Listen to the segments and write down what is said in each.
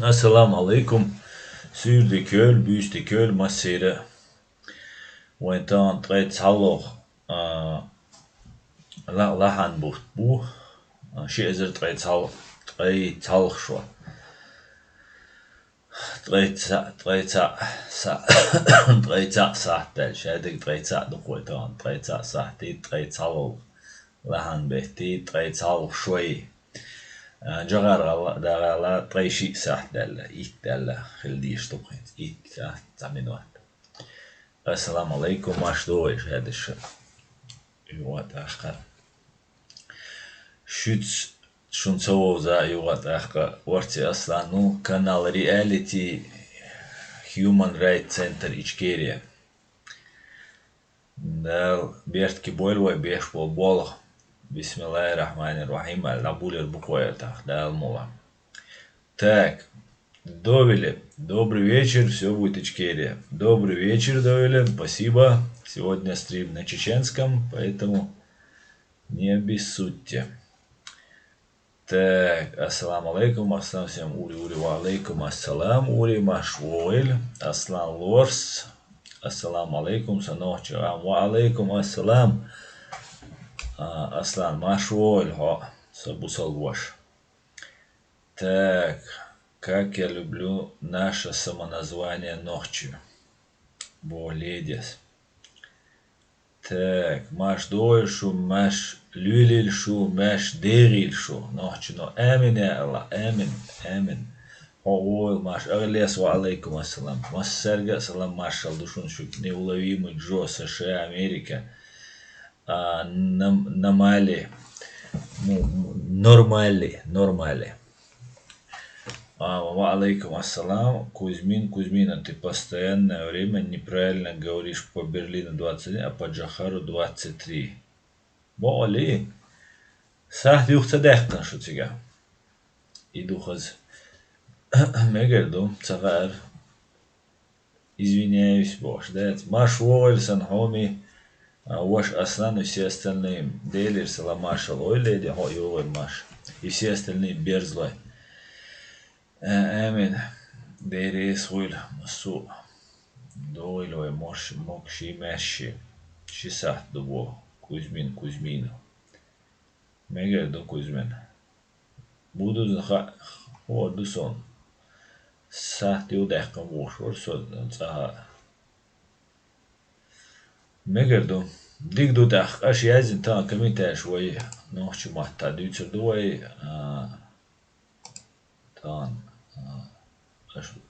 Assalamu alaikum. Sur de köl, bus de köl, massere. Wentan tret halloch. Lahan bucht bu. Shezer tret halloch schwa. Tret sahtel. Shadig tret do kwetan. Tret sahti tret halloch. Lahan behti tret halloch shway. جغر دغلا طريشي ساعة دلا إيت دلا خلديش طبخت إيت ساعة تعملوات. السلام عليكم ماش دويش هذا الشيء يوات آخر شوتس شون سووا ذا يوات آخر ورتي أصلا نو كانال رياليتي هيومن رايت سنتر إيشكيريا دال بيرت كيبويل وبيش بولغ بسم الله الرحمن الرحيم الأبول البقوة دال مولا. Так, добрый вечер, все будет Ичкерия. Добрый вечер, Довеле, спасибо. Сегодня стрим на чеченском, поэтому не обессудьте. Так, ассаламу алейкум, ассалам всем ури ва алейкум ассалам, ури машвойль, аслан лорс, ассаламу алейкум, санохча, ва алейкум ассалам, аслан машвойль, сабусал ваш. Так, как я люблю наше самоназвание ночью. Боледес. Так, маш дойшу, маш люлильшу, маш дерильшу. Ночью, но амин я Аллах, амин. Ой, маш аглес ва алейкум ассалам. Массерга салам машал душун шук неуловимый Джо, США, Америка. Намали. Нормали. Алейкум ассалам, Кузьмин, ты постоянное время неправильно говоришь по Берлину 21, а по Джахару 23. Боли. Сах дюхта дехтан шутига. Иду хаз. Мегерду, цагар. Извиняюсь, бож. Маш Уольсон, хоми. Ваш Аслан и все остальные. Делир, саламашал, ой, леди, ой, маш. И все остальные берзлой. آمين ديريس ويل مسوء دويل ويموش موكشي ماشي شي ساعت دبو Кузьмину ميجر دو Кузьмин بودو زخا هو دوسون ساعت يو دحقن ووش ورسول زها ميجر دو ديك دو دحق اش يازن تان كميتا شوي نوحشي محتا ديوتر دوي تان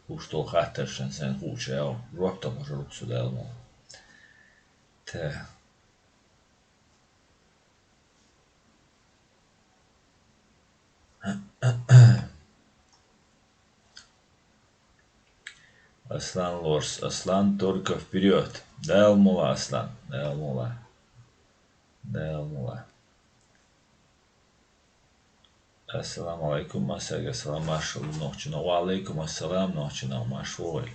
Uštol hattersen sen huuče, evo, ruoktomo žuruksu delmo. Te. Аслан Лорс, Аслан только вперед. Делмула, Аслан, делмула. Ассаламу алейкум, масага салам машал ночина. Ва алейкум ассалам ночина машвой.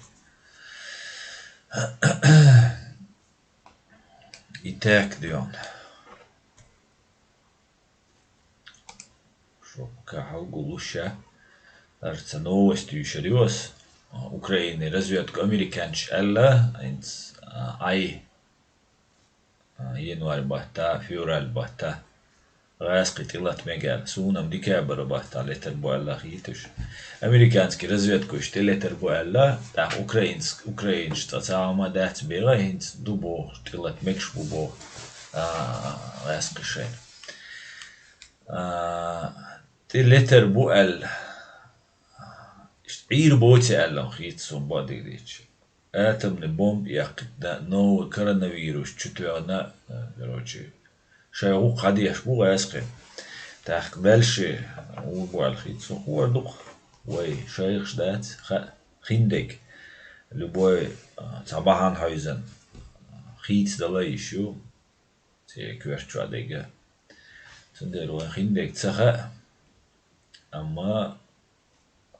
Итак, дион. Шопка халгулуша. Арца новостью шариос. Украины разведку американч элла. Ай. Январь бахта, февраль бахта. Райский тилат мегал, сунам дикабр бахта летер буэлла хитуш. Американский разведку ште летер буэлла, так украинский цаама дать бега хинц дубо тилат мекш бубо райский шен. Ти летер буэл عير بوتي ألم خيت صنبادي ديش آتم نبوم يقدا نو كوروnavirus چتوانا روچي شايو قد يشبو غاسقي تاخ بلشي وبو الخيت سو هو دق وي شايخ شدات خندك لبوي صباحان هايزن خيت دلاي شو تي كويرچوا ديگه Сендеру хиндек цаха, amma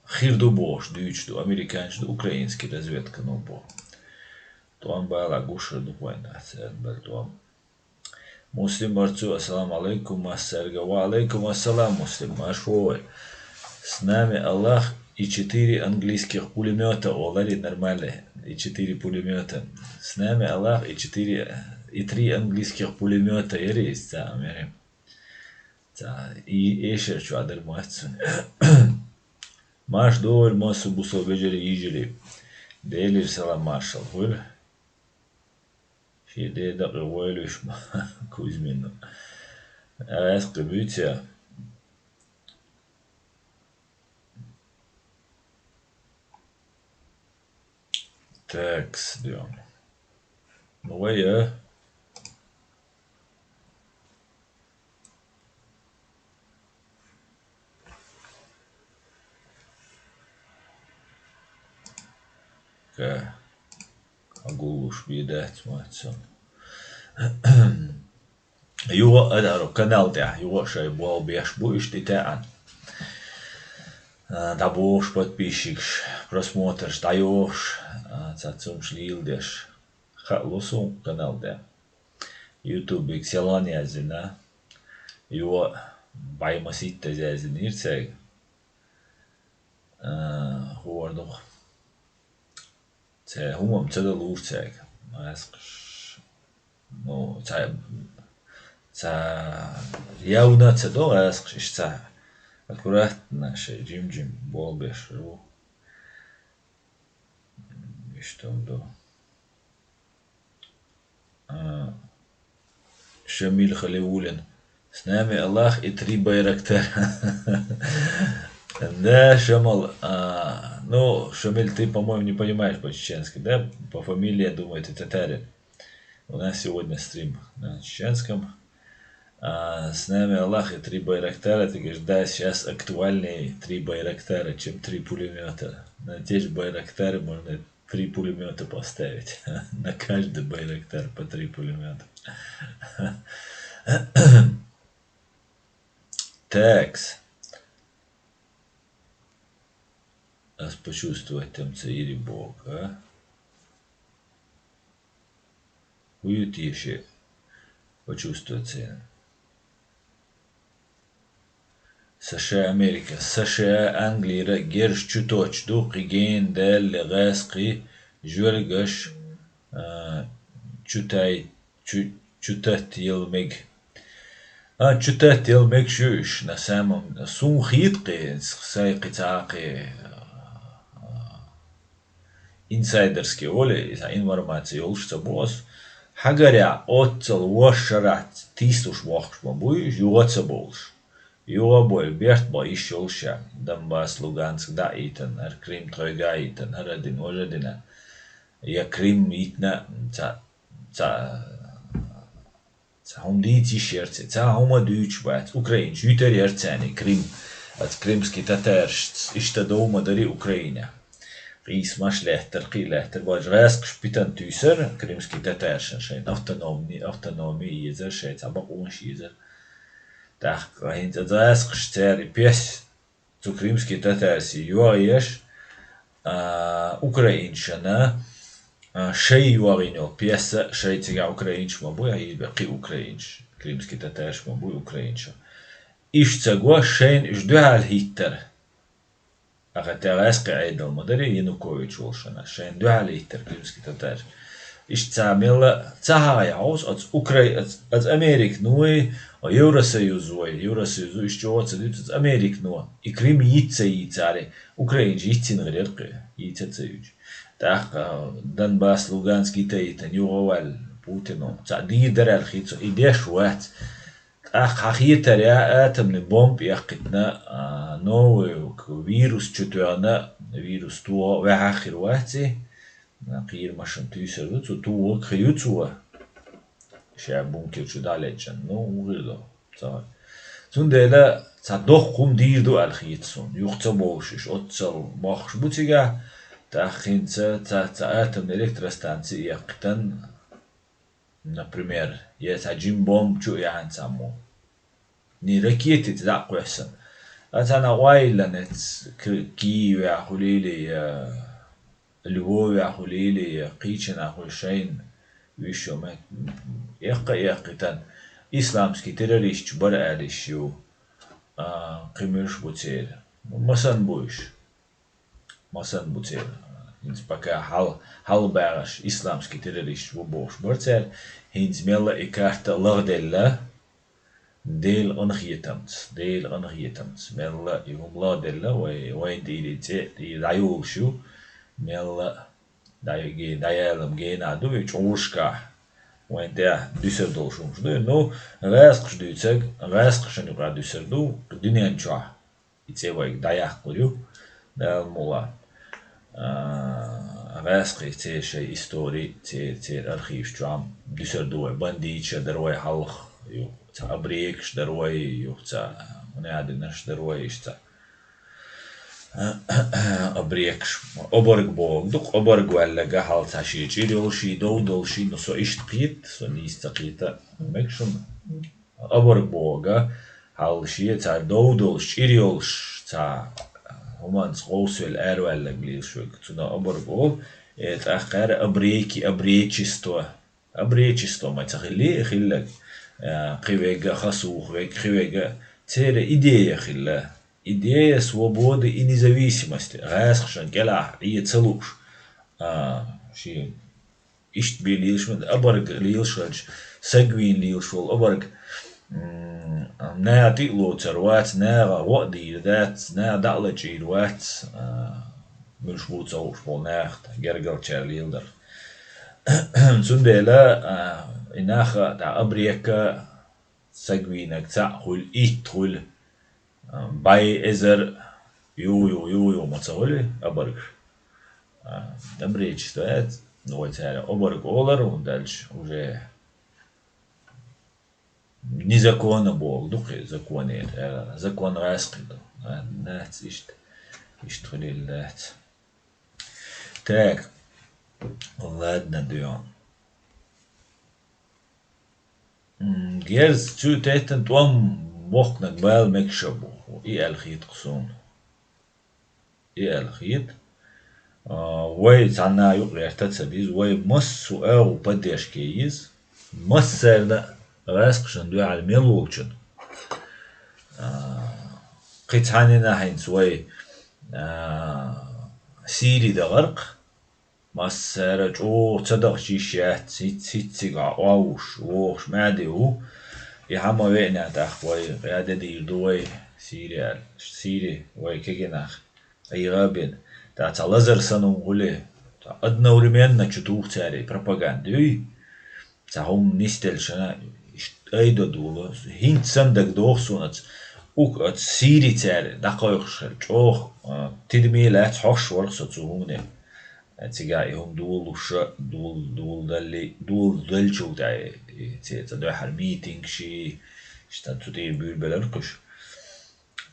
хирду бош, дючду, американчду, украинский разведка ну бо. Туан бала гушер духвайна, бел туан. Муслим барцу, ассаламу алейкум, ассерга, ва алейкум ассалам, муслим, ашвой. С нами Аллах и 4 английских пулемета, олари нормально, и 4 пулемета. С нами Аллах и 3 английских пулемета, есть, да, и эшер чуадер муатсун. Маш доор мосу бусо бежери ижери. Дейлер салам маршал, хуй. Фи де да гвойлуш Кузьмину. Ас кыбытя. Такс, дем. Ну я. Агулуш видать мацон. Его это канал да, его шай был беш будешь ты тан. Да бош подписчик, просмотр, даешь, цацум шлилдеш. Лосу канал да. YouTube икселания зина. Его баймасит зазин ирцег. Хуардох. Це гумом це лучше. Ну, це явно це добре, це акуратно, ще джим болбеш ру. І що до. Шамиль Халиулин. С нами Аллах и 3 байрактар. Да, Шамал, ну, Шамиль, ты, по-моему, не понимаешь по-чеченски, да? По фамилии, я думаю, ты татарин. У нас сегодня стрим на чеченском. С нами Аллах и 3 байрактара. Ты говоришь, да, сейчас актуальнее 3 байрактара, чем 3 пулемета. На те же байрактары можно 3 пулемета поставить. На каждый байрактар по 3 пулемета. Такс. Нас почувствовать там цаири Бог, а? Уют еще почувствовать цены. США, Америка, США, Англия, герш чуточ, дух и ген, дел, легаски, жвергаш, чутай, чутат елмег. чутат елмег шуш, на самом, сун хитки, сайки цаки, инсайдерские оли, информации, олшца босс, хагаря отцел вошарат, тисуш вахшма буй, юоца больш. Юобой, берт бо ищолша, Донбасс, Луганск, да итан, Крым тройга итан, Харадин, Ожадина. Я Крым итна, хумдити шерце, хума дюч бат, Украин, жютер ярцани, Крым, от крымский татар, ишта дома дари Украина. Рис маш лехтер, бож раск шпитан тюсер, крымский татар, шайн автономии езер, шайн абак унш езер. Так, hinter das gestern пес zu кримский татарси юаеш украиншана шей юарино песа шей тига украинш мабу я баки украинш кримский татарш мабу украинш иш цагва шейн ждал хиттер агатарас قاعد المدري янукович волшана шейн ждал хиттер кримский татар иш цамела цахая aus als Amerik nuoi Евросоюзу еще отсюда Америк, но и Крым яйца, Украина яйцин грерки, яйцеюч. Так Донбасс, Луганский тейта, Нюровал, Путину, цади дерел хитсо, идеш ват. Так хахитер я атомный бомб яхитна новый вирус чутуана, вирус туо вахир вати, накир машин тюсер вицу туо криюцуа. Ще бункер чудалечен, ну угридо. Зундела цадох кум дирду алхитсон, юхца болшиш, отцел бахш бутига, тахинца атомной электростанции яктан, например, есть один бомб чу ян саму. ني ركيتي تدعق وحسن أنا وايلنت كي يا خليلي اللي هو يا خليلي قيتشنا خلشين ويشو ما يقى تن إسلامسكي ترريش برا أديشيو قيمش بوتير مثلا بوتير هنز بكا حال باغش إسلامسكي ترريش وبوش برتر هنز ميلا إكارتا لغدلا ديل أنخيتمت ميلا يوم لغدلا وين دي دايول شو ميلا دايالم جينا دوي چوشكا وين ده Düsseldorf شومش دو نو راسقش دوتسق راسقش نقرا Düsseldorf دنيا نشوا يتسوي دايح قليو ده مولا راسقي تي شيء هستوري تي أرخيف جام Düsseldorf بانديتش دروي حلق يو تا أبريكش دروي يو تا ونعدناش دروي إشتا أبريكش أبرق بوغ دوك أبرق ولا جهال تاشي جيريول شي دول شي نسو إشتقيت سو نيستقيتا مكشم أبرق بوغا حال شي تا دول شيريول تا همان سقوسل أرو ولا جليل شوك تنا أبرق بوغ تأخر أبريكشتو ما تخلي خلك قويجا خسوخ قويجا تير إيديا خلا идея свободы и независимости. Расхшан гела и целуш. Ши ишт би лилшман абарг лилшвач сагвин лилшвал абарг на ти лоцер ват на вади дат на далачи ват муш вуц ауш пол нахт гергал черлилдер. Zundela inacha da abrieka sagwinak ta hul itul باي إزر يو ما تصولي أبرق أبريج توات نويت هذا أبرق أولر وندلش وجه نزكون بول دقي زكونين زكون راسقي نات إشت خلي اللات تاك ولادنا ديون جيرز تو تيتن توم موقنا قبال مكشبو إيه الخيط قصون إيه الخيط وي تعنا يقرأ تتسبيز وي مس أو بديش كيز مس سرنا راسق شندوي على ميلوكشن قيت هانينا حينس وي سيري دا غرق مس سرج أو تصدق شيشات سيتسيقع ووش ماديو يحمى وينا تأخوي قيادة دير دوي سيري وي كيجناخ أي غابين تا لازر سنو غولي تا أدنا ورمينا چطوخ تاري propagandي تا هم نستل شنا أيدو دولو هين سندق دوخ سونت اوك ات سيري تاري دقايق شر چوخ تدميلات حوش ورقصة تزهوني تيجا يهم دول دلشو تاعي تدوي حال ميتينغ شي شتا تدير بلرقش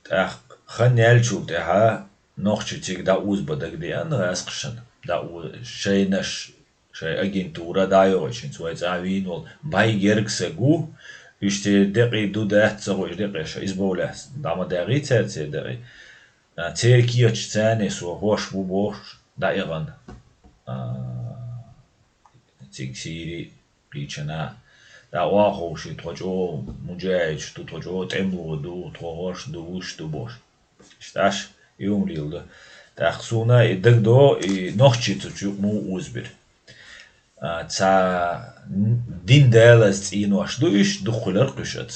تاخ خني الشو تاعها نوخشي تيك داوز بدك دي أنا راسقشن داو شينش شي أجنتورا دايوشين سوي تعوين وال باي جرق سجو يشتي دقي دو ده تسوي دقي شو إسبوله دام دقي ترتي دقي تركيا تاني سو هوش بوش دايران تيك سيري قيشنا دعواه شي تروجو مجاهد تروجو تعملو دو تروش دوش دو بوش شتاش يوم ليلة تأخذونا يدق دو نخشي تجوك مو أوزبر تا دين دالس إنوش دوش دخل رقشت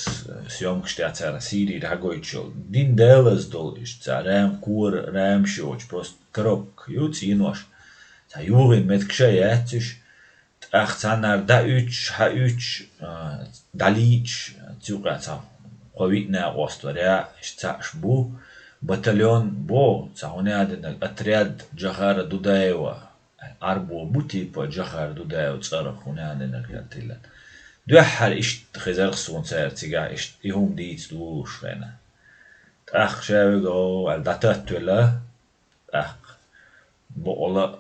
سيوم كشتات على سيري رهقوي تشل دين دالس دولش تا رام كور رام شوش بروست كروك يوت إنوش تا يوغين متكشاياتش تأخذنا دا üç ha üç داليش تيوقع تا قويتنا واسطوريا اشتاش بو باتاليون بو تاوني عندنا أترياد جخار دودايوا أربو بوتي با جخار دودايوا تصرف هنا عندنا كالتيلا دو حال إيش خزار خصون سير تيجا إيش يهم ديت دوش لنا تأخ شاوغو الداتات ولا تأخ بقولا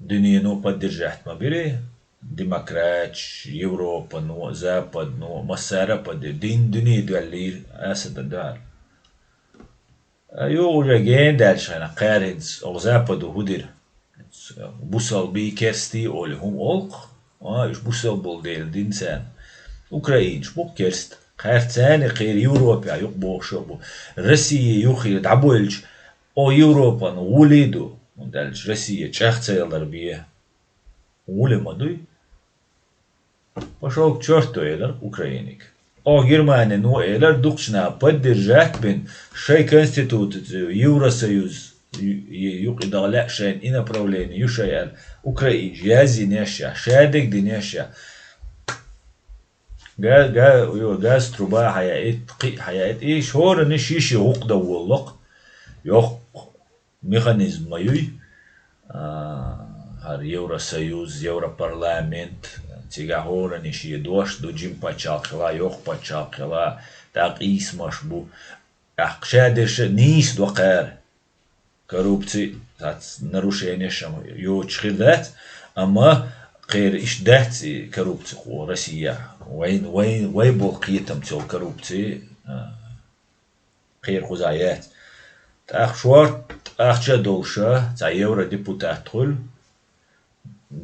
دنيا نو بدر جحت ما بيري демократ, Европа, ну, Запад, ну, مسارة بدي دين دنيا دولي أسد دار. يو رجعين دالش أنا قارد أو Запад وهدر. بوصل بي كرستي أولي هم ألق. إيش بوصل بولديل دين سان. أوكرانيا شبوك كرست. قارد ثاني غير يوروبا يقبو شبو. روسيا يخي دعبولج. أو يوروبا نوليدو. دالش روسيا تشخت يلدر بيه. ولي مدوي. Пошел к черту Эйлер, Украиник. О Германия, ну Эйлер дукшна поддержать бен шей конституцию, Евросоюз, юк и далек шейн и направление, юшаял Украин, язи неща, шадик ди неща. Газ труба حياة إيش هو نشيش عقدة والله يخ ميخانيزم مايوي هر Евросоюз, Европарламент تيجا هورا نشي دوش دو جيم باتشاقلا يوخ باتشاقلا تاقيس مشبو أقشادش نيس دو قار كروبتي تات нарушение شم يو تشخيلات أما غير إيش دهت كروبتي روسيا وين بوقيتم تيل كروبتي غير خزايات تاخ شوار تاخ دوشة تا يورو ديبوتات تقول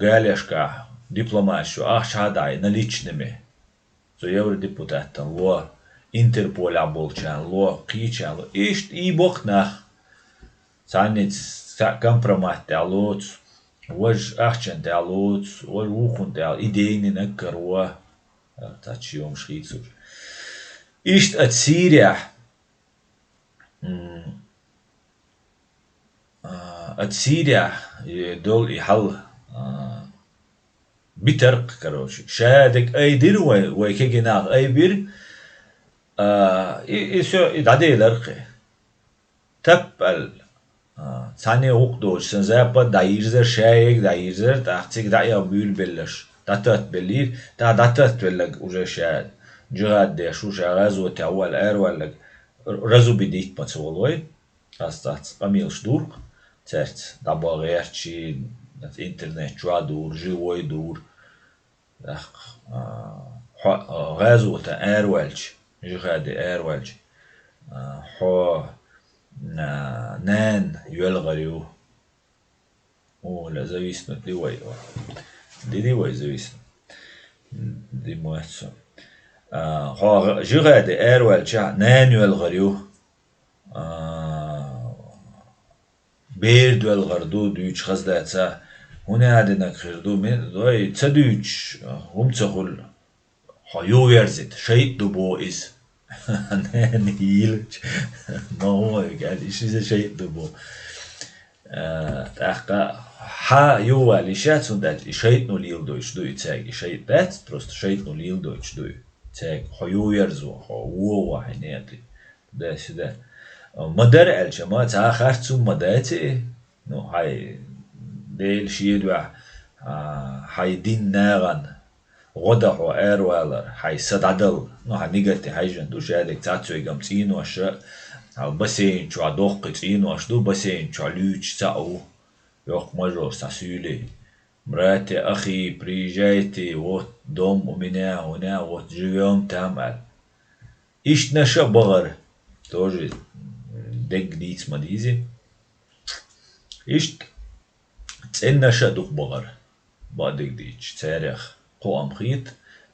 قاليشكا дипломатию, шадай наличными, то евродепутатам, ло Интерполь аболчан, ло кичан, ло и бог нах, санец компромат алот, вож ахчан алот, вож ухун идейни накарва, тачиом шхицуш. Ишт от Сирия, дол и хал. بترق كروش شادك أي دير ويكجناغ أي بير يسوع دادي لرقة تبل ثاني وقتوش سنزابا دايرزر شايك دايرزر تأختيك دايا بيل بلش داتت بلير داتت بلق وجه شاد جهاد ديشو شغازو تأول أول رزو بديت بتسولوي أستات قميلش دور ترت دابا غيرتشي الانترنت شو دور جوي دور غازو تا ايروالج جهاد ايروالج حو نان يلغريو او لا зависит دي وي دي وي зависит دي مواتسو حو جهاد ايروالج نان يلغريو بيرد والغردو دوش خزداتsa هنا عندنا خردو من دوي تدوش هم تقول حيو يرزت شيء دبو إس نيلج ما هو قال إيش إذا شيء دبو تحقق ها يو ليشات سندات شيء نوليل دوش دوي تاج شيء بات просто شيء نوليل دوش دوي تاج حيو يرزو هو وحنياتي ده سده مدر الجماعة تأخرت مداتي نو هاي ديل شيدوا هاي دين ناغن غدا هو ايروالر هاي سدادل نو هنيجتي هاي جندو شادك تاتو يقام تينو أشياء بسين شو عدوق تينو أشدو بسين شو علوش تاو يوق مجرور ساسولي مراتي أخي بريجايتي وات دوم ومنا هنا وات جيوم تعمل إيش نشا بغر توجي دق ديت مديزي إيش تسألنا شادوق بغر بعدك ديتش تاريخ قوام خيط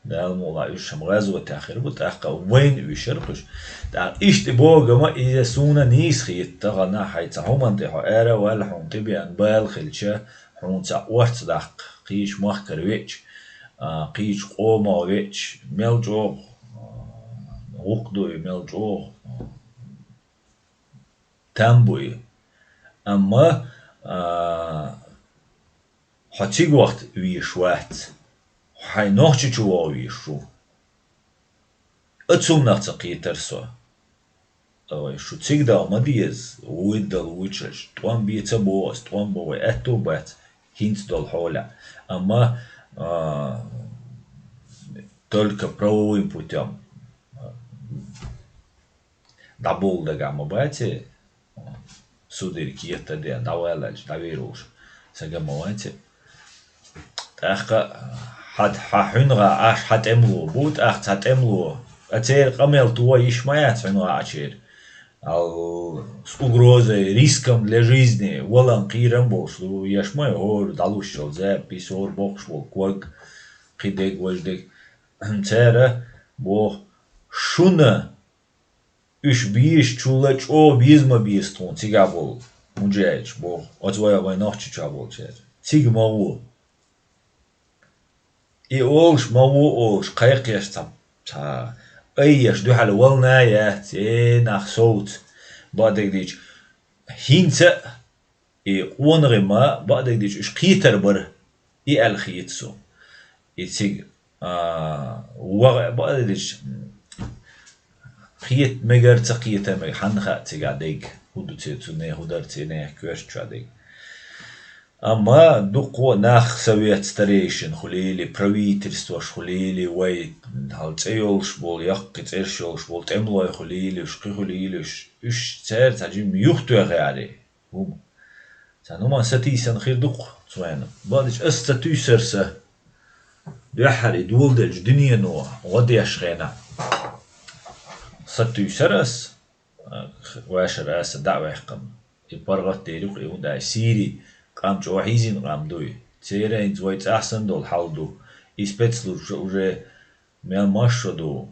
ده الموضوع إيش مغاز وتأخير بتأخر وين يشرقش ده إيش تبغى ما إذا سونا نيس خيط تغنى حيث هم انتحوا أرا ولا هم تبيان بال خلشة هم تأوت دق قيش مخكر ويتش قيش قوما ويتش ملجو وقدو ملجو تنبوي أما حتيج وقت ويشوات حي نوحش جوا ويشو أتسوم نحتقي ترسو أو شو تيجدا ما ديز ويدل ويشش توان بيتبوس توان بوي أتوبات هينت دول حولا أما только правовым путем дабул дагама бати судырки это де давалач давируш сагамавати таха حد ححنغا عاش حد املو بود اخت حد املو اتير قمل تو يشمايات حنغا عشير ал с угрозой, риском для жизни, волан кирам болшлу, яшмай гор далушал, запись ор бокшвол, квак, хидек вождек, цера, бо шуна, үш биш чулач о бизма бистун, цига бол, муджач, бо отвоя вой нохчи чабол чер, циг маву, и олш маву олш, кайк яш та, ايش دو حال والنا يا تناخ صوت بعدك ديش هينتا اي قونغما بعدك ديش اش قيتر بر اي الخيتسو اي تيج بعدك ديش قيت مجر تقيت مج حنخا تيج عديك هدو تيتو نه هدر تينه كوش تشاديك أما دقوا ناخ سويت ستريشن خليلي правительство خليلي وي هالت ايولش بول يقت ارشولش بول تملوي خليلي وشقي خليلي وش تسير تاجيم يختو غيري هم تانوما ستيسن خير دق سوانا بعدش استتيسرسه بيحري دولدج دنيا نو غدي يشغينا ستيسرس واشر اس دعوه يحكم يبرغت ديرق يوندا سيري قام جوحيزين قام دوي تيرين زويت أحسن دول حالدو إسبتسلو уже ميال ماشدو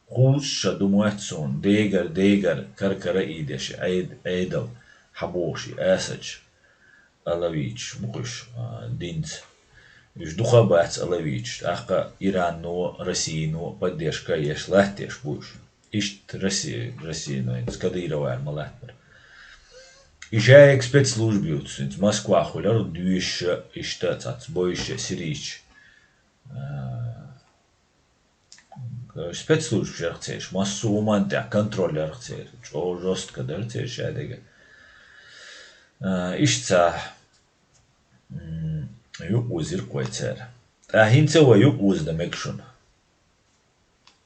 خوش شدو مواتسون ديگر كركرة إيدش أيدل حبوشي أسج ألاويتش بقش دينت يش دخل بات ألاويتش أحقا إيران نو روسيا نو بديش كايش لاتيش بوش إشت روسيا نو سكاديرا وار ملاتبر إشاك спецслужбы, в Москва хуляр дюйш иштат от бойше сирич. Спецслужб жерцеш, массу уманте контроллер цер, чо жестко дерцеш адега. Ишца юк узир койцер. Хинце ва юк уз да мекшун.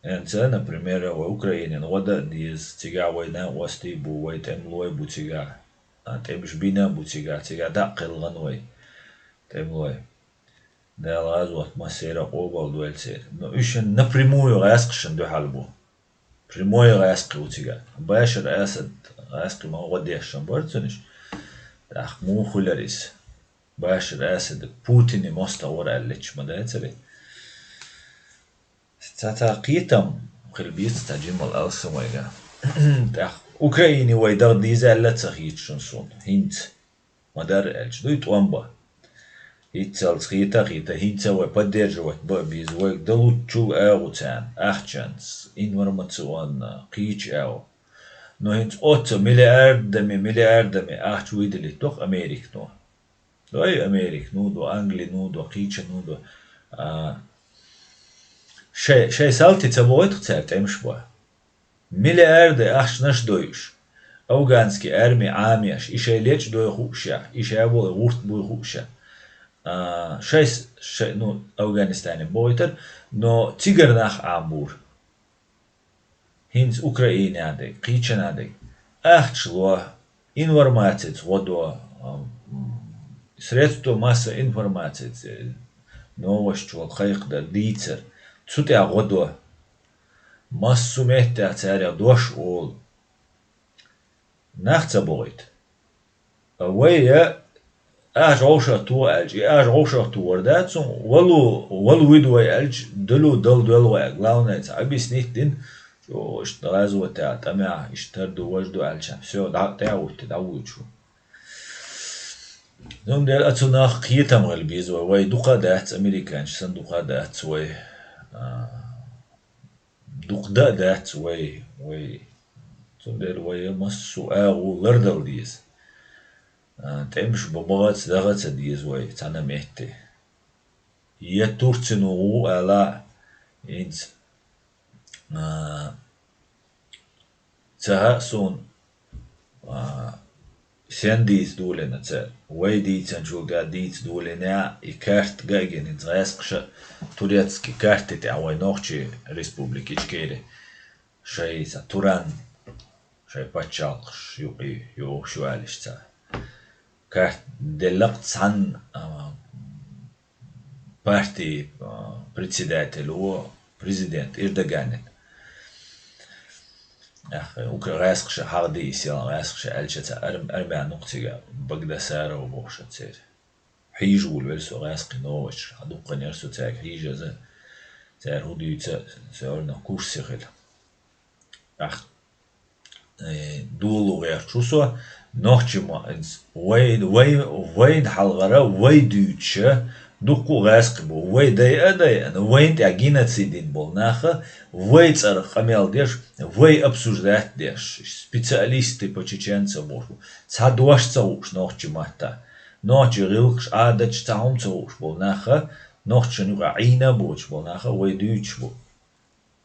Энце, например, в Украине, вода диз тига война ости бу вайтем лой бу тига. تمش بينا بوتيجا تيجا دق الغنوي تملوي ده الغازوات ما سيرا قوبا ودوال سير نو إيشن نبريموي غاسقشن دو حالبو بريموي غاسق بوتيجا باشر أسد غاسق ما غديشن برتنش داخ مو خلريس باشر أسد بوتيني مستور ألتش ما ده تري تتاقيتم خلبيت تجمل ألسمويجا داخ أوكراني ويدار ديزا لا تخيط شنصون هنت مدار ألش دويت وانبا هيتسال تخيطا هنتا وبدير جوات بابيز ويك دلو تشو آغوتان أخشانس إنورماتسوان قيش آغو نو هنت أوتا ملياردمي أخش ويدلي توق أمريك نو دو أي أمريك نو دو أنجلي نو دو قيش نو دو شي سالتي تبويت قتال تمش بوا مليارد أخش نش دويش أوغانسكي أرمي عاميش إيشي ليش دوي خوشا إيشي أبوي غورت بوي خوشا شي نو أوغانستاني بويتر نو تيجر ناخ عامبور هينز أوكرايني عندك قيتشن عندك أخش لو إنفورماتيت ودو سريتو ماسا إنفورماتيت نوش جوال خيق دا ديتر تسوتي أغودو ماسو مهتا تاريا دوش أول ناختا بويت ويا أج عوشة تو ألج أج عوشة تو ورداتهم ولو ويدوي ألج دلو أجلاونا تعبي سنيتين شو اشتغازوا تماع اشتردوا وجدوا ألشام سو تعود شو نوم ديال أتوناخ قيتم غالبيز وي دقادات أمريكانش سن دقادات وي دقدادات وي نوم ديال وي مسو آغو لردل ديز تمش ببغات دغت ديز وي تانا مهتي يتورتنو على إنت تهاسون سنديت دولنا تال ويديت نجوجا ديت دولنا إكارت جاجن إنت غاسقش توريتسكي كارت تعوي نوخشي ريسبوبليكي كيري شيء توران شيء باتشالش يو شو عليش تا كارت دلقت عن партии председателю президент Эрдоганин. غاسقش حردي سيلا غاسقش ألشة أربع نقطة بقدا سارة وبوشة تير حيجول ولسو غاسقي نوش هدوقن يرسو تاك حيجة زا تار هدو سأرنا كورسي خيل أخ دولو غير شوسو نوحشي ما وين حلغرا ويدوتشا دوكو غاسق بو وي داي انا وين تاجينا تسيدين болнаха وي цар хамел деш وي обсуждать деш специалисты по чеченца бошу цадуашца уш нохчи мата нохчи рилкш адач цаумца уш болнаха нохчи нуга айна боч болнаха وي дюч бо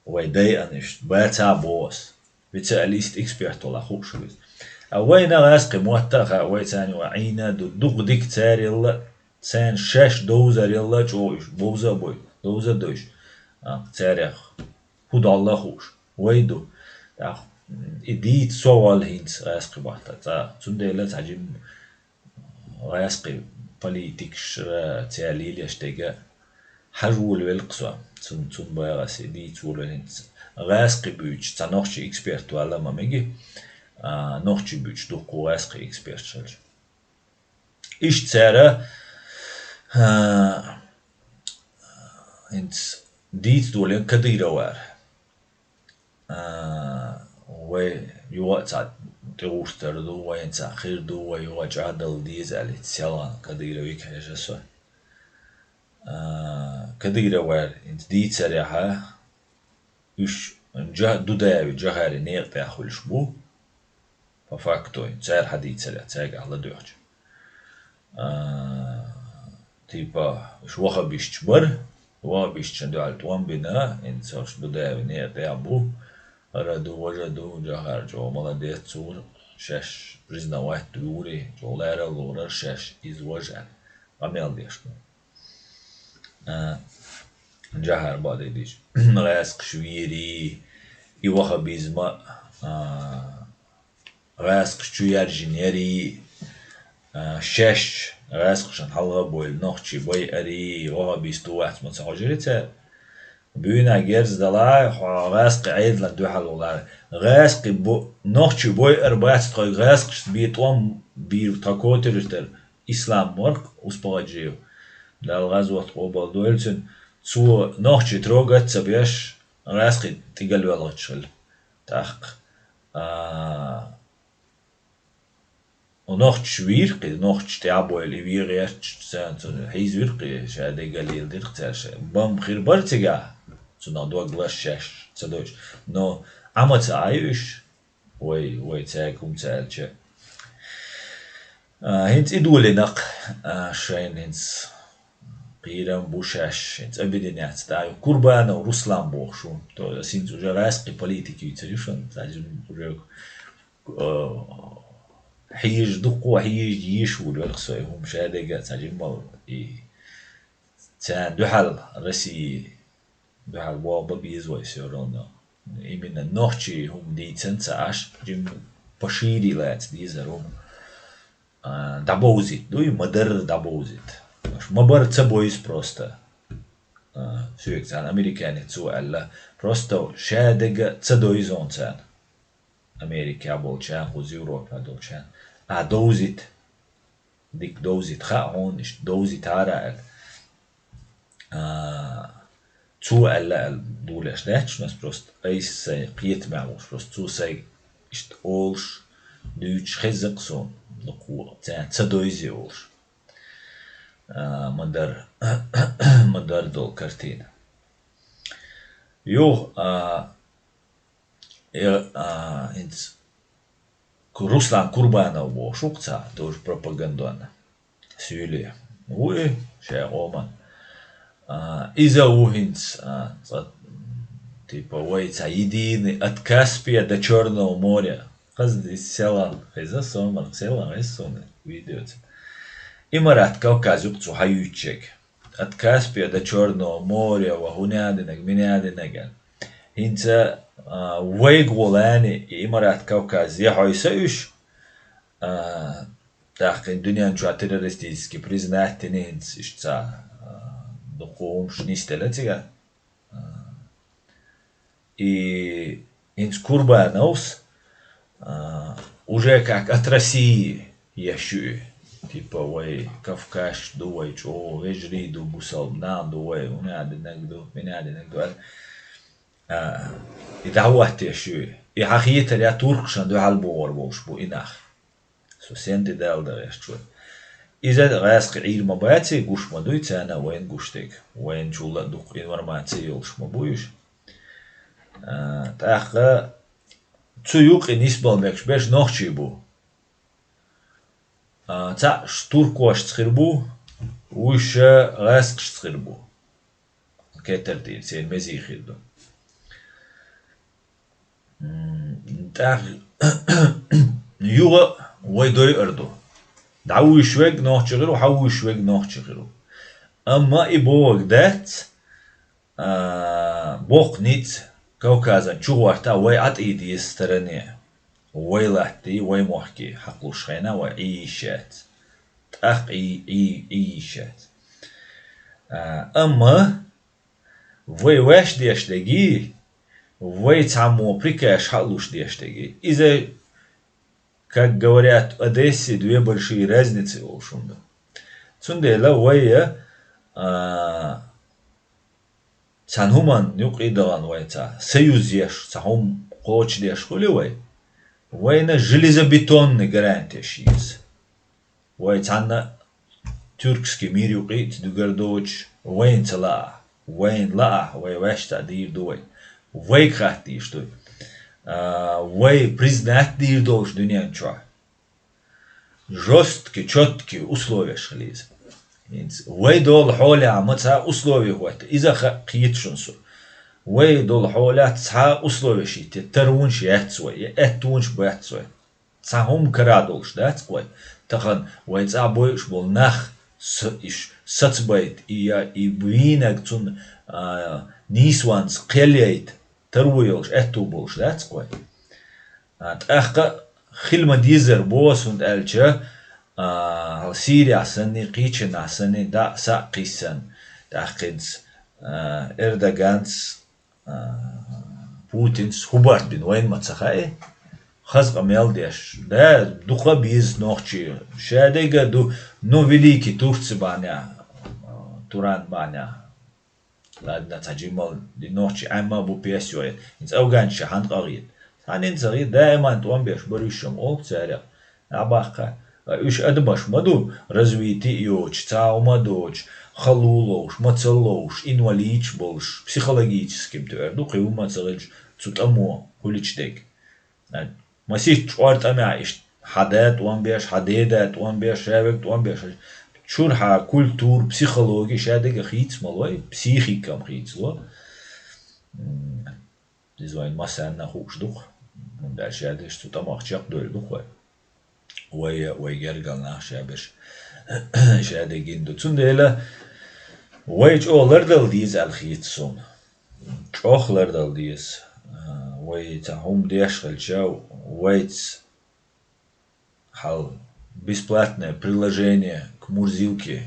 وي дاي аниш баца бос специалист эксперт ولا خوش بيز وين غاسق موتا وي ثاني وعينا دوق ديك تاريل sen 6 dozer yılla çoğuş, boza boy, doza döş. Tserek, hudallah hoş, vaydu. İdit soğal hins rasqi bahta. Tundela tacim rasqi politik şra tsalil yaştega hajul velqsa. Tun bayas idit soğal hins rasqi büç. Tanoxçi expert valla mamegi. Noxçi büç duqu rasqi expert şal. İş tsara انت ديت دولين كديرة وار و يوقت تغوش تردو وين تأخير دو ويوقت عدل ديز على تسيلان كديرة ويك هجسو كديرة وار انت ديت سريحة يش دو داوي جهاري نيق تأخل شبو ففاكتو انت سير حديت سريحة تاق على دوحج تيبا شوخة بيشتبر وبيشتندو على توان بنا إنساش بدأ بنية تيابو أردو وجدو جهر جو ملديت سور شش رزنا واحد يوري جو لارا لورا شش إز وجه عميل ديشتو جهر بعد ديش غاسق شويري يوخة بيزما غاسق شوير جنيري شش غاسقشن حلقة بويل نوخشي بوي أري وها بيستو واحد متسعجرته بينا جيرز دلاي غاسق عيد لندو حلولا غاسق بو نوخشي بوي أربعة تقول غاسقش بيتوام بير تاكوترتر إسلام مرق وسباجيو دال غزوة قوبال دويلتن سو نوخشي تروغت سبيش غاسق تقل والغتشل تاق ونوخت شويرقي نوخت تعبوا اللي بيغيرش سان هيز ويرقي شادي قليل ديرتاش بام خير برتجا سنا دو غلاشش تدوش نو عمت عايش وي تاكم تالش هنت ادولي نق شين هنت قيران بوشاش هنت ابدينات تاع قربان ورسلان بوخشو تو سينتو جراسقي بوليتيكي تريشن تاجم بروك حيج دقوا حيج يشول والقصة هم شهادة قات عجمال تان دوحل رسي دوحل وابا بيزوي سيرونا إمين النوحشي هم دي تنسعش جم بشيري لات ديزرهم دابوزيت دوي مدر دابوزيت مش مبر تبويز بروستا سويك تان أمريكاني تسوء بروستا شهادة تدويزون تان أمريكا بولشان وز أوروبا دولشان دوزيت ديك دوزيت خاون إش دوزيت عرال تو ألا دولش داتش ناس بروست أيس ساي قيت معوش بروست تو ساي إشت أولش دوتش خزق سون نقوة تان تدويزي أولش مدار دول كارتين يو انت Ruslan Kurbanov bu şukça doğru propagandana söylüyor. Bu şey olman. İza uhins типа войца единый от Каспия до Черного моря. Казди села, хеза сомар села, эсоны видеоцы. Имарат Кавказюк цухаючек. От Каспия до Черного моря, вахунядинак, минядинак. Хинца ويقولاني إمارات كوكاز يحويسوش داخل الدنيا نشوف تيرورستيسكي بريزنات تنينس إشتا докумш нистелетига. И инс Курбановс уже как от России ящу. Типа, ой, Кавкаш, дуай, чо, вежри, ду, бусал, на, дуай, меня нагду. И дعوات ящу. И حقيقة يا تركشان دو هالبور بوش بو إناخ. سو سنتي دال دا يشتوي. إذا غاسق عير مباتي قوش مدوي تانا وين قوشتك وين جولا دوق إنورماتي يولش مبويش. تاقا تسويوق نسبة مكش باش نوخشي بو. تا شتوركوش تخربو وش غاسقش تخربو. كترتيب سين مزيخي دو. تاق يوغا ويدوي أردو. دعوي شويق نوخشي غيرو حوي شويق نوخشي غيرو. أما إبوغ دات بوق نيت كوكازا شوغوارتا وي عط إيدي استرانيه. وي لحتي وي موحكي حقلوش خينا وعيشات تأخ عيشات أما وي واش ديشتاقي وي تعمو بريكاش حقلوش ديشتاقي إذا как говорят в Одессе, две большие разницы волшебно. Цундела вая цанхуман нюкидалан вайца союз еш цахум коч деш хуливай. Вайна железобетонный гарантия шиз. Вай цанна тюркский мир юкит дугардоч вайн цала вайн ла вай вашта дир дуай. Вай крахти что. Вай признать дир долж дуньян чуа. Жесткие, четкие условия шализ. Вай дол холя амца условия хуат. Иза хит шунсу. وي دول حولات تسعى أصله شيء ترونش يحتوي يأتونش بيحتوي تسعهم كرادولش ده تقوي تخن وي تسعى بويش بول نخ إيش ستبيت إيا إبوينك تون نيسوانس قليت ترويلش أتو بولش ده تقوي تأخ خلما ديزر بوس وند ألجا سيريا سني قيتشن سني دا ساقيسن تأخذ إردوغانس Путинс хубарт бин вайн мацахай хазга мелдеш да духа биз нохчи шадега ду но великий турцы баня туран баня ладно таджимал ди нохчи амма бу песёй инс ауганча ханqagit санин заги дайман туан беш боришом ол царя абаха уж адбаш маду развитие ёч цаумадоч халулош, мацалош, инвалидч болш, психологическим тверду, киума царилж цутамо, куличдек. Масих чуарт амяиш, хадет, уанбеш, хадедет, уанбеш, шевек, уанбеш. Чурха, культур, психология, шадега хиц малой, психикам хицло. Дизайн массан на хушдух. Дальше шадеш цутамах чак дойдух. Ой гергал на шабеш. Шадегин до цундела. ويج أولردل ديز الخيتسون أخلردل ديز ويتهم ديشغل جاو ويت حال бесплатное приложение к мурзилке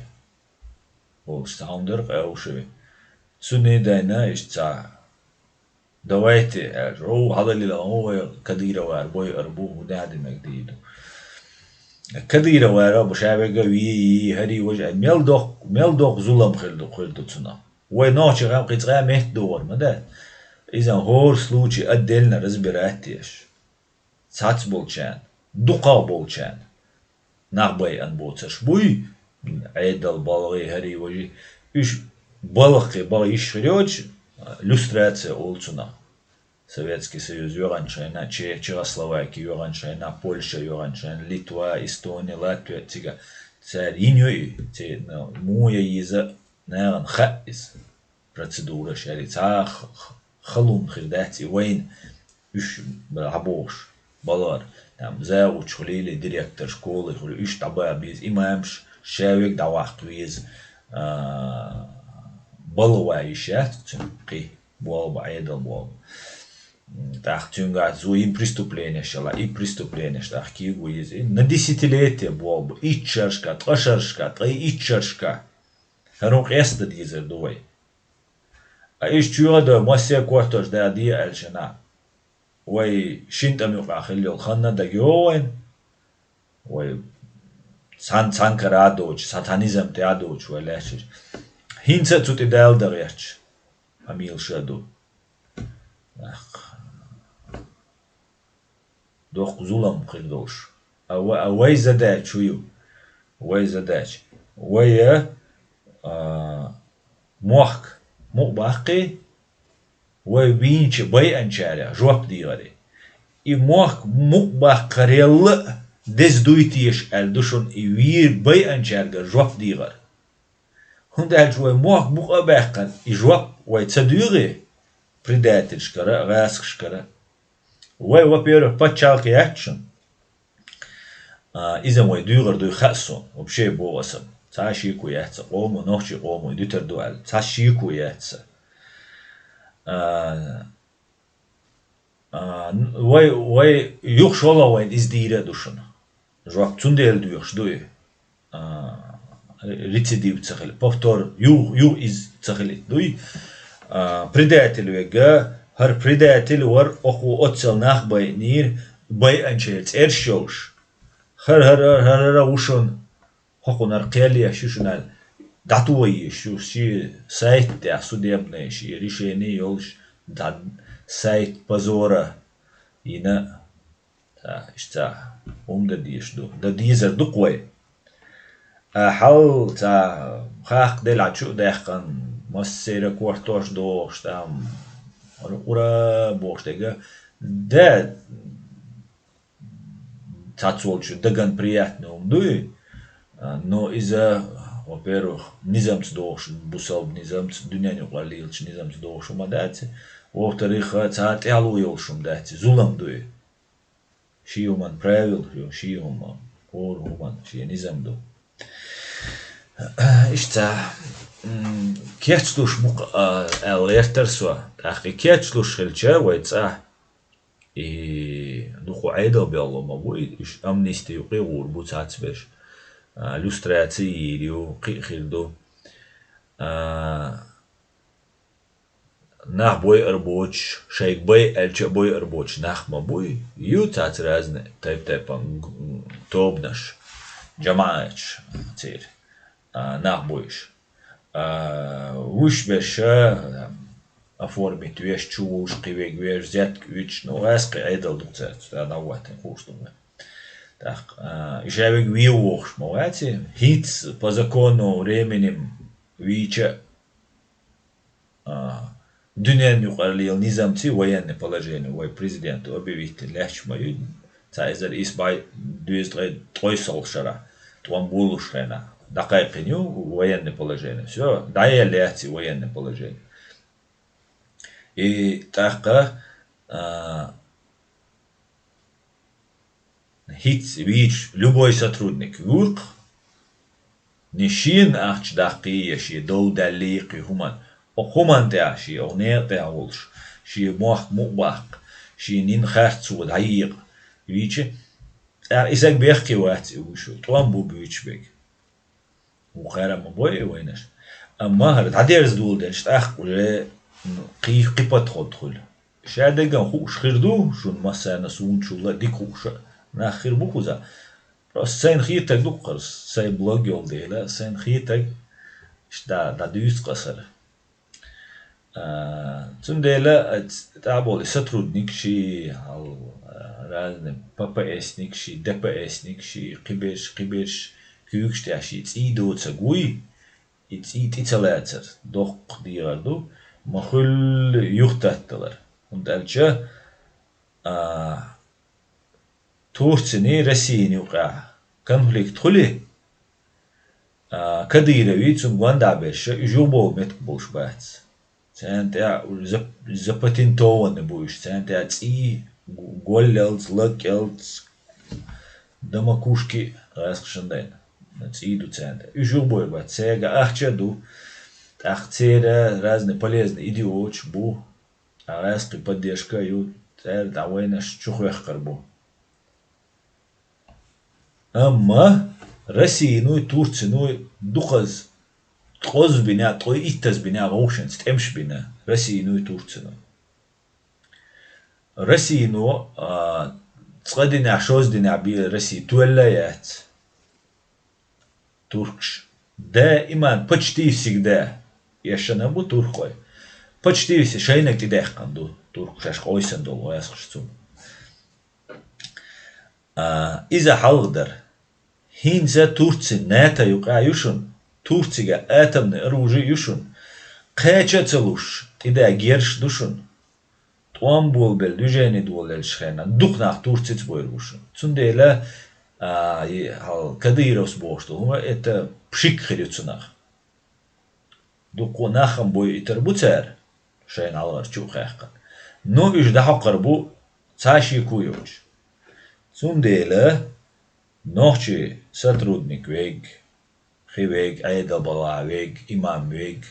Волстаундер أوشي سوني داينا إشتا دوائتي رو هذا اللي هو كديرة واربوي أربوه ودادي مجديدو كديرة وارا بشابه قوي هري وجه ميلدوق ظلم خلدو تنا وينوش غام قيتغا مهت دور مدى إذا هور سلوشي أدلنا رزبراتيش ساتس بولشان دقا بولشان نغباي أن بوتسش بوي عيدل بالغي هري وجه إيش بالغي بالغيش خريوش люстрация олцуна Советский Союз юганшайна, Чехословакия юганшайна, Польша юганшайна, Литва, Эстония, Латвия, тига царь иньой, те муя иза наган хатис процедура шари цах халун хидати вайн уж брабош балар там зауч хлили директор школы хли уж таба без имамш шавик давахт виз балова ишат қи бол баидал бол тахтюнга зуим преступление шала и преступление штахки виз на десятилетие бол и чашка, трешашка, и чашка هنوق est ديزر دوي ايش تشوغ ده موسيا كورتوش ده دي الجنا وي شنت ام يقع خلي الخنا ده يوين وي سان كرادوش ساتانيزم تيادوش ولا شيء هينسا توت دال دريتش اميل شادو دوخ زولم خيردوش اوي زداч شويو وي زداч وي موخ باقي وي بينش باي انشارع جواب ديغري اي موخ باقريل دز دويتيش الدوشون اي وير باي انشارع جواب ديغر هند الجوي موخ باقر اي جواب وي تسدوغي предательш кара расхш кара وي во-первых почалки акшн إذا ما يدور دو خاصون وبشيء بواسم تاشي كويات قوم نوشي قوم يدتر دوال تاشي كويات وي يخش والله وين إزديرة دوشن جواب تندل دوش دوي ريتسيديو تسخل بوفتور يو إز تسخل دوي предатель вега هر предатель ور أخو أتصل ناخ باي نير باي أنشيت إرشوش هر وشون حقو نرقيالي شوشنال داتوي شو شي سايت تاع سوديبني شي ريشيني يولش دا سايت بازورا ينا تا اشتا دا ديش دو دا ديزر دو قوي حال تا خاق دل شو داخن مسيرة كورتوش دوش تام ورا بوش تيجا да тацолчу даган приятно умдуй, но из-за, во-первых, низамц дош, бусал низамц, дюняню клалилч, низамц дош умадати, во-вторых, цаат ялу елшум дати, зулам дуй. Шиуман правил, шиуман, уман, ши низам ду. Ишта кечлуш мук элертерсва, ахи кечлуш хелча вайца. И духу айда белло мабуй иш амнистию қиғур буцац беш люстрации илиу қиқилду нах бой арбоч шейк бой элча бой арбоч нах мабуй ю цац разне тайп-тайпан тобнаш джамаач цир нах бойш уш беша оформить вещь чувуш кивег вещь взять вещь ну эске айдал дуцет да наватен хуштуме так ижевег виуш мовати хиц по закону временем вича дюнен юқарлил низамци военное положение вой президент объявить леч мою цайзер избай 2-3 солшара туам булушена дакай пеню военное положение все дае лети военное положение. И так хиц вич любой сотрудник юрк нишин ахч дақи ши дол далиқи хуман хуман та ши огнер та олш ши мох мубак ши нин хартсу дайق вич исак бехки ват ушу туам бу бич бек ухарам бой войнаш amma har haders dul den stach ule قيبة تدخل شادقا خوش خيردو شون مسانا سون شولا ديك خوش ناخير بوكوزا راس سين خيتك دوقرس سي بلوج يول ديلا سين خيتك دا دوست قصر تون ديلا تعبولي سترودنيك شي هال رازن بابا اسنيك شي دبا اسنيك شي قبش كيوكش تاشي تسيدو تساقوي تسالاتر دوق دياردو مخل يختتلر und elçe Турцини Россияни уqa конфликт хули кадирови цунгван дабеше жубол мет болш бац центя запатентованы будешь центя ци голлелц лакелц дамакушки расхшандайн ци ду центя жубол бац сега ахчаду ахцера разные полезные идиоч бу арасты поддержка ю цер давайна чухуях карбу Amma Россия, ну и Турция, ну и духаз تقوز بنا طوي إتز بنا غوشن تمش بنا رسينو تورتسنو رسينو تقدين عشوز دين عبي رسي تولايات تركش دائما بچتيسيك دا يشنا بو تركوي بچتيسي شاينك تداخ قندو تركش اش قويسن دول ويسخشتون إذا حلقدر هينزا تورتسي ناتا يقع يشن تورتسيغا آتمن اروجي يشن قاچا تلوش إذا جيرش دوشن طوام بول بل دوجيني دول الشخينا دوقناق تورتسيت بويروشن تنديلا كديروس بوشتو هما إتا بشيك خريوتسناق دوقو ناخم بوي إتربوتار شاين على رجو خاقا نو إش دحو قربو تاشي كويوش تنديلا نوحشي ساترودنيك ويج خيويج عيدل بلا ويج إمام ويج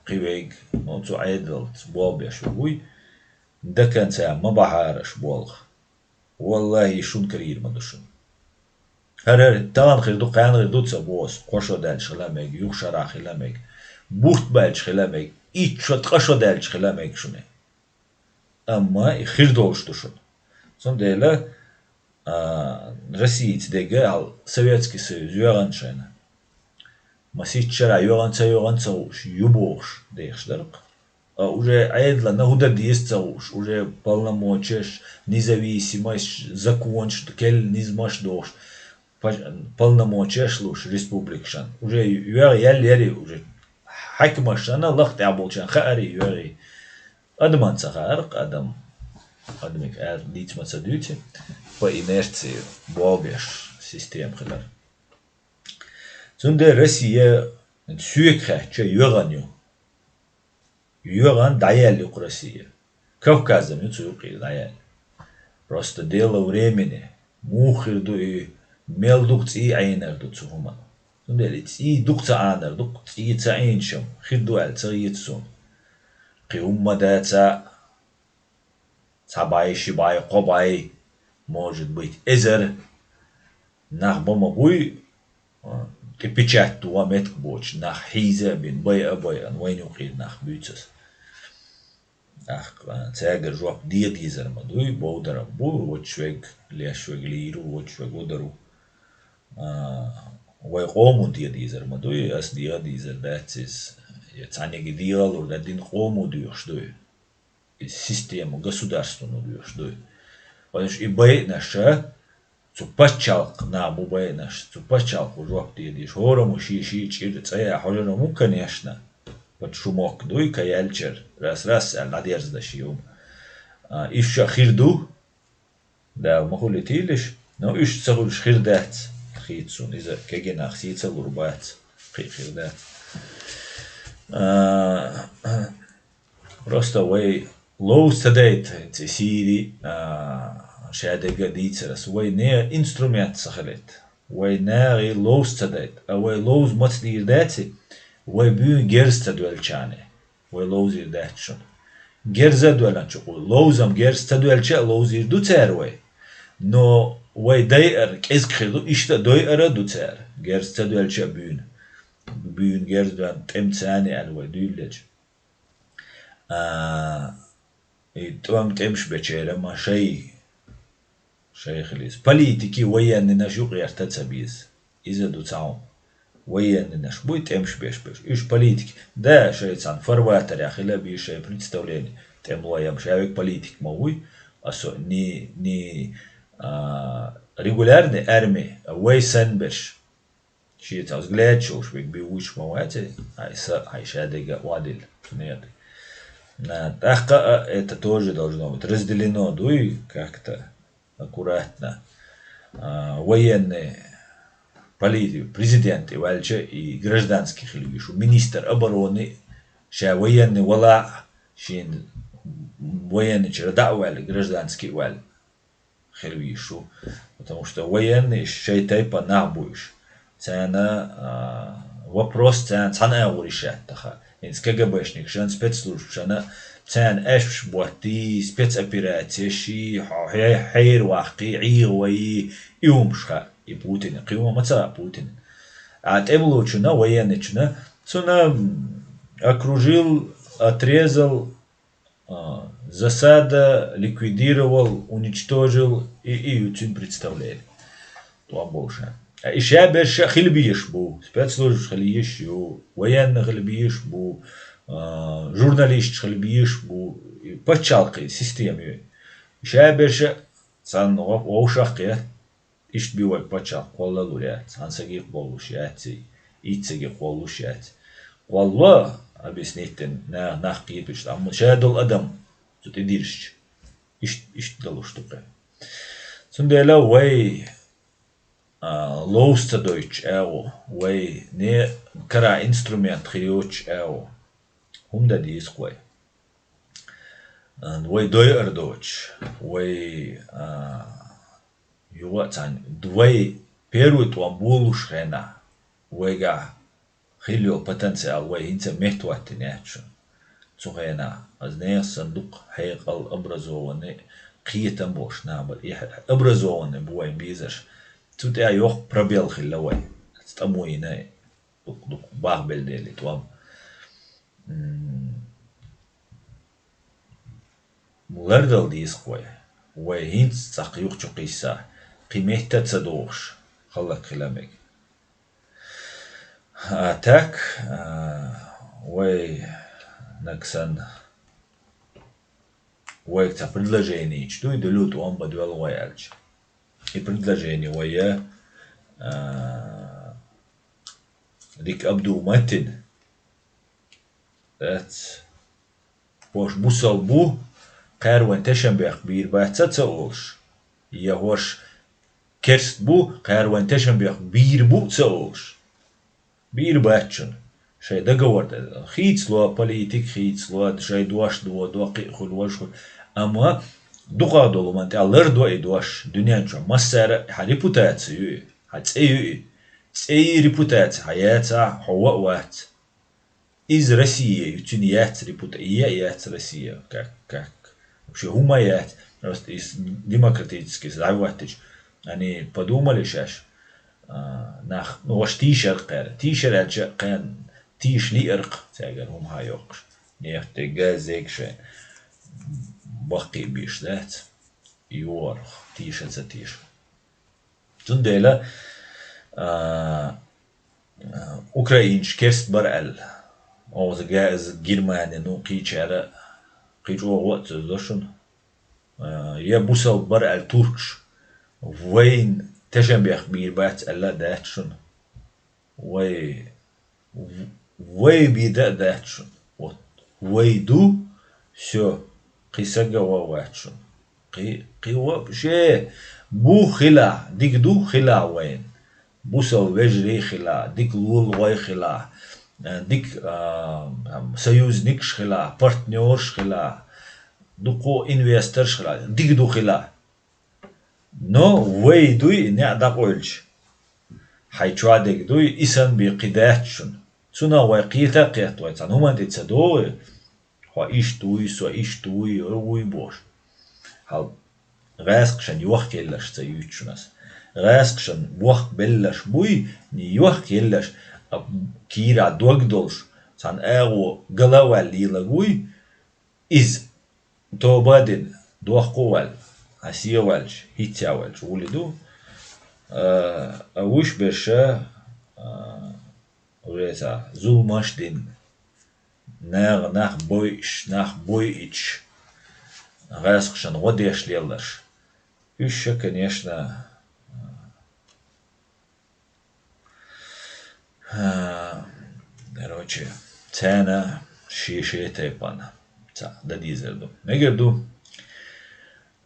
خيويج نوتو عيدل تبوال بيشوي ده كان ساعة ما بحارش بولغ والله شون كرير مدوشن هر تان خير دو قان غير دو تسبوس قوشو دالش خلاميك يوخ شرا خلاميك بوخت بالش خلاميك إيت شوت قشو دالش خلاميك شوني أما خير دولش دوشن سون ديلا Россия тидеге Советский Союз юганшена. Масичера юганца уж юбош дейхшдерк. Уже айдла на худа действца уж уже полномочеш независимость закончит кель низмаш дош полномочеш луш республикшан. Уже югали уже хакимашана лахт аболчан хари югали. Адман сахарк адмик дитма садюти. По инерции болбеш систем хилар. Зунде Россия сүйекхе че юганю. Юган даял юк Россия. Кавказом юцуюк даял. Просто дело времени. Мухирду и мелдукц и айнерду цухума. Зунде лиц и дукца анерду и цаиншем. Хирду аль цаитсун. Қиумма даца цабай шибай қобай. Может быть, эзер нах бомагуй печать туа метк боч нах хизе бин бай ан вайну қир нах бюцес ах цегер жоп диет изер мадуй боудара бу вочвег лешвег лиру вочвег удару вай қому диет изер мадуй ас диет изер датсис яцанеги диал ур дадин қому дуйшдуй систему государственную дуйшдуй Потому что и бей наша, цупачалк на бубей наш, цупачалк уже обтидишь, хорому ши чирец, а хоженому, конечно, под шумок дуй каяльчер, раз, надежда шиум. Ища хирду, да, могу летилиш, но ищ цагул шхирдец, хитсун, из-за кегенах сица лурбац, хирдец. Просто вей low sedate in Siri شادقة ديترس وي نير انسترومنت سخلت وي نير low sedate وي low متصدير داتي وي بيون جرس تدول شانه وي low زير داتشون جرز دولان شقول low زم جرس تدول شا low زير دو تار وي نو وي داير كيز خيلو إشتا داير دو تار جرس تدول شا بيون جرس دولان تمتاني على وي دولج توام تمش بچيرا ما شيء خليس политики военные نشو غيرتت سبيز إذا دو تعاون военные نش بوي تمش بيش إيش политики да شيء цан фарватер يا أخي لا بيش شيء представление تملوا يا مشاويك политик موي أسو ни регулярный армии وي سنبش شيء تعوز глядчуш بيك بيوش مواتي هاي شادقة وادل سنياتي это тоже должно быть разделено, дуй как-то аккуратно. Военные политики, президенты, вальча и гражданских львишу, министр обороны, ша военный вала, шин военный черда валь, гражданский валь, хельвишу, потому что военный шейтай по набуешь. Цена вопрос цена решать таха. Инс КГБшник, шан спецслужб, шана цен эш буати спецоперация, ши хейр вахи, ваи иумшха и Путин, қиума маца Путин. А те было чуна военный чуна Цуна окружил, отрезал, засада, ликвидировал, уничтожил и очень представляет. То больше. Еще больше хилбиеш бу, спецслужб хилбиеш бу, военных хилбиеш бу, журналист хилбиеш бу, почалки системы. Еще больше сан оушахе ишт бивай почал, колла лурят, ансаги колушяти, ицеги колушяти. Колла объяснитен на нахкиет пишет, а шадол адам, тут и дирш, ишт далу штука. Сундела вай лоуста дойч эо, вай не кара инструмент хриоч эо, хумда дис квай. Вай дой ардоч, вай юватсан, двой первый туам булуш хена, вайга хилио потенциал, вай инца мехтуатти нячу. Цухена, аз не сандук хайкал образованный, قيتم بوش نعمل образованный بوين بيزش тут я ёх пробел хиллавай стамуй не бах белдели туам мулардал дисхвай вай хинц сақ юх чуқиса қимехта цадош халлак хиламек так вай наксан وقت предложение, что и дают он подвел вояльч. И предложение воя дик абду матин. That's пош бусал бу карван тешенбех бир бацаца олш. Я хош керст бу карван тешенбех бир бу цаолш. Бир бачун. شيء دقور خيت لو بوليتيك خيت لو شيء دوش دو دوقي خل وش أما دقا دولو من تعلر دو إدوش دنيا شو مسر هريبوتاتسيو هتسيو سي ريبوتات حياتا هو وات إز روسيا يتنيات ريبوتات روسيا كك وش هما يات بس إز ديمقراطيسكي زعواتش يعني بدوما ليش ناخ وش تيشر قال تيشر كان تيش لي إرق تاجر هم هايوقش نيخت جازيك شيء باقي بيش ذات يور تيش تيش تندلا أوكراينش كيرست برال أو زجاز جيرماني نو قيش على قيش وقت زوشن يا بوسل برال تركش وين تشبه بيربات ألا داتشن وي بيدا داتشن ويدو شو قيسجا وواتشن قي وبشي بو خلا ديك دو خلا وين بوسو وجري خلا ديك لول واي خلا ديك سيوز نيكش خلا بارتنيورش خلا دوكو انفسترش خلا ديك دو خلا نو ويدوي نعدا قولش حيتشوا ديك دوي إسان بقداتشن سونا واقيتا قيت ويتسان هما تتصدو هو إيش توي روي بوش هل غاسقشن يوخ كيلش تسيوتشنس غاسقشن بوخ بلش بوي ني يوخ كيلش كيرا دوغدولش سان اغو غلاوا ليلاغوي إز توبادين دوخ قوال هسيه والش هيتيا والش ولدو أوش بشا وريسا زولماش دين ناخ بويش غاسقشن غديش ليلش еще конечно короче цена шиши тепана да дизерду мегерду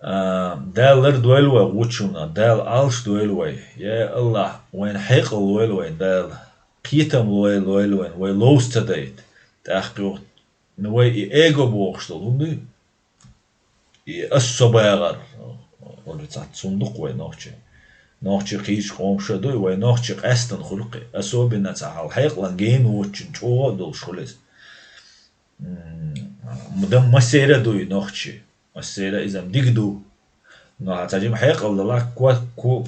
دال دويلوي وچونا دال алш دويلوي يا الله وين حق دويلوي دال قيتم دويلوي وين لوست دايت تاخقو نوي ايغو بوخشتو دوندي الصباغر ورصات صندوق وين نوخشي قيش قومشدو وين نوخشي قستن خلقي اسوبنا تاع حق لانجين وچن چو دول شولس مدام مسيره دوي نوخشي السيرة إذا مدقدو نعتاجم حيق الله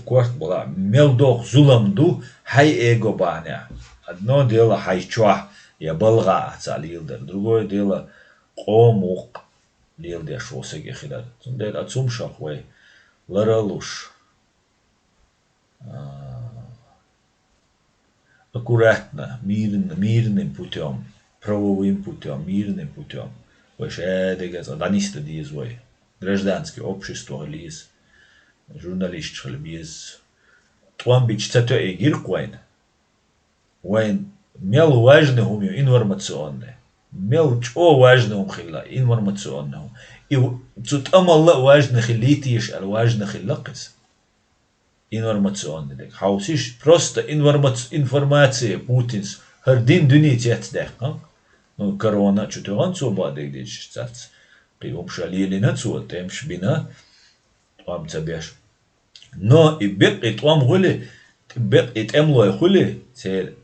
كوات بلا ملدوخ ظلم دو هاي إيغو بانيا أدنو ديلا هاي چواه Я балга лилдер. Другое дело, комук лилдер шосеге хилар. Тундер ацумшах вай ларалуш. Аккуратно, мирным путем, правовым путем, мирным путем. Ваш эдегез, даниста диз вай. Гражданское общество лиз, журналист без. Туан бич цато эгир куайн. Вайн мел важный умею информационный. Мел чо важный ум хилла информационный. И тут амалла важный хиллитиш, ал важный хиллакис. Информационный дек. Хаусиш просто информация Путинс. Хардин дуни тет дек. Ну корона чутуан цоба дек дич цац. Приум шалилина цо тем шбина. Туам цабеш. Но и бек и туам хули. Бек и темлой хули. Цер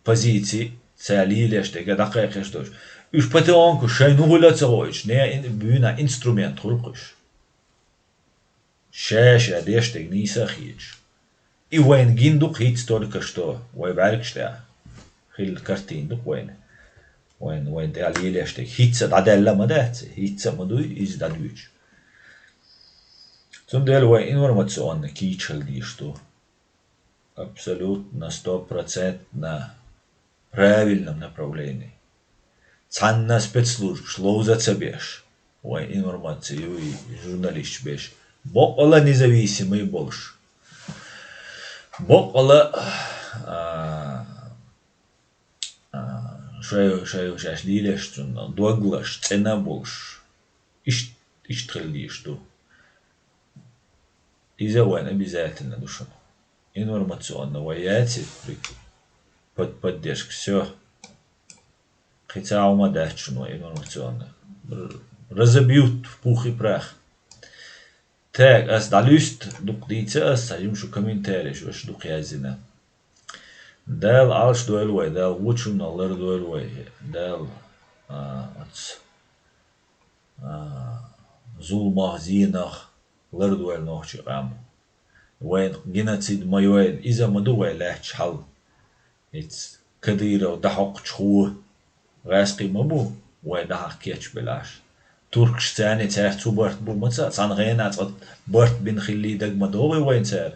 позиции целили что дакайх что. Уж потом шайну хуля цоич. Не бюна инструмент хулкуш. شاشة ديشتك نيسا خيج и وين جيندوك هيت только что ويبارك شتا خيل كارتين دوك وين تعالي ليشتك هيتسا دادلا ما دات هيتسا مدوي إز دادويج ثم دل وين информационно кичал ди что абсолютно 100% правильном направлении цанна спецслужб шло за цебеш вайн информацию и журналист беш Бокола независимый больше. Бокола шаю шашлили что на дуглаш цена больше. Иштрели что. Из-за войны обязательно душа. Информационно вояти под поддержку все. Хотя умадачно информационно. Разобьют в пух и прах. Так, as da lyst dukdite as sajum shu kommentarer shu duk yazina. Dal alsh duelway, dal wuchun allar duelway, dal zul mahzinach lar duel noch cham. Wain genocid mayoel iza maduway lach hal. It's kadira dahaq chhu rasqi mabu way dahaq kech belash. Turkish tani tær tubart bu matsa sanrena at bart bin khilli dag madowe wayn tær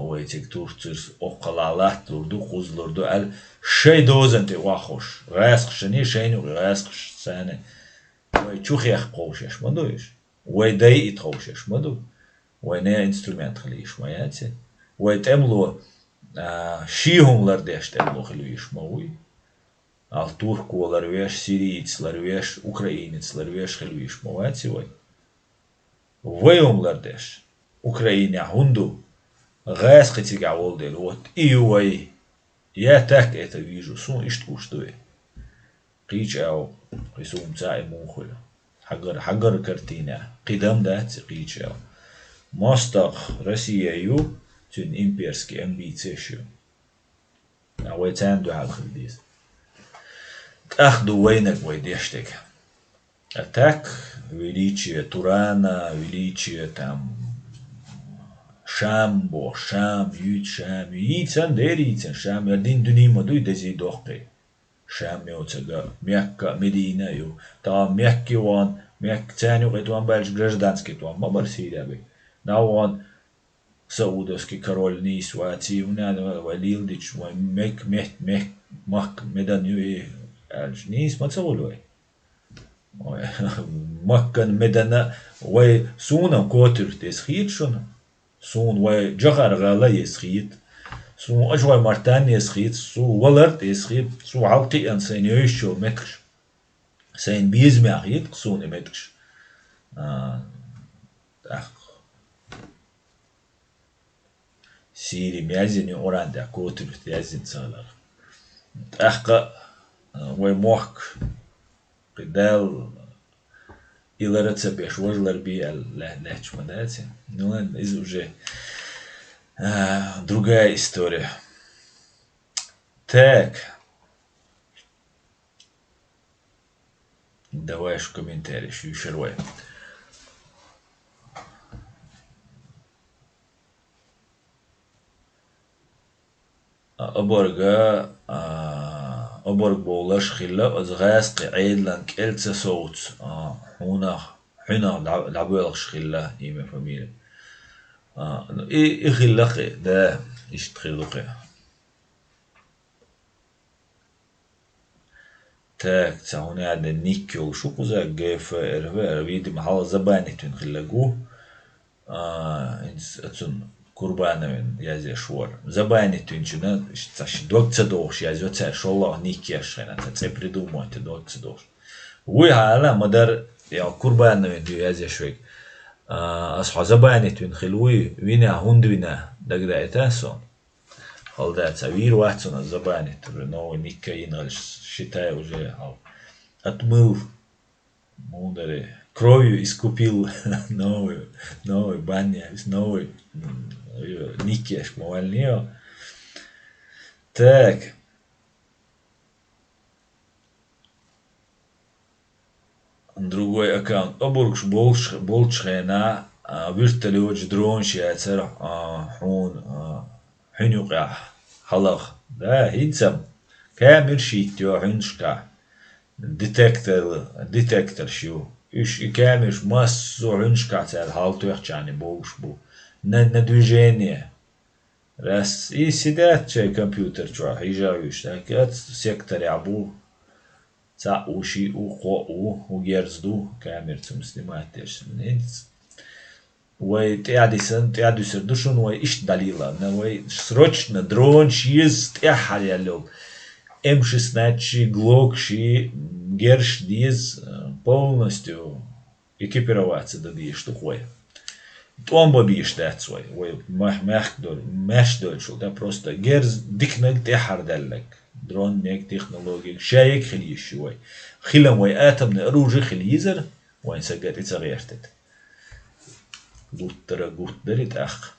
way tik turks oqalalat durdu quzlurdu al shay dozante waxosh rasq shani shaynu rasq sani way chukhikh qowshash madoish way day it qowshash madu way ne instrument khlish mayati way temlo shihumlar deshtemlo khlish mawi Ал турку ларвеш, сириец ларвеш, украинец ларвеш хелвиш мовати вой. Войом лардеш. Украине хунду. Гайс хитига волдел вот. И вой. Я так это вижу. Сун иштку штуе. Qich ау. Qisum цай мухул. Хагар картина. Qidam дать qich ау. Мостах Россию тюн имперские амбиции шо. А вой цан ду халдис. أخذوا وينك ويديشتك أتاك величие Турана, величие там Шам, Юицан, Дерицан, Шам, один дунима дуй дези дохки. Шам мёцага, Мекка, Медина, ю, там Мекки вон, Мекка ценю, это он больше гражданский, то он мабар Сирия бы. Да он Саудовский король Нис, Вати, Валилдич, Мек, Мак, Меданю Нис мацаулой. Маккан медана вай сунам котыр тесхит шон. Сун вай джахар гала есхит. Сун ажвай мартан есхит. Су валарт есхит. Су алти ан сайн ёшо метш. Сайн бизмахит сун метш. Ах. Сири мязини оранда котыр тязин салар. Ахка вай мох قدال إلى رتب يشوج لربي لهش مداتي نون из уже другая история. Так, давай в комментариях еще раз. Оборга أبرق بولش خلا أزغاس عيد لان كيلتس صوت حنا لعبولش خلا إيمة فاميلي إيه خلا ده إيش تخيلوقي تاك تساوني عند النيكيو شو كوزا جيف ربيدي محل زباني تون خلاقوه أتون قربانا من يازي شوار زباني تون شنا تاش دوك تدوش يازي تاش شو نيكياش خنا تاش بريدومو تدوك تدوش ويها مدار يا قربانا من يازي شويك أصحى زباني تون خلوي وينا هندوينا دقدا إتاسون هل ده تسوير واحد الزباني تبرنو نيكا ينغل شتاء وجه هاو أتمو مودري كرويو إسكوبيل نوي بانيا إس نوي نيكيش موالنيو تاك другой аккаунт أبوركش بولش خينا بيرتلوج درون شياتر حين يقع حلق ده هيتسم كامل شيتيو حنشكا ديتكتر شو إيش كامل ماسو حنشكا تال حالتو يحجاني بوش بو ندوجينيه راس إيه سيدات شي كمبيوتر شو حيجاويش تاكات سيكتر يعبو تا وشي وقو وجرزدو كامل مسلمات تيرسنينز وتعدي سردوشون وإيش دليلا نوي سرочно дрон شيز تحاليلو эмши снатчи глокши герш диз полностью экипироваться да диз такой томба биш дацой ой мәхдөл шул да просто герз дикнек тахардаллек дрон нек технологик шайк خليش ой خلم ой атомный оружие خليزر ой сагат ицагертет гуттарит ах.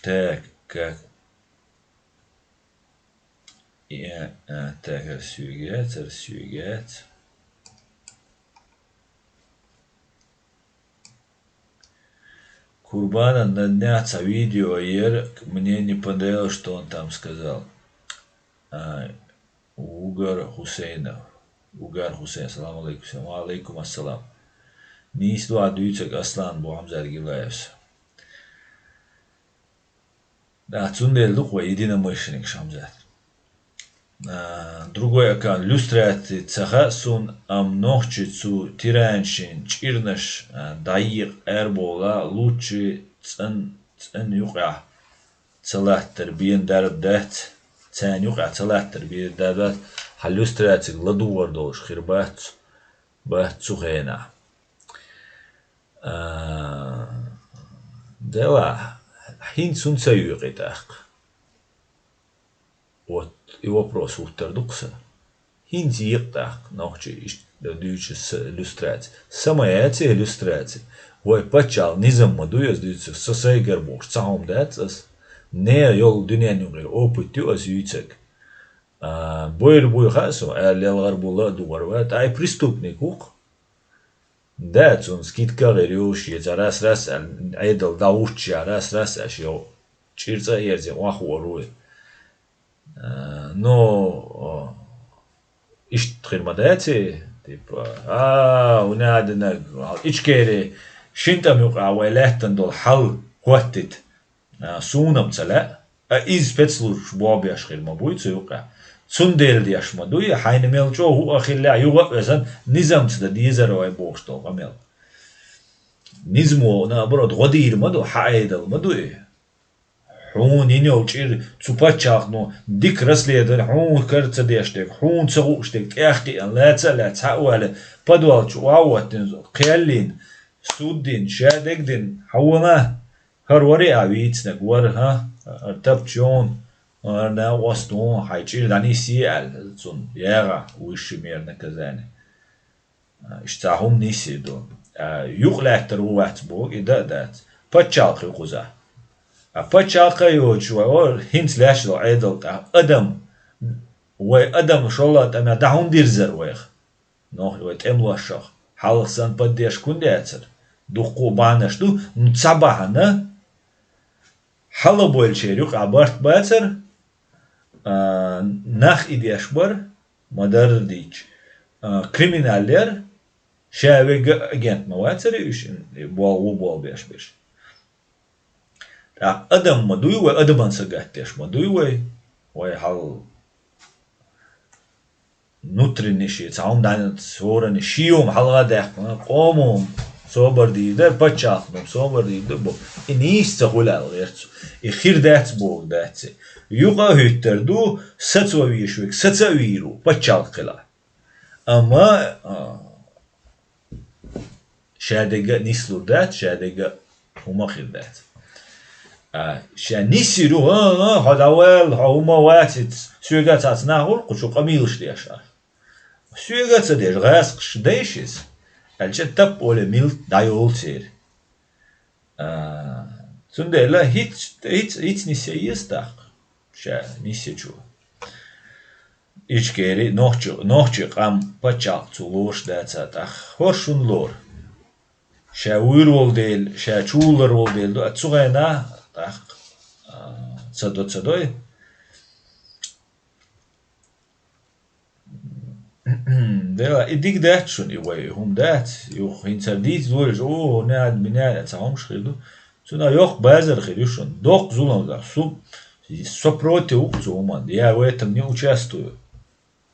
Так, как. Ja, так, рассюгать. Курбана на дняца видео мне не понравилось, что он там сказал. Угар Хусейн, салам алейкум, ассалам. Нисду адуйцак Аслан бу Хамза Гилаевс. Да, цунделдук ва единомышленник Шамзат. Другой аккаунт. Люстрати цаха сун амнохчи цу тираншин чирнаш дайик эрбола лучи цан юqa цалаттер биен дарб дат цан юqa цалаттер биен дарб халюстрати ладуар дош хирбат бат цухена. Дела хин сун саюqитaq. Вот и вопрос утердукса. Хин зиqtaq нохчи дүйче иллюстрация. Самая эти иллюстрации. Вой пачал низам мадуяс дүйче сосайгер бош цаум датсас. Не yol dünyanın opütü as yüksek. Boyr хасу алялгар була дугарват ай преступник ук. Дат он скидка герюш раз айдал даучи раз ашё чирца ерзе вахуруй. Но иш тхирмадати типа унадна ичкери шинтам юqa вайлахтан дол хал хваттит сунам цала из спецслужб бобяш хирма буйцу юqa цундел дияшма дуя хайнемел чо ху ахилля юга эсан низамц да дизаровай бошто гамел низмо наоборот годир маду хайдал маду حون ينو تشير تسوباتشاق نو ديك رسليدر حون كرت ديشتك حون تسوقشتك اختي ان لا تساوال بدوال واوات قيلين سودين شادقدين حوما هروري اويتنك ورها ارتبجون ارنا وستون حيجير داني سيال زون ياغا وشميرنا كزاني اشتاهم نيسيدو يغلاكتر وقت بوك إدادات باتشاق يقوزا باتشاق يوجوا اور هنت لاشلو عيدل ادم وادم شولات اما دهون ديرزر ويخ نوح ويت املاشخ حالسان بديش كوندياتر دقو بانشتو نصباحنا حلو بولشيريق عبارت باتر Nah idiyəş var, madar deyik. Kriminaller şävege agent mavatseri üçün bu beş. Adam mı duyu ve adamın sagatteş mı duyu ve hal nutrinishi taun dan soran shium halga deh qomum sober di der pachaqnum sober di bu inista hulal gert ikhir dat bu dat yuqa hütter du satwa vishvik satsaviru pachaqla ama şadega nislu dat şadega huma khirdat şanisiru hadavel huma watit sugat atnahul qushu qamilsh yaşar Süegatsa der rasqış değişiz. Elçe tap ole mil dayol ser. Sundela hiç nise yestak. Şa nise çu. İçkeri nohçu qam paçaq çuluş datsa tax. Hoşun lor. Şa uyur ol del, şa çullar ol del do atsugayna tax. Sadoy. Dela idik dat schon iway hum dat yo hinter dit durch nad binad taum schridu suna yok bazar khirishon dok zulon da su проти укзуман я в этом не участвую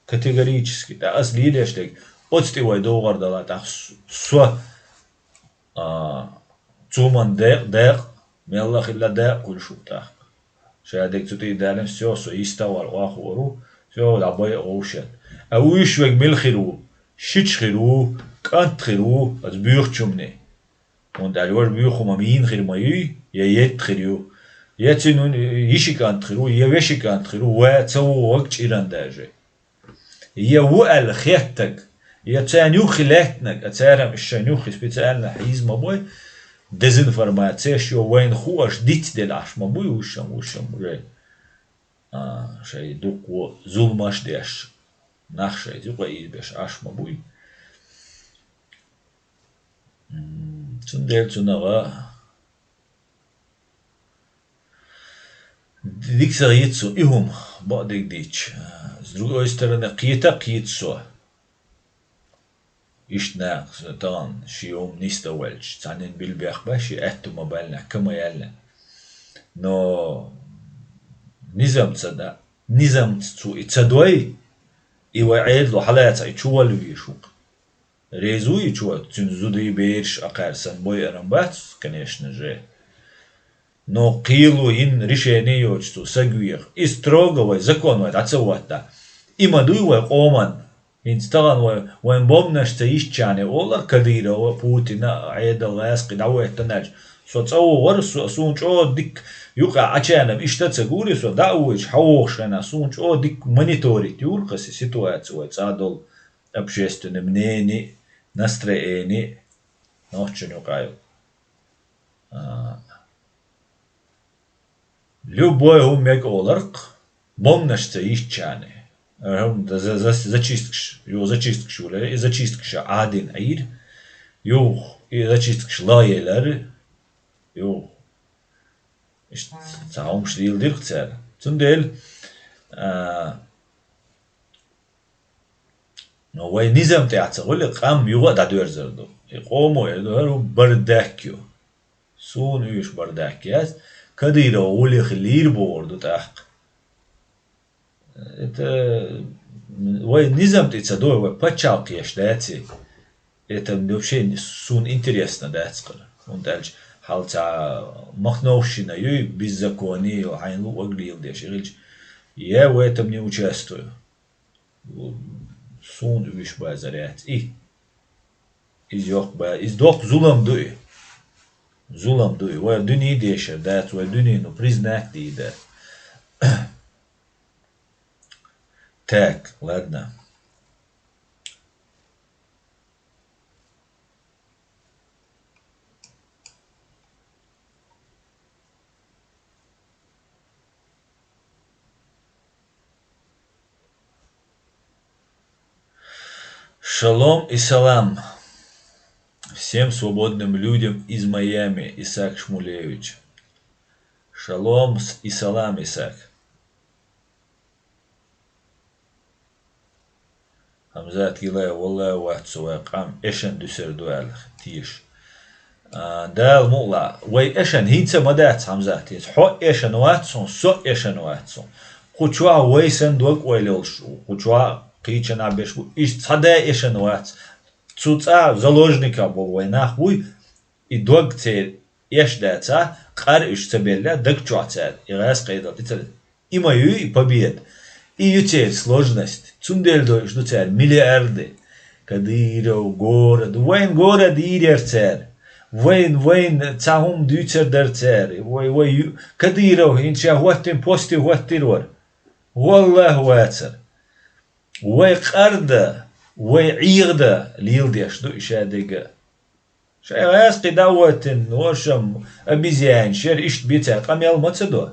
категорически да asli leştek отстивай doğardala da su зуман der mellah illa da kul shubta şadek tuti dalim все иставал вахуру все da boy ocean أو يشوك ملخرو شتشخرو كانتخرو از بيوخشمني und alvar biyukhum amin khirmayi ya yetkhriu yetsinun yishikantkhru yeveshikantkhru wa tsawu chirandage ya wa al khyatak yatsanyu khilatnak atsaram ishanu khispitsalna hizma boy dezinformatsiya shu wayn khuash dit delash ma boy usham re shay duqo zulmash desh Nachschei, super ilbisch, Aschma bui. Zum Nara. Dixeritsu, ihum, badik dich. Z другой стороны, qitso. Ishtnak, tan, shium nista welch. Tanin bilbiach bashi, ettu mabalna, kama yalla. No, nizam tsu itsadoi. İvayed lo halata içuval vişuk. Rezu içuval tünzudi beş akarsan boy arambat конечно же. Но qilu in решение yoçtu saguyah. Истроговой законной ацаватта. Имадуй оман. Инстаган вен бомнашта ишчане ола кадирова Путина айда ласqi даветтанаж. Соцау вар сунчо дик Юка ачанам иштаца гурисо дауич хаошана сунчо дик мониторить юркаси ситуацию цадол общественное мнение настроение ночью каю любой умек оларк бомнашца ишчане зачисткш уле и зачисткш адин айр ю и зачисткш лаелер ю Taum stil dirktsel. Zum del no way nizam teatsagul qam yuga da dörzerdo. Qomo edo bardakyo. Sun üş bardakyas kadira uli khilir bordu taq. Это way nizam teatsado way pachaq yashdatsi. Это вообще сун интересно дацкар. Он дальше حالتا مخنوشنا يوي بالزكوني وحين لو أقليل ديش إغلج يا ويتم не участвую сун үш базарят из yok ba iz dok zulam duy wa duni deşer dat wa duni no признак дида так ладно Шалом и салам всем свободным людям из Майами, Исаак Шмулевич. Шалом и салам, Исаак. همزات قلا والله واتسوا قام إيشن دسر دوال تيش دال مولا وي إيشن هينسا مدات همزات يس حو إيشن واتسون سو إيشن واتسون خشوا ويسن دوك ويلش خشوا قيچن عبش إيش صدا إيشن وات تsuța заложника бо нахуй и дог цел еш даца қар üşтебелля даг чуацет и раз қайдат ицел имаю и побед и ютель сложность цундель до жду цел миллиарды кадиров город город ирер цел вайн цахум дюцер дер цел вай кадиров инча хуаттин пости хуаттирвар والله واتر وي قرده وي عيغده ليلديش دو إشادقة شاي غاسقي دوتن وشم أبيزيان شير إشت بيتها قام يالما تدو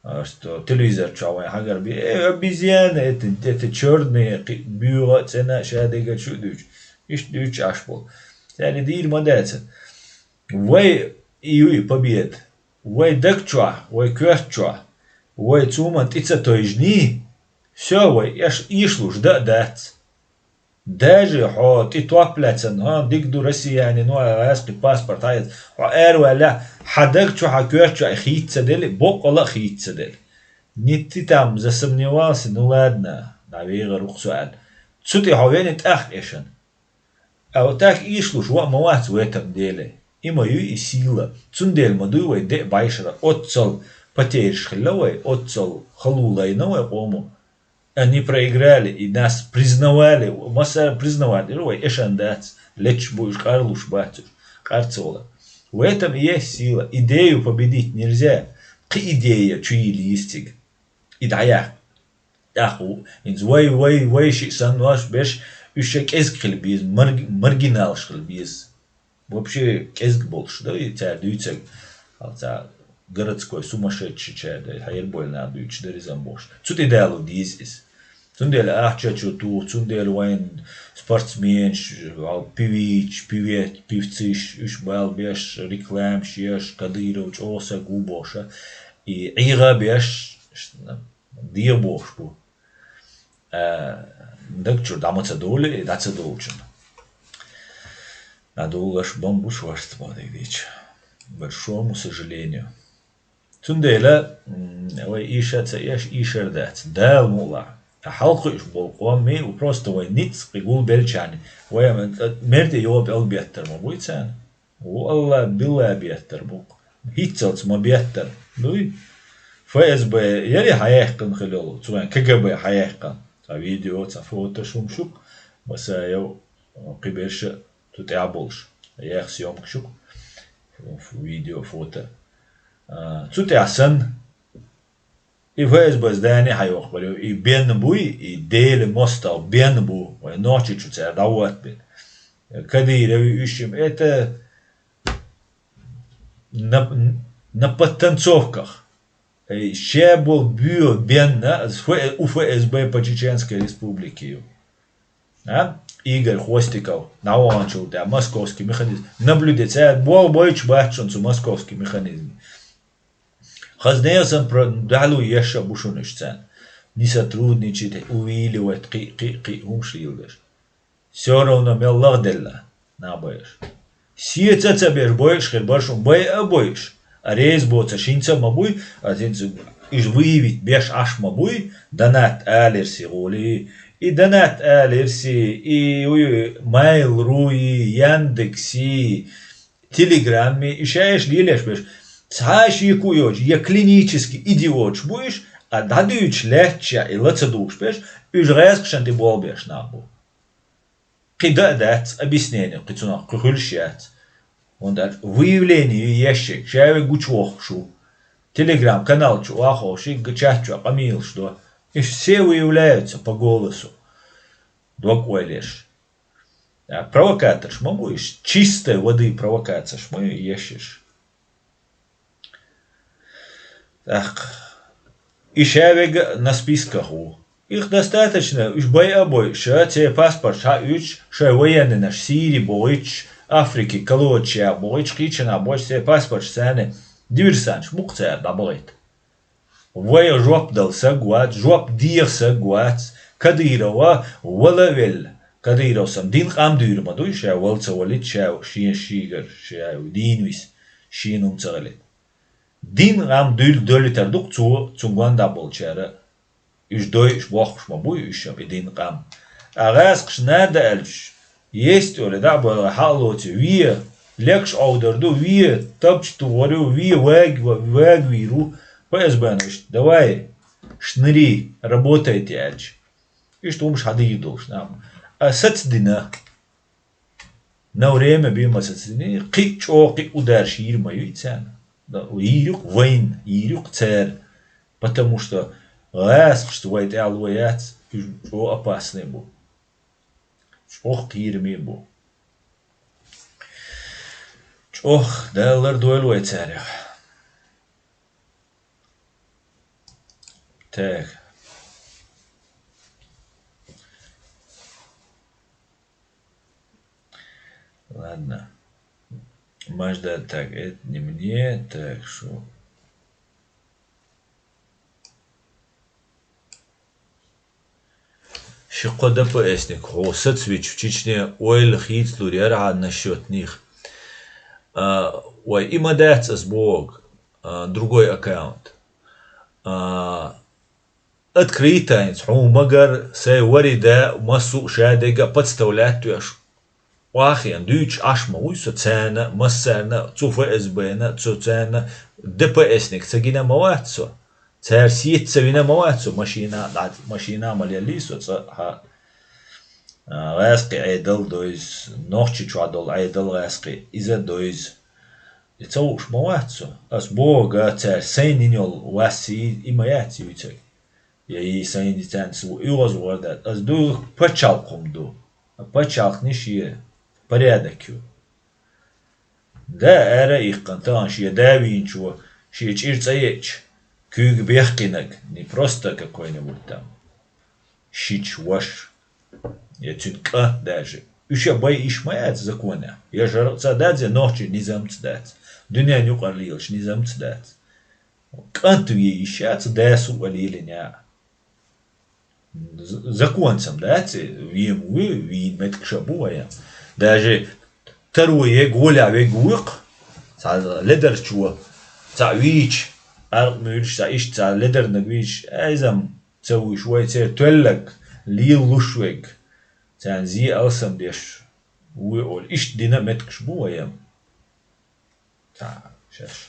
أشتو تلويزر شاوين حقر بي أبيزيان إت تشردني بيوغة سنة شادقة شو دوش إشت دوش عشبول يعني دير مداتن وي إيوي побед وي دكتشوا وي كوشتشوا وي تومن تيتsa تويجني все وي إيشلوش دات даже хо ти топлацен ها ديكدو россияне ну аски паспорт айт вала хадак чу хакер чу хитца дели бокола хитца дели не ты там засомневался ну ладно наверное рухсуан цути ховенит ах эшен а вот так ишлуш ва мават в этом деле имаю и сила цундель мадуй де байшра отцол потеряешь хловой отцол халулай новой ому они проиграли и нас признавали, масса признавали, ой, эшандец, лечь будешь, карлуш батюш, карцола. В этом и есть сила. Идею победить нельзя. Ки идея чуи листик. И да я. Аху, инз вай ши сан ваш беш ушек эскхил биз, маргинал шхил биз. Вообще эск больше, да, и тебя дюйцек, городской сумасшедший чай, да, хайер больно дюйч, да, резамбош. Цут идеалу дизис. Цундел ахчачу ту, цундел вайн спортсмен, певич, певциш, уж бал беш реклам, шеш, кадыров, оса губоша, и ига беш дирбош бу. Дакчу дамаца доли, даца долчен. Надолгаш бамбуш ваштва, дайдич. Большому сожалению. Цундела, ой, ишаца, ишердац, дал мула. حلقة إشبال قوامي وبروستا وينيتس يقول بلشاني ويا مرد يوب أل بيتر ما بويتسان والله بالله بيتر بوق هيتسلت ما بيتر دوي فاز ب يلي حيحقن خلال سواء كجب حيحقن فيديو فوتو شومشوك بس يو قبلش تتعبولش يخس يوم شوك فيديو فوتو تتعسن И фэсбэс дани хайох балю и бенбуй и деле мостал бенбу ой ночи чуца дават бен кадыреви ищем это на подтанцовках ще был бю бенна у ФСБ по Чеченской республике Игорь Хвостиков научил да московский механизм наблюдать бол бойч бачон цу московский механизм Хазнеясан про далу еша бушунишцан. Не сотрудничать, увиливать, умшлилдеш. Все равно меллах делла, набоешь. Сиеца цабеш боешь, хербашум бой обоишь. А рейс боца шинца мабуй, а зинцу иж выявить беш аш мабуй, донат алерси голи, и донат алерси, и майл руи, Яндекси, Телеграмме, и шаешь лилеш беш. Цааш якуёч, я клинический идиот будешь, а дадуч легче и лацадуш беш, уж резкшен ты бол беш набу. Кида дать объяснение, кицунах, кухульщать. Он дать выявление ящик, чаеве гучвохшу. Телеграм, канал чуахоши, гачачу, камил, что. И все выявляются по голосу. Двокой лишь. Провокатор, шмабуешь, чистой воды провокация, шмы ящишь. Так, ищавега на списках у. Их достаточно, уж боябой, ша тебе паспорт, ша уч, ша военный наш Сирии, бойч, Африки, Колочия, бойч, Кичина, бойч, тебе паспорт, сцены, диверсант, шмукция, да болит. Воя жоп дал сагуат, жоп дир сагуат, كديروا ولا ولا كديروا سم دين قام دير ما دوي شا ولت ولد شا شين شيغر شا دين ويس شينوم تغلت دين قام دير دولتر دوق تونغوان دابل شارع إيش دوي إيش واخش ما بوي إيش بدين قام أغاز قش نادا ألفش يست ولا دعبة حالوتي ويا لكش أودر دو ويا تبش تورو ويا واج ويرو поизбануешь, давай, шныри, работайте, альч. И что умш хады едош, нам. А сацдина, на время бима сацдина, қи чоқи удар ширма юйцяна. Ирюк войн, ирюк царь, потому что ласк, что вайт алваяц, что опасный был. Чох кирми был. Чох, да лардуэлуай царя. Так. Ладно. Мажда, так, это не мне, так что. Шикода поясник, хосат свич в Чечне, ойл хит луряра насчет них. Ой, има дается с Бог, другой аккаунт. Открытаец, магар, сей варида, массу шадега, подставлять туяш. Вахиан, дюч, ашма, уйсо цена, массана, цуфа эсбена, цуцена, ДПСник, цагина мавацо. Цар сиетца вина мавацо, машина малялисо, ца غاسقي عيدل دويز نوخشي چوادل عيدل غاسقي إذا دويز يتوش مواتسو أس بوغا تار سينينيول واسي إما ياتي ويتك يأي سيني تانسو إيوز وردات أس دو پچالقم دو پچالق نشي порядокю دا أرى إيقنتان شي داوين شو شي چيرتايش كيوغ بيحقينك не просто какой-нибудь там шич ваш я чутка даже. Еще бай ишмаят законы. Я же цададзе ночи не замцдать. Дуня не укарлилш не замцдать. Канту ей ищать десу валилиня. Законцем дать вим вы вин меткшабуя. Даже второе голя вегуик. Ледер чуа. Цавич. Армюльш цаиш ца ледер нагвич. Айзам цауи шуайцер туэллак. Лил лушвег. Тян зи алсам деш уол иш динаметкш буаям та шаш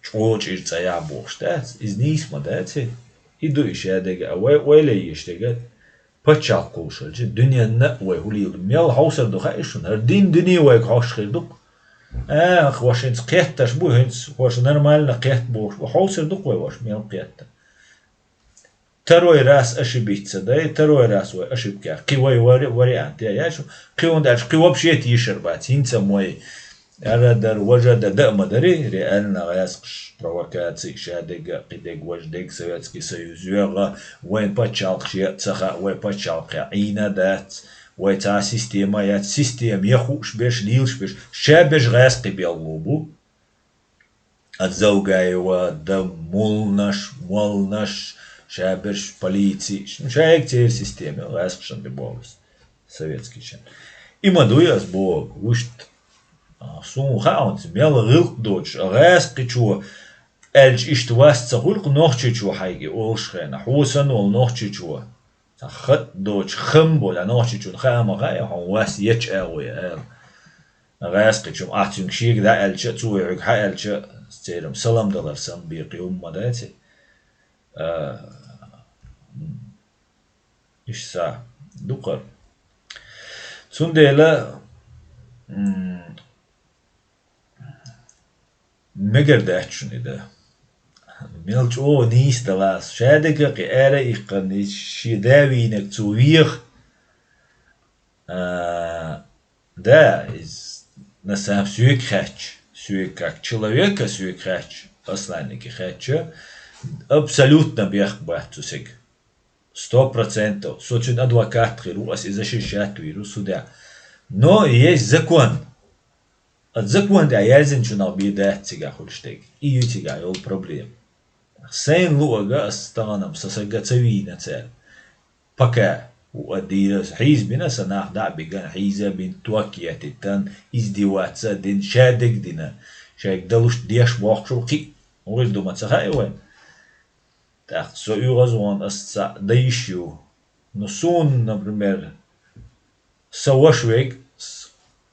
чоч ирцая боштац из нисма дати иду ишадега вайле иштега пачал кушалжи дуньяна вай хулил мел хаусар дохайшун ардин дуни вай хашхирдук хвашинс қетташ бу хинс хваш нормально қет бош хаусар дук вай ваш мел қетта Второй раз ошибиться, да, и второй раз ошибка. Кивой вариант, я шо, кивон дальше, кив вообще тишербать, инца мой, арадар, вожада, да, мадари, реально, яскш, провокации, шадега, кидег, вождег, Советский Союз, вега, войн почалк, шецаха, вой почалк, ина дат, вой та система, я систем, я хуш беш, лилш беш, ша беш гаски белгубу, от заугаева, да, молнаш, шаберш полиции, шаек теперь системе, ласкшан бебовс, советский чен. И мадуя с бог, вышт, сум хаунт, мел рылк дочь, ласки чу, эльч ишт вас цахульк нохчи чу хайги, олшхена, хусан ол нохчи чу, хат дочь, хымбол, а нохчи чу, хама гая, хон вас еч элуя, ласки чу, ахтюнг шиг, да эльча, цуюг, ха эльча, стерем, салам далар сам бирки уммадати, İşsa dukar. Sundela megerdaht şunida. Melch o nis dalas. Şadeka ki ara iqan şidavinek tsuwir. Да, на самом сюек хач. Сюек как человека сюек хач. Посланники хача. Абсолютно бех бахтусик. 100%. Сочин адвокат хиру, ас и защищать виру суда. Но есть закон. От закон да язен чунал беда тига хульштег. И ютига йол проблем. Сейн луага астанам сасага цавина цель. بكا وديرس حيز بنا سناخ دا بيجان حيزة بين توكيات التان ازديوات سادين شادق دينا شايك دلوش ديش بوخشو قي وغير ما تسخاي وين تاخ سو يغزوان استا ديشيو نسون например سواش ويك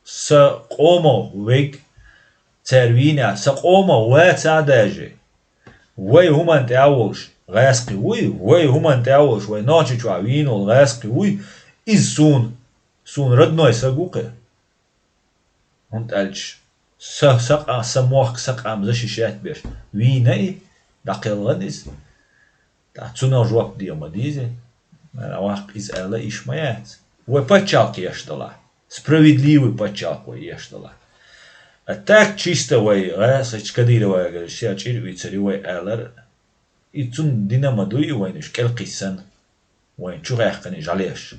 سقومو ويك تروينا سقومو واتاداجي وي هما انت اوش غاسقي وي هما انت اوش وي نوتشي تشوين غاسقي وي از سون ردنوي سقوقه هنت الش سق سموخ سق ام زشي شات بيش ويني دقيل غنز تاعتسونا جواب ديما ديزي واق из эла ишмаят وي пачалки ештала справедливый пачалку ештала а так чисто вай расач кадирова говоришь чирви царивай элер ицун динамо дуи вайниш келқисан вайн чугахкани жалеш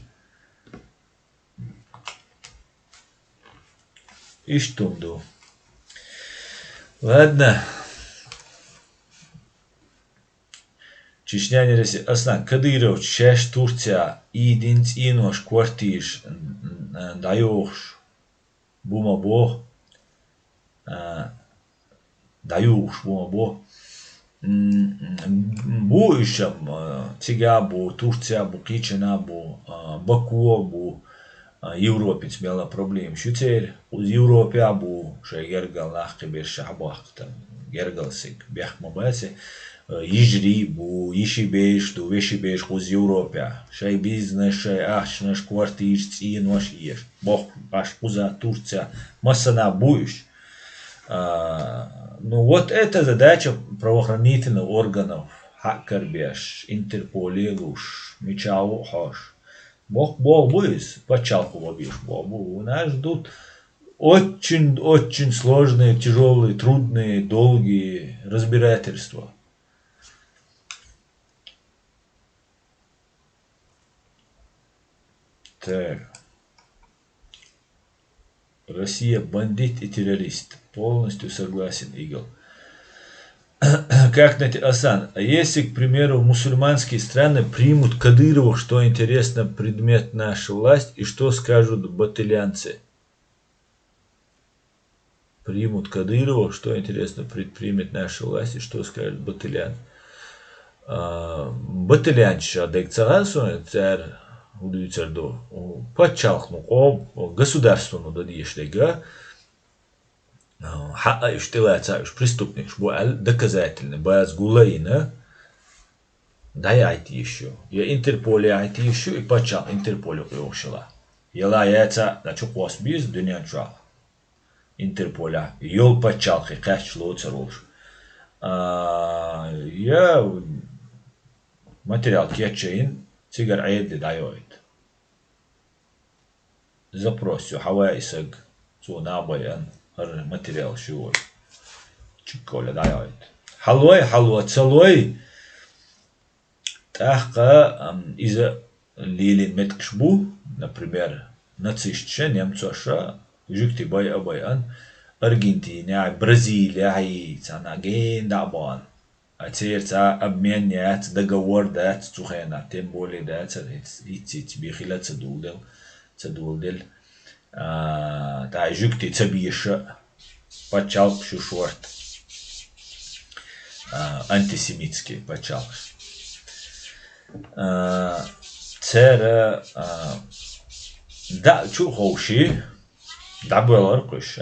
иштунду ладно Чечня не Россия. Аслан Кадыров, Чеш, Турция, Идинц, Инош, Квартиш, Даюш, Бума Бог, Даюш, Бума Бог. Bu işem Tiga bu Turция bu Kiçena bu Baku bu Европе смела проблем шутер уз Европе bu şey gergal nahki bir şahbahtan gergalsik bihmabase يجري بو يشي بيش دو ويشي بيش خوز يوروبيا شاي بيزنس شاي احشنش كوارتيش تسين واش ايش بوخ باش خوزа Турция масана буиш ну вот эта задача правоохранительных органов хакер беш интерполегуш мичау хош бог буис почалку бобиш бобу нас ждут очень сложные тяжелые трудные долгие разбирательства. Так. Россия бандит и террорист. Полностью согласен, Игорь. Как найти Асан? А если, к примеру, мусульманские страны примут Кадырова, что интересно, предмет наша власть, и что скажут батылянцы? Примут Кадырова, что интересно, предпримет наша власть, и что скажут батылян? Батылянча адекцарасу, царь удивительно, подчеркну, государственную дадишлига, حق اشتغال преступник, что доказательно, без гулаина, да я это еще, я Интерполе это еще и почал Интерполе уехала, я это значит посбиз днем чал, Интерполе, йол почал, как шло царуш, я материал кечейн цигар عيد دايويد запросю حوائسك سو نابيان هر материал شوي تشكولا دايويد حلوة تسلوي تحقا إذا ليلين متكشبو например нацистче немцоша жукти бай абайан Аргентина Бразилия цана ген дабан أتيرتا أبمنيات دجور دات تخينا تيمبولي دات هيت بيخيلا تدول تعجوك تبيش باتشالك شو شورت أنتيسيميتسكي باتشالك ترى دا شو خوشي دعبوا الرقش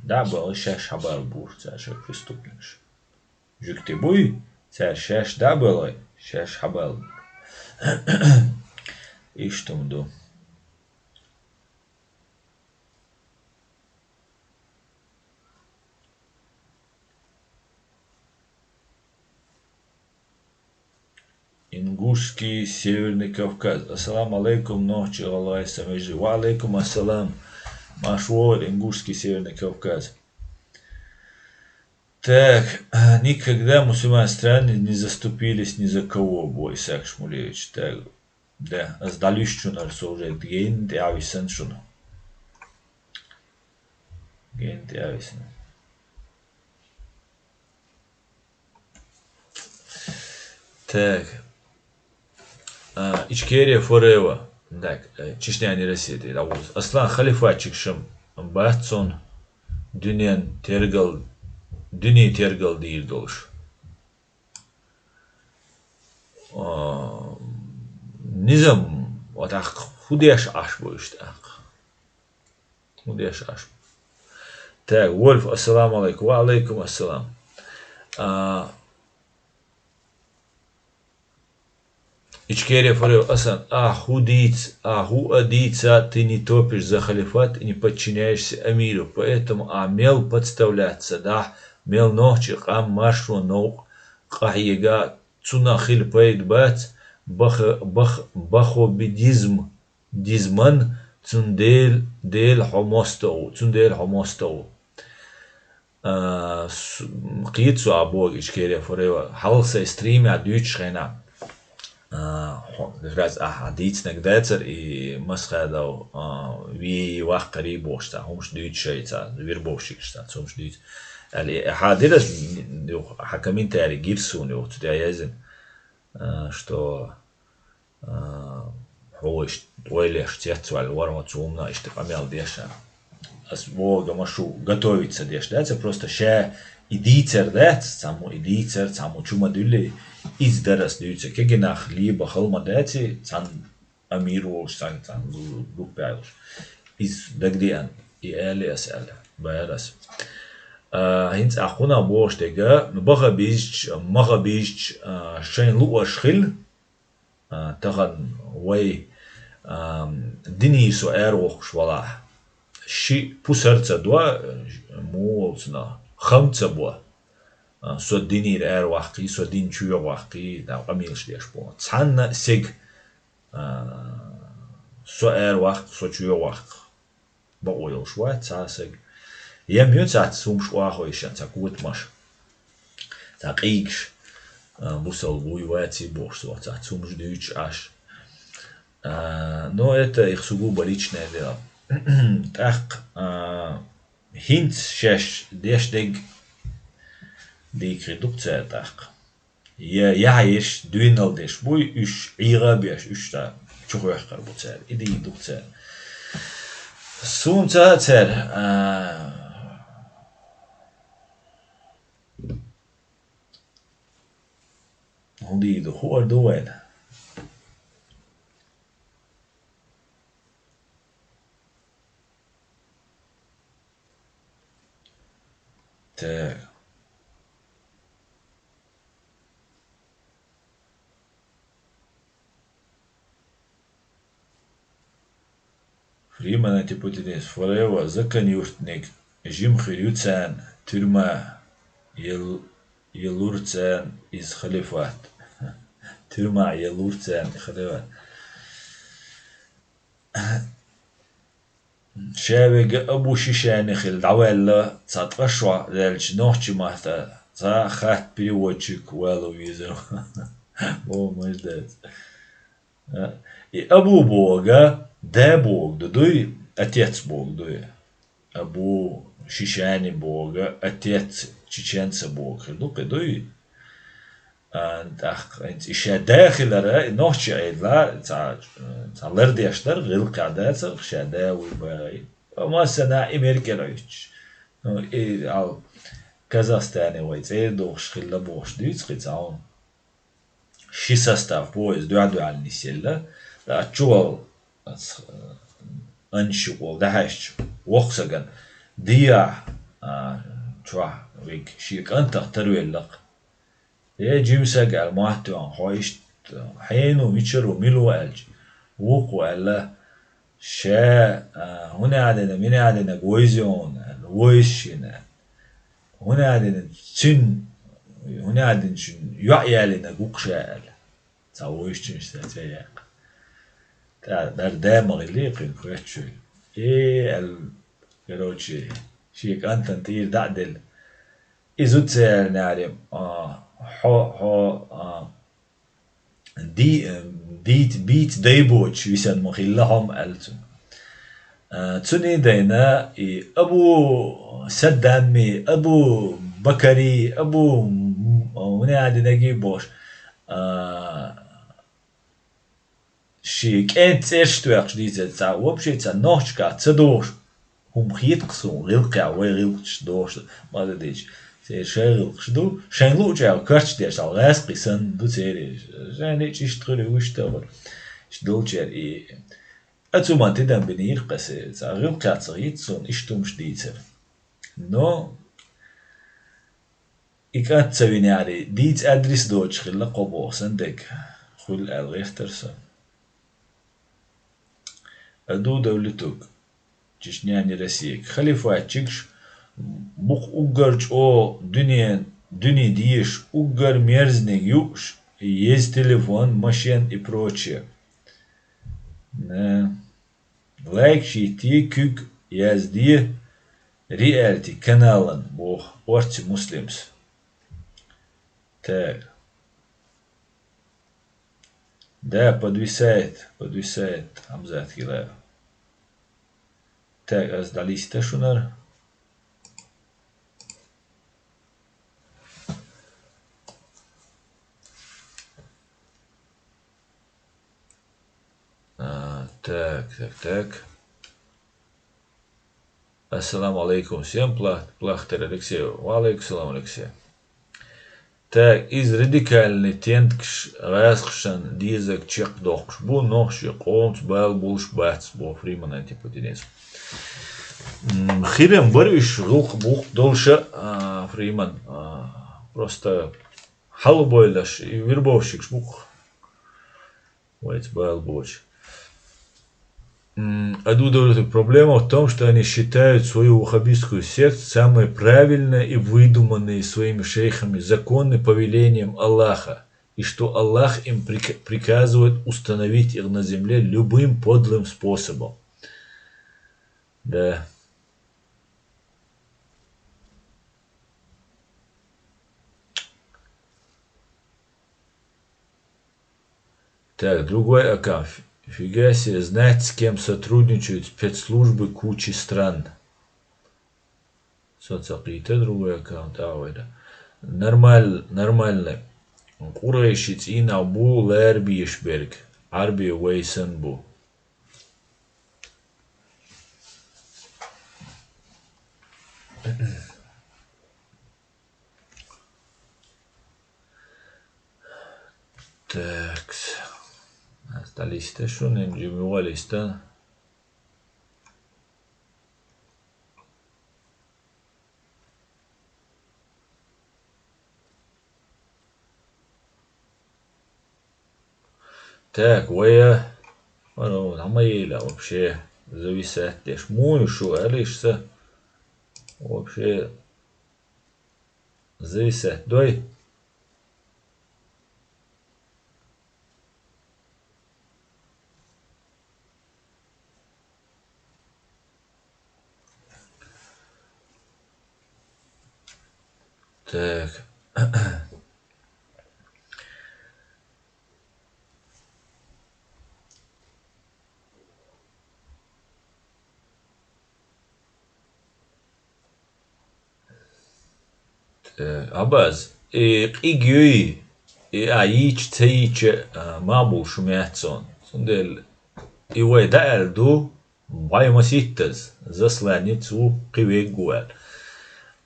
دعبوا الشاش حبار بور تاش преступник Жуктебуй, царь шеш дабелой, шеш хабал. И что мду? Ингушский Северный Кавказ. Ассаламу алейкум, ночи, Аллах самежи. Ва алейкум ассалам. Машвор, Ингушский Северный Кавказ. Так, никогда мусульманские страны не заступились ни за кого, бой Исаак Шмулевич. Так, да, сдались шунар уже ген явисен шуну. Ген явисен. Так, إشكيري فوريوا داك تشتاني رسيدي الأول أصلا خليفة شم باتسون دنيا ترجل دير دولش نظام وتاخ خوديش عش بوشتاخ خوديش عش تاج وولف السلام عليكم وعليكم السلام إشكيري فريو أصلا هو أديца ты не топишь за халифат и не подчиняешься амиру, поэтому мел подставляться, да, мел ночи, машу ног, кахига, цунахил пейд бац, бахобидизм, дизман, цундель хомостау. قيتسو عبوغ إشكيري فريو حلسة ستريمي عدوش خينا Dus iets nek dezer I maskhado wie wach قريب وشتا همش دويت شيء وير بوشيك شتا همش دويت يعني حادث حكمين تاري جيرسوني وتدايزن что هو ويلش تيتسوال ورма цумна иштепамел деша as Бога машу готовиться деш деца просто ше идицер дец саму идицер саму чума дулли из дарас дюйце кегенах либо холма деци цан амиру цан группайлш из дагдиан и элиас эля байрас هينس أخونا بوش تجا بغا بيج شين لو أشخل تغن وي دني سؤال وخش ولا شيء بوسرت دوا مولتنا خمسة بوا سو دني الأر وحقي سو دين شو وحقي دا قميلش ليش بوا تحنا سيج سؤال وحق سو شو وحق بقول شوية تاسج يم ينسى سومش واخويشان تقوت مش تقيقش بوصل بوي واتي بوش سوات سومش ديوش عش но это их сугубо личное дело. Так, хинт шеш дештег дик редукция так. Я еш дуинал деш буй үш ига беш үш та чухуях карбуцер. Иди редукция. Сумца цер Hon die de hoor doen. Vrienden die Putin forever zaken jurtnik jim khirutsan turma يلورتان إز خليفات ترمع يلورتان خليفات شابق أبو شيشاني خل دعوالله تاتقشوا ذلك نوحش مهتا تا خات بيوجك والو يزر بو مجدد أبو بوغا دا بوغ دوي أتيت بوغ دوي أبو شيشاني بوغا أتيت تشيشانسا بوغ خلوق دوي انت إشياء داخل رأي نوحش عيدلا تا لرديشتر غير قعدات خشا داوي باغي وما سنا إمريكا لعيش على كازاخستاني ويت دوغش خلا بوغش دويت خيتاون شي ساستاف بويز دو على النسيلا لا تشوال انشوال دهش وخسغن ديا تشوا ويك شيك انت تروي اللق جيمسك المحتوى خويش حينو ميتشرو ميلو ألج وقو ألا شا هنا عندنا من عندنا جويزيون الويشنا هنا عندنا تشن هنا عندنا تشن يعيا لنا جوكشال تاويش تنش تايق در دام غليقين كويتشو كروتشي شيك أنت تير دعدل إزوت سير نعلم بيت ديبوتش ويسان مخيلهم ألتو توني دينا أبو سدامي أبو بكري أبو هنا عندنا جيبوش Шик энцерштверч diese за вообще за ночка цедош хум хитксу рилка вай рилч дош молодец се шерилчду шенлуча карч деш ал расписан ду сере жане чиштруле уштавр штолчер и atuma tidan benir qase za rilka tsritsun ishtum shditzer no ikat savinari dit adres doch khilla qobosan dek khul al richtersa adu dawlatuk Чечняне Россия. Халифатчикш бух угарч о дюни диеш угар мерзник юж есть телефон, машин и прочее. Лайк шити кюк язди реалити каналан бог орти муслимс. Так. Да, подвисает Амзат Гилаев. Так, раздались-то шунар. Так. Ассаламу алейкум всем, плахтер Алексей. Валейкум салам, Алексей. Так, из радикальный тенткш расхшан дизак чек дохш. Бу нохши комц бал булш бац бо фриман антипотенец. Хирем барвиш рух бух долша фриман. Просто халбойлаш и вербовщик бух. Вайц бал булш. Проблема в том, что они считают свою ваххабистскую секту самой правильной и выдуманной своими шейхами законы повелением Аллаха, и что Аллах им приказывает установить их на земле любым подлым способом. Да. Так, другой аккаунт. Фига себе, знать, с кем сотрудничают спецслужбы кучи стран. Соцсети, другой аккаунт. Да. Нормально. Курайшиц и набу лербишберг. Арби вейсенбу. Так. Остались-то что, нажимались-то. Так, воя, намаила вообще зависать лишь мушу, а лишь вообще зависать. Дой. Так. Абаз, игюи, аич цейче мабул шумятсон. Сундел, и дальду, баймаситтез, засланицу кивегуэл.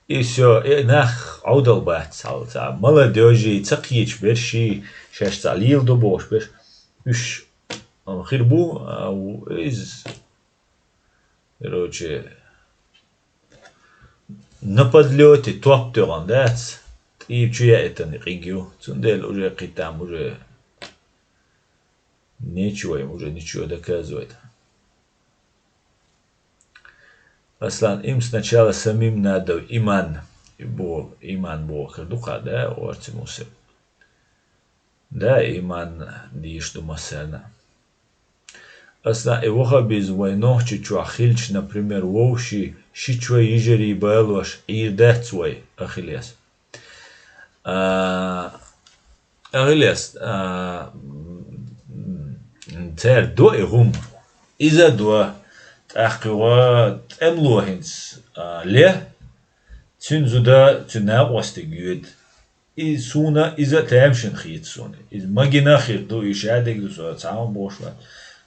И все, и нах аудал бацалца. Молодежи, цакич берши, шашцалил добош берш. Уж хирбу, из, короче, на подлете топтёран, да? И чуя это не регио. Цундел уже китам, уже ничего им уже ничего доказывает. Аслан, им сначала самим надо иман Бог, духа, да, ортимусы. Да, иман дишду масана. Аслан, и вахабиз войнох чичуахильч, например, вовши, шичва ижери байлош, ирдацвай, ахилес. Ахилес, цер до и гум, иза дуа, Ахкуат эмлохинс ле цюнзуда цюнаб остигюд سونا إذا تامشن خيط سونا إذا ما جينا خير دو يشادك دو سو تعاون بوشوات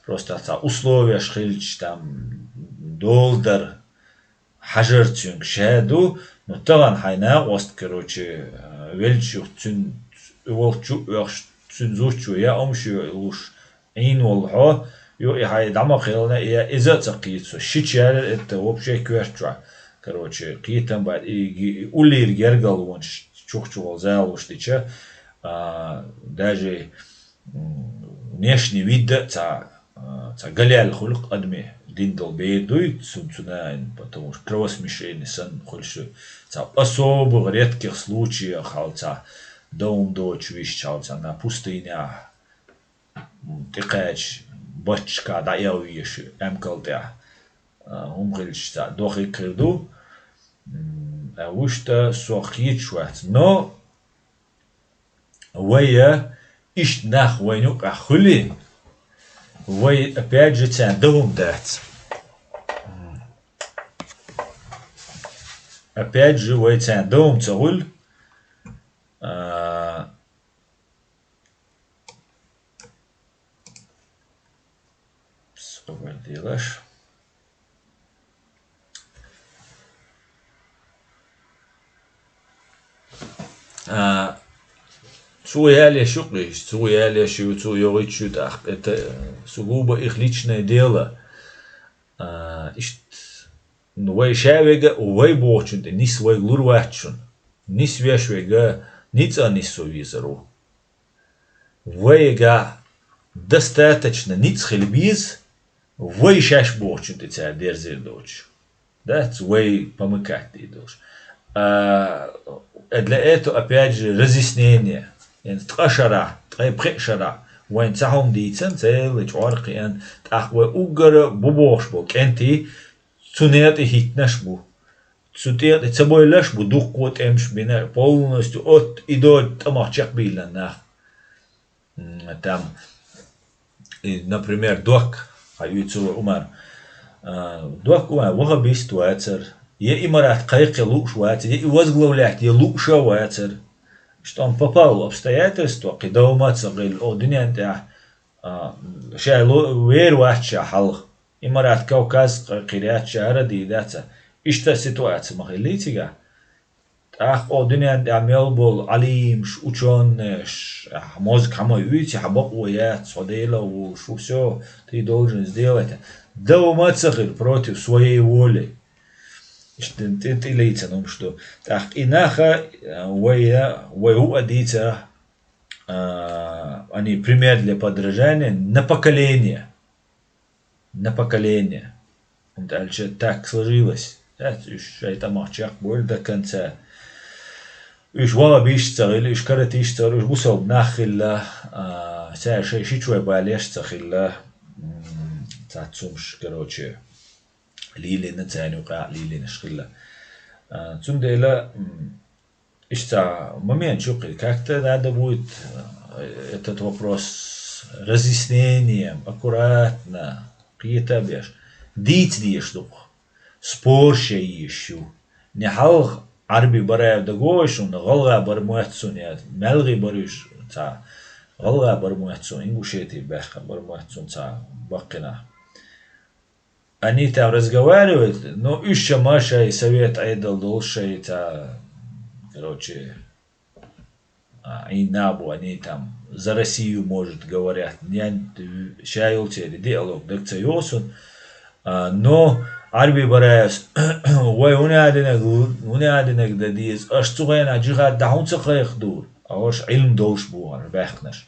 просто تا условия шхилч там долдар حجرتين شادو но طبعا حينا وست короче велчу تن волчу يخش تنزوچو يا أمشي لوش عين والها يو هاي دعما خيلنا يا إذا تقيتو شيتشال это вообще кверчу короче قيتم بعد يقولي الجرجل ونش чухчувал зал уштича даже внешний вид ца галял хулк адми диндал бейдуй цунцунаин потому что кровосмешение сан хольше ца особо редких случаях халца дом дочь вещалца на пустынях тикач бочка да я увижу эмкалда умгыльчта дохи кырду وشتا سوخيت شوات نو ويا إيش ناخ وينو أخلي ويا опять же цендом дать опять же ويا цендом تقول сколько делаешь Цуяли шукли, цуяли шу, цуёры чудах. Это сугубо их личное дело. Увай шавега, увай бочун, ни свой глурвачун, ни свешвега, ни совизору. Увайга достаточно ни цхельбиз, увай шаш бочун, ты ця дерзер дочь. Да, цуай помыкать ты дочь. Для этого опять же разъяснение. تقشرة تقشرة وين تهم ديتن تلج عرقيان تأخوي أوجر ببوش بو كنتي تنيت هيتنش بو تسوتيت تسبويلش بو دوقوت امش بنا полностью от и до тамахчак билана там например дуак аюцу умар дуак умар вахабист ватер я имарат кайки луш ватер я возглавлять я луша ватер что он попал в обстоятельства, когда уматься говорил, о, днянте, шай веруача хал, имарат Кавказ, киряча радидата, и что ситуация махилитига, ах, о, днянте, амел был алимш, ученый, мозг хамаюйте, хабак уят, содела, ушу, все, ты должен сделать. Да уматься говорил против своей воли. Ты лейца, ну что, так инаха, вою адица, они пример для подражания на поколение, дальше так сложилось, это махчак боль до конца, уж вала биш царили, уж каратиш царили, уж бусал нахилла, сай шичуй балеш царила, цацумш, короче. Лили на цену, лили на шкила. Цундела, ища момент, как-то надо будет этот вопрос разъяснением, аккуратно, какие-то беш. Дить диештух, спорше ищу. Не хал арби бараев дагошу, на голга бармуэтсу, не мелги барюш, ца голга бармуэтсу, ингушети беха бармуэтсу, ца бакина. Они там разговаривают, но еще Маша и совет айдал дольше, короче, и набу, они там за Россию, может, говорят, не шаилте диалог, докцайосун, но Арби Бараевс, ой, унядинек дадиз, аш цугайна джихад дахунцах дур, а аш илм долш бугар, бехнаш.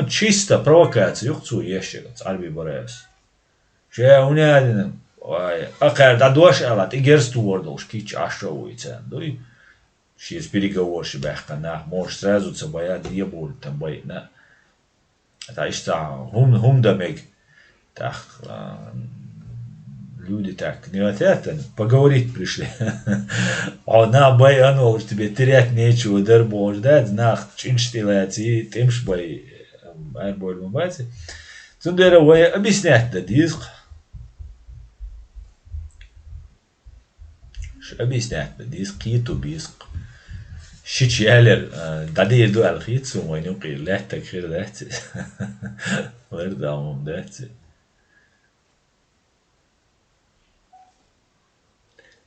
Чисто провокация, юхцу еще, Арби Бараевс. Че унядинек, ой, акар дадуаш алат, игерсту вордош, кич ашауица, дуй. Через переговоры бехкана, может сразу цабая не будет там бойна. Это что, хумдамек, так люди так не хотят, поговорить пришли. А на баяну тебе терять нечего, дар бож, да, знак, чинштилать и темш бай, арболь мабати. Тундера вы объяснять да диск. Объяснять да диск, киту биск. Şiç yerler dadi yedu alxitsu oynuqi lehta khir lehti verda amum lehti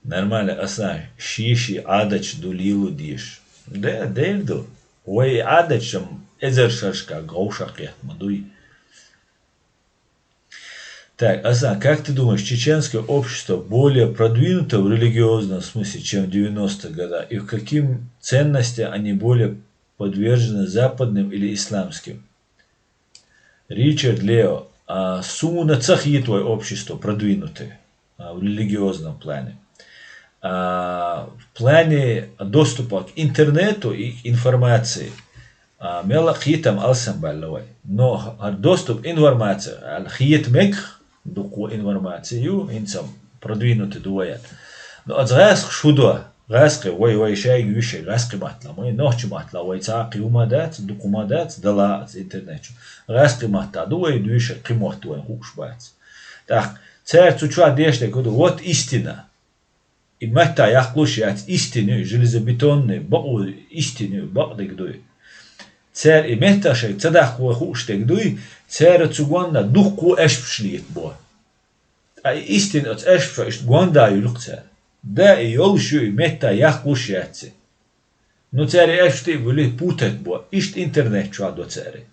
normalno aslan şişi adaç dulilu diş de devdu ой adaçım ezer şarşka gauşaq yatmaduy. Так, Асан, как ты думаешь, чеченское общество более продвинуто в религиозном смысле, чем в 90-х годах? И к каким ценностям они более подвержены западным или исламским? Ричард Лео, суна цахи твое общество продвинутое в религиозном плане. В плане доступа к интернету и информации мела хитам алсам баллавай. Но доступ к информации, хит мекх, дуку информацию, инсам продвинутый дуает. Но от гаск шудо, гаск, ой, шай юши, гаск матла, мой ночь матла, ой, цаки умадат, докумадат, дала интернет. Гаск матла, дуай юши, кимот дуай, хушбац. Так, царь цуча деште, году, вот истина. И мата яхлуши от истины, железобетонный, бау истину, багдик дуй. Царь и меташек, цадах хуштек дуй, царь цугонна духку эшпшлит бо. А истин от эшпша ишт гонда юлк царь. Да и йолшу и мета яхлуши атси. Но царь эшти были путать бо. Ишт интернет чуадо царь.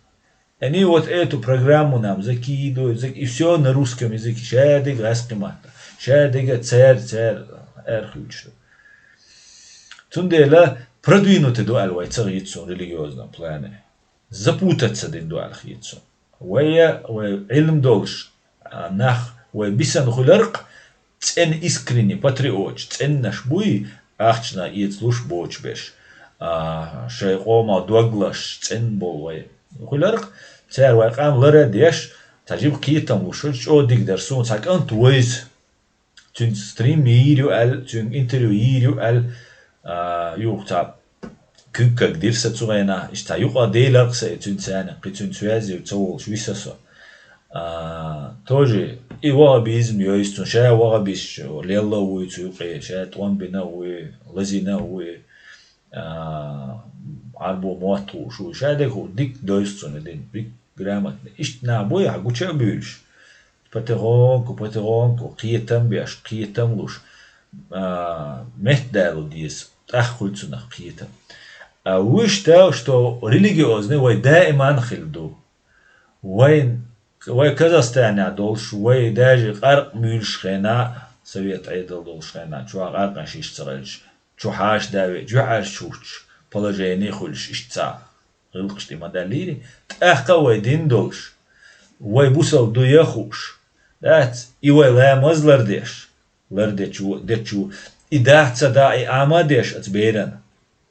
Они вот эту программу нам закидывают, и все на русском языке. Шадыг раскимата. Шадыга царь эрхучу. Тундела продвинутый дуаль вайцар яйцо в религиозном плане. Запутаться дин дуаль яйцо. Вая илм долж нах вая бисан хуларк цен искренний патриот, цен наш буй ахчна яйц луш боч беш. Шейхома дуаглаш цен бол вая хуларк цар вай қам лара деш тажиб китам луш о диг дерсун сак ант вайз тун стрим ирю ал тун интервью ирю ал يوقع كنكا كدير ستوغينا اشتا يوقع ديلر سيتون سانا قيتون سوازي وتصول شويساسو توجي اي وغبيزم يويستون شا وغبيش ليلا ويتو يوقع شا طوان بنا وي لزينا وي عربو مواتو شو شا ديكو ديك دويستون دين بيك جرامت اشتنا بوي عقو چا بيش باترونكو قيتم بيش قيتم لوش مهدالو ديس تأخذ نقيته. وش تا что религиозный وين دائما خلدو وين كازاخستان دولش وين داجي قرق ميلش خنا سويت عيدل دولش خنا شو قرق نشيش تغلش شو حاش داوي جو عارش شوش положение خلش اشتا غلقش دي مداليري تأخذ وين دولش وين بوسل دو يخوش دات إيوه لا مزلر ديش لردچو دچو إداه صداعي آمادش أتبيرن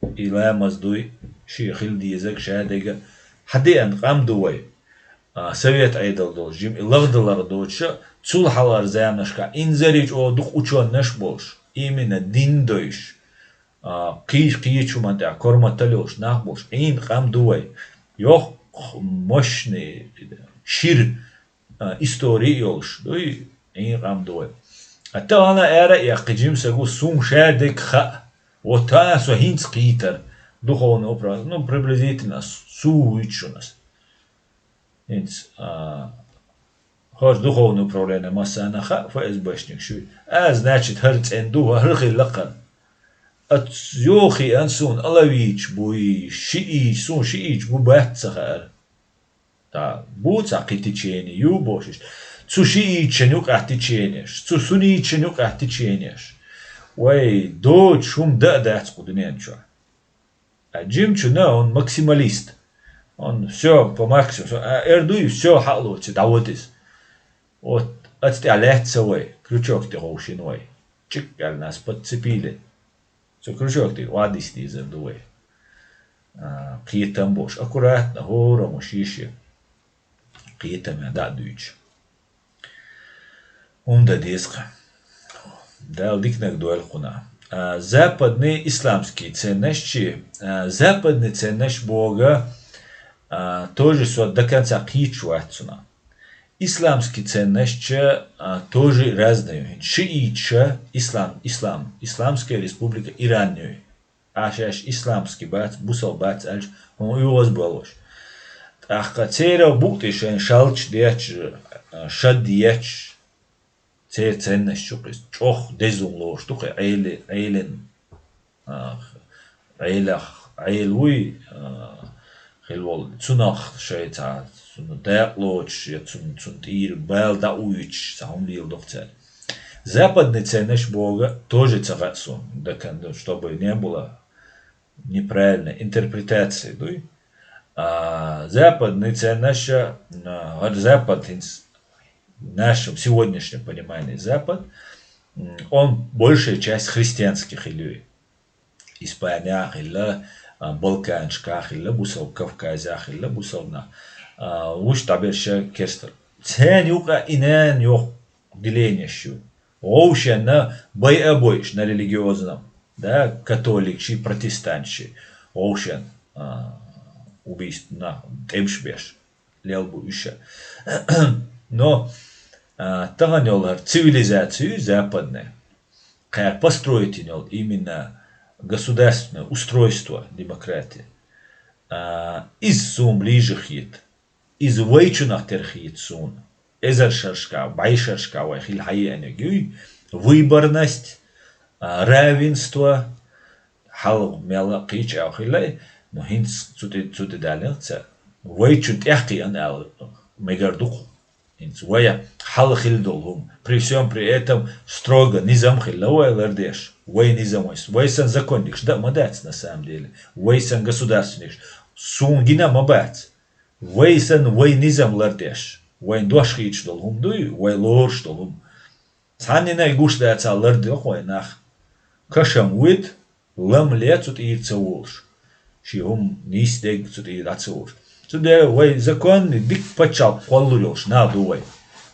إلا مزدوي شيخ الديزك شادق حديان قام دوي سويت عيدل دول جيم إلغدلر دوتش تول حالار زامنشكا إنزريج أو دق أچون نشبوش إيمن دين دويش قيچو منتع كورما تلوش ناخبوش إين قام دوي يوخ مشني شير истории يولش دوي إين قام دوي حتى أنا أرى يقجم سجو سوم شادك خا وتانا سوهينس قيتر دخون أوبرا ну приблизительно суич у нас инс хор духовное управление масана ха ФСБшник шуй значит херц энду хрхи лакан от йохи ансун алавич буй шиич сун шиич бу бахцахар та буц акитичени ю бошиш Цуши ченюк ахтиченеш, цусуни ченюк ахтиченеш. Ой, до чум да скудененчо. А Джим Чуна, он максималист. Он все по максимуму. Эрдуй все халуйте, даводис. Вот, отсти алехцевой, крючок ты роушиной. Чик, нас подцепили. Все крючок ты, вадис ты зердуй. Қиетам бош. Аккуратно, гора мушиши. Қиетам я да дүйч. Умда диска. Да, дикнак дуэль хуна. Западные исламские ценности, западные ценности Бога тоже до конца кичуатсуна. Исламские ценности тоже разные. Шиича, исламская республика Иран. ашаш исламский бац, бусал бац альч, он юоз болош. Ахка цера бутишен шалч деч, шад деч, цер ценность чукис, чох дезум лош, тухе эйлен, эйлуй, хилвол, цунах шейца, цун деклоч, цун тир, бел да уич, саум лил дохцер. Западный ценность Бога тоже цагасун, чтобы не было неправильной интерпретации. Западный ценность, Запад, в нашем сегодняшнем понимании Запад, он большая часть христианских людей. Испаниях или Балканских или бусов Кавказях или бусов на уж таберше керстер. Цен юка инен yok деление. Оушен на боебойш на религиозном, да, католикши, протестантши, оушен убийство на темшбеш, лелбу еще. Но таганёлар цивилизацию западную, как построить именно государственное устройство демократии, из сум ближе хит, из вейчунах терхит сун. Эзершершка, байшершка, выборность, равенство, хал мела кич ахилай, но хинц цуте далерца, вейчут яхи анал мегардух, хинц вая хал хилдолхум, при всем при этом строго низам хиллауа лардеш, вей низамойс, вейсан законник, да мадец на самом деле, вейсан государственник, сунгина мабац, вейсан вей низам лардеш. وين دوش خيج دلهم دوي وين لورش دلهم ثانينا يقوش ده تعلر ده خوي نخ كشم ويد لم ليت تطير تسولش شي هم نيستيق تطير تسولش تده وين закон дик почал полулёш на дуй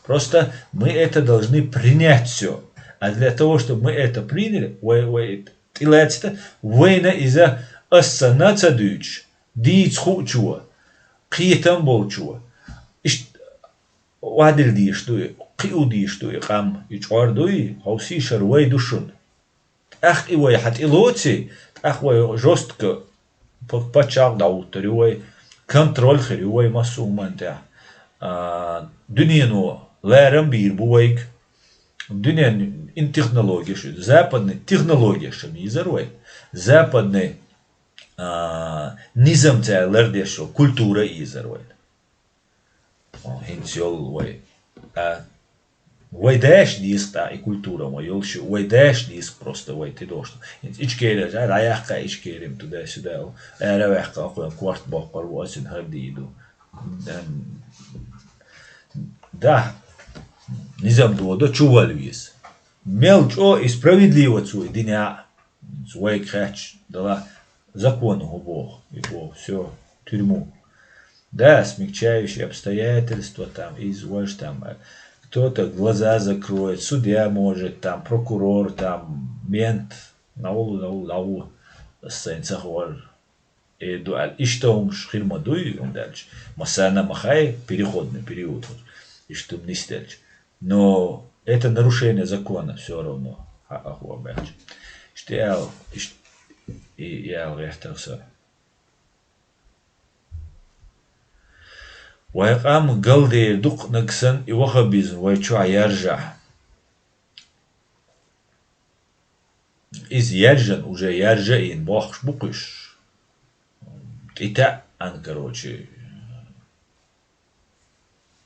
просто мы это должны принять все а для того чтобы мы это приняли вей тилецте вейна из-за ассанаца дюч диц хучуа قيتم болчуа وادل ديشتوي قيو ديشتوي قام يجور دوي هوسي شروي دوشون اخ ايوي حت إلوتي اخ وي جوستك باتشاق داوتريوي كنترول خريوي مسومان تاع دنيا نو لارم بير بويك دنيا ان تكنولوجيا شو западный технология شو ميزروي западный نظام تاع لردشو كولتورا يزروي هنسيول وي داش ديسك تا كولتورا ما يولش وي داش ديسك просто وي تدوش ايش كيرا جا رايحك ايش كيرم تدا سدا انا رايحك اخو كوارت بقر واسن هرديدو да низам доводо чувалвис мелчо и справедливо цуй диня свой кач дала закон Бог его все тюрьму. Да, смягчающие обстоятельства, там, извольш, там, кто-то глаза закроет, судья может, там, прокурор, там, мент, наулу, сценцахор, и дуаль. И что он шхирмадуй, он дальше. Масана махай, переходный период, и что не стельч. Но это нарушение закона все равно. Что я рехтерся. ويقام قلدي دق نقسن يوخبيز ويشوع يرجع إذ يرجن وجا يرجعين بوخش بقش إتا أن كروتشي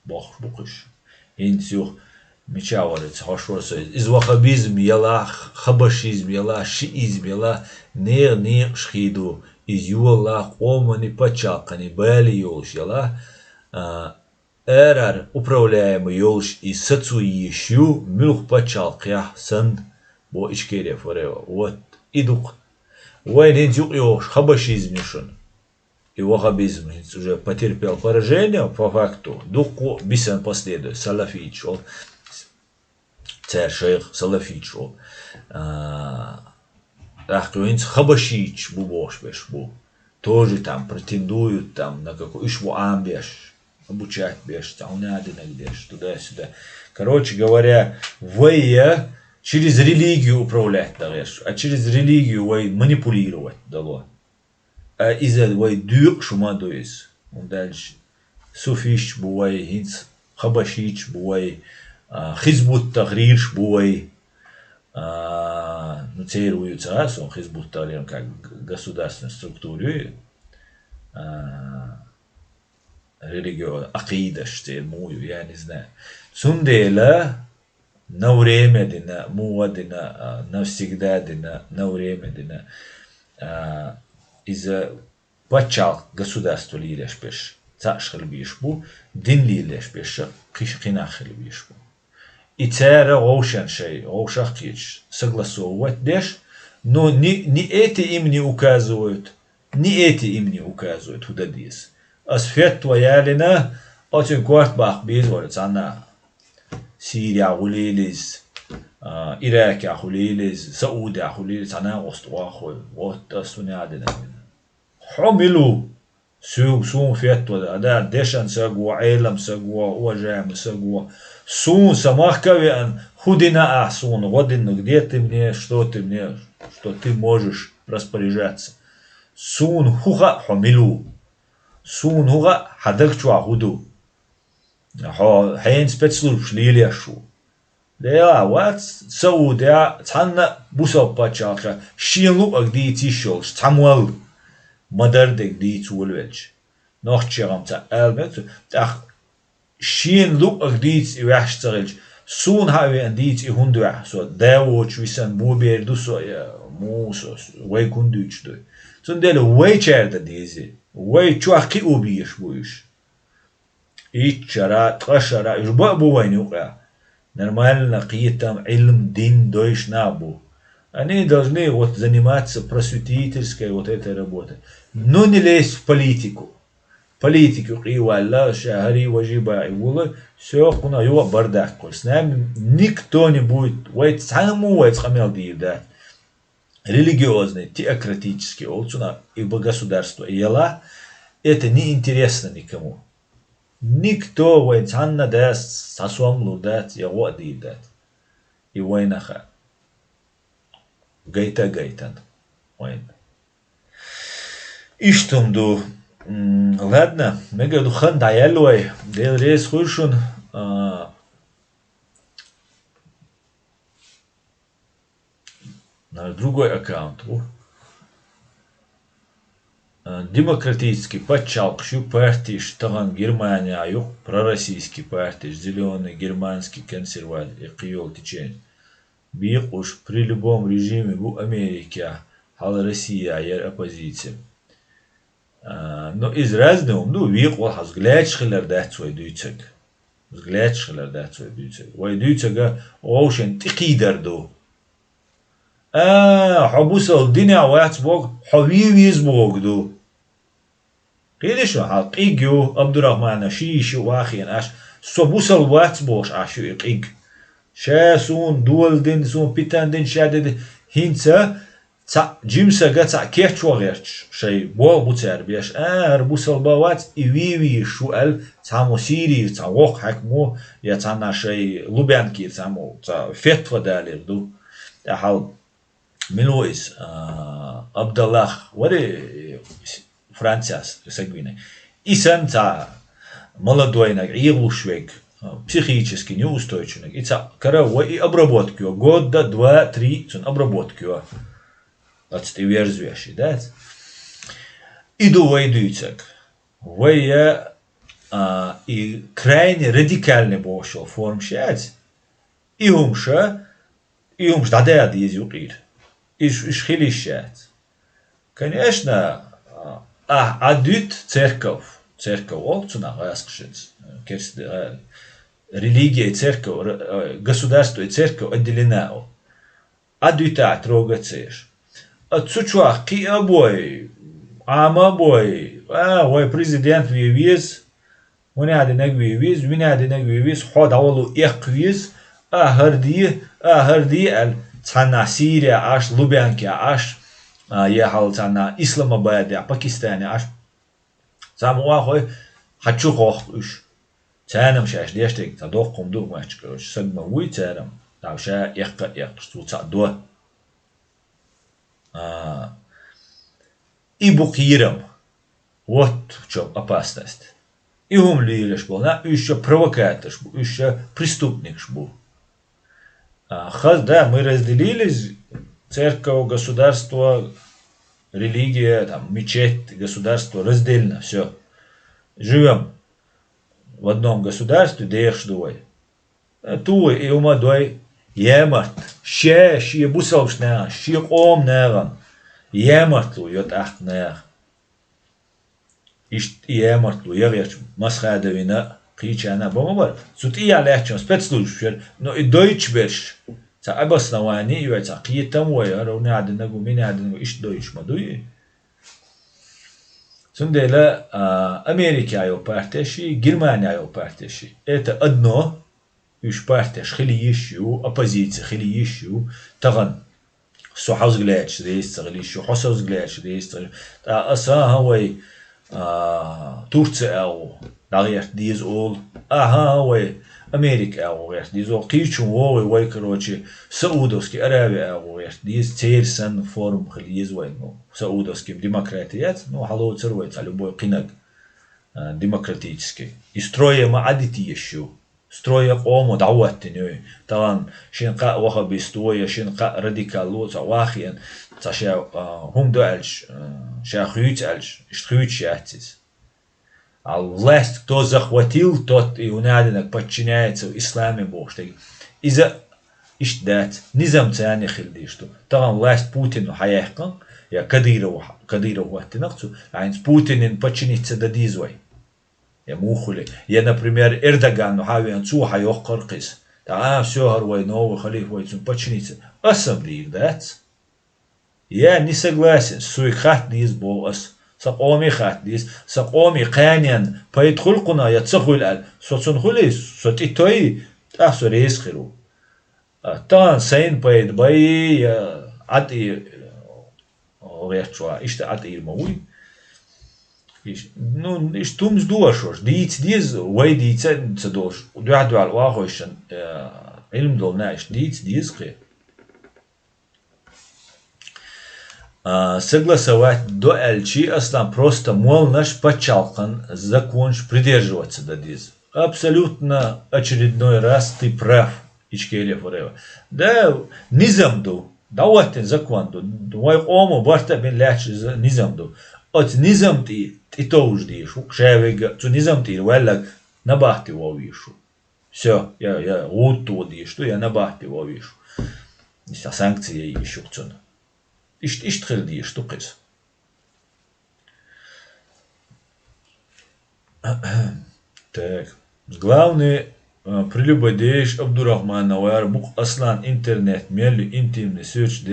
بوخش بقش إنسيوخ مشاورت هاشورس إذ وخبيزم يلا خبشيزم يلا شيئيزم يلا نير شخيدو إذ يولا قومني بچاقني بالي يولش يلا Эрар управляемый ёлш и сацуищу мюх пачалкя санд бо ичкере форева. Вот идук. Войн индюк ёлш хабашизмишун. И вахабизм уже потерпел поражение по факту. Дуку бисан последует. Салафич. Царь шейх Салафич. Ахтуинц хабашич бубош беш бу. Тоже там претендуют там на какой ишву амбеш. Обучать беш, там надо нагдеш, туда-сюда. Короче говоря, вая через религию управлять дагеш, а через религию вой манипулировать дало. А из-за вой дюк шума доис. Он дальше суфиш буай, хинц хабашич буай, хизбут тагриш буай. Ну, церуются, он хизбут тагрим как государственной структуре. Религию акида, что я не знаю. Сундела на время дина, муадина, навсегда дина, на время дина. Из-за почал государства лилеш пеш, цашхал бишбу, дин лилеш пеш, кишкинахал бишбу. И цара роушан шей, роушахкич, согласовывать деш, но не эти им не указывают, худадис. Асфет твоя лина, очень кварт бах безворец, она Сирия хулилис, Ирак хулилис, Саудия хулилис, она остуахой, вот асунядина. حملوا سون فيتو دا دشان سقوا عيلم سقوا وجام سقوا سون самахкави ан худина сун годин где ты мне что ты можешь распоряжаться сун хуга حملوا سون хуга хадакчва худу حين спецслужб шлили шу да вот Саудия цанна бусопачаха шилу агди тишол самуал مدردك دي تولوج نوخشيغم تا ألمت تأخ شين لوك أقديت إيواش تغلج سون هاوي أنديت إهندوح سو داوش ويسان بوبير دوسو موسو وي كندوش دو سون ديلو وي چرده ديزي وي چوح كي أوبيش بويش إيشارا تغشارا إجباء بوين يوقع نرمال نقيتم علم دين دويش نابو Они должны вот заниматься просветительской вот этой работой. Но не лезть в политику. Политику кривалла, шахари, вajиба и вула, все куна его бардак. С нами никто не будет, вайт саму вайт хамел диевдать. Религиозный, теократический, олцуна и государство. И Аллах, это не интересно никому. Никто вайт ханна даст, сасуамлу дать, его диевдать. И вайнаха. Гайтан. Вайн. Иштумду. Ладно, мы говорю, хан даялой, дел рейс хушун. На другой аккаунт. Демократический подчалкшу партии штаган Германия, аюк пророссийский партии, зеленый германский консерватор и киол течение. Бих уж при любом режиме в Америке, хал Россия, яр оппозиция. Но из разных, ну, вих вот взгляд шхилер дать свой дույцек. Вой дույцега оушен тикидер ду. Хабусал диня вац бог, хавивиз бог ду. Кидиш хал кигю Абдурахмана шишу вахин аш собусал вац бог ашу ик. شاسون دول دين سون بيتان دين شادد هينسا تا جيمسا غتا كيتش وغيرش شي بو بوتر بيش ربوسل باوات ايوي شوال تامو سيري تا وق حكمو يا تانا شي لوبيانكي تامو تا فتوى دالير دو حال ملويس عبد الله وري فرانسياس سغوينه исан та молодой наг иглушвек психически неустойчивый. И корова и обработки. Года, 2, 3, обработки. Вот ты верзвешь, да? Иду войдуйцек. Вая и крайне радикальный бошел форм шать. И умш да езюкир. И шхилищать. Конечно, адют церковь. Церковь олцуна раскшиц. Религия и церковь, государство и церковь отделена. Адуита трогацеш. Отсучуах ки обой, амабой, вой президент вивиз, ونادي ويز ونادي ويز حد أولو إقويز هردي تانا سوريا عاش لبنان عاش يحال تانا إسلام آباد باكستان عاش سامو أخوي هتشوف أخوش تانم شاش ديشتك تدوخ دوغ ماشكوش سجمة وي تانم Давша что до. И букиром. Вот в чем опасность. И умлилиш был, еще провокатор был, еще преступник был. Да, мы разделились, церковь, государство, религия, там, мечеть, государство, раздельно, все. Живем в одном государстве, дешдуй. Туй и умадой, емарт, ши бусалшна, ши омнеран, емарту, йот ахнер. Ишт емарту, явяч, масхадовина, قيتشانا بمبر سوتي على أحكام спецслужб но и Deutsch верш تا обоснование يوتا قيتم ويا رو نعدنا قومي نعدنا إيش Deutsch ما دوي سندلا أمريكا يو بارتشي جرمانيا يو بارتشي это одно إيش بارتش خلي يشيو оппозиция خلي يشيو تغن سوحوز غلاتش ديست غلي شو حوز غلاتش ديست تا أصلا هوي Турция أو داغير ديز أول وي أمريكا أو غير ديز أول قيشون وي كروتشي سعودوسكي أرابي أو غير ديز تيرسن فورم خليز وينو سعودوسكي ديمقراطيات نو حلو ترويت على بوي قنق ديمقراطيتسكي يستروي ما عادتي يشو استروي قوم دعوتني طبعا شنقاء وخا بيستوي شنقاء راديكال لوز واخيا تاشا هم دوالش شاخويت الش اشتخويت شاتيس а власть, кто захватил, тот и унадинок подчиняется в исламе Божьей. Из-за иштдать, низам-цяне хилди, что там власть Путину хаяхкан, я Кадыров ваттинакцу, а инс Путинин подчинится до дизвой. Я мухули. Я, например, Эрдогану хавиан цу хайох каркис. Да, все, гарвай, новый халиф войцун подчинится. Асамблик, да? Я не согласен с суикхат диз богас. سقومي خاتليس سقومي قانيا فيدخل قنا يتسخل ال سوتسون خليس سوتي توي تاسو ريس خيرو تان سين بايد باي ادي وريتشوا اشتا ادي الموي نو اشتومز دوشوش ديز واي ديتس تدوش ودعدوا على واخوشن علم دولناش ديز خير согласовать до Эльчи Аслан просто мол наш почалкан законч придерживаться до диз. Абсолютно очередной раз ты прав, Ичкеле Форева. Да, низамду, давайте законду, мой ому барта бен ляч низамду. От низам ты то уж дишу, шевега, цу низам ты веллаг набахти вовишу. Все, я уту дишу, я набахти вовишу. Санкции еще цуну. Ишт хилди, что кис. Так, главный прелюбодеешь Абдурахман Навар бук Аслан интернет мели интимный серч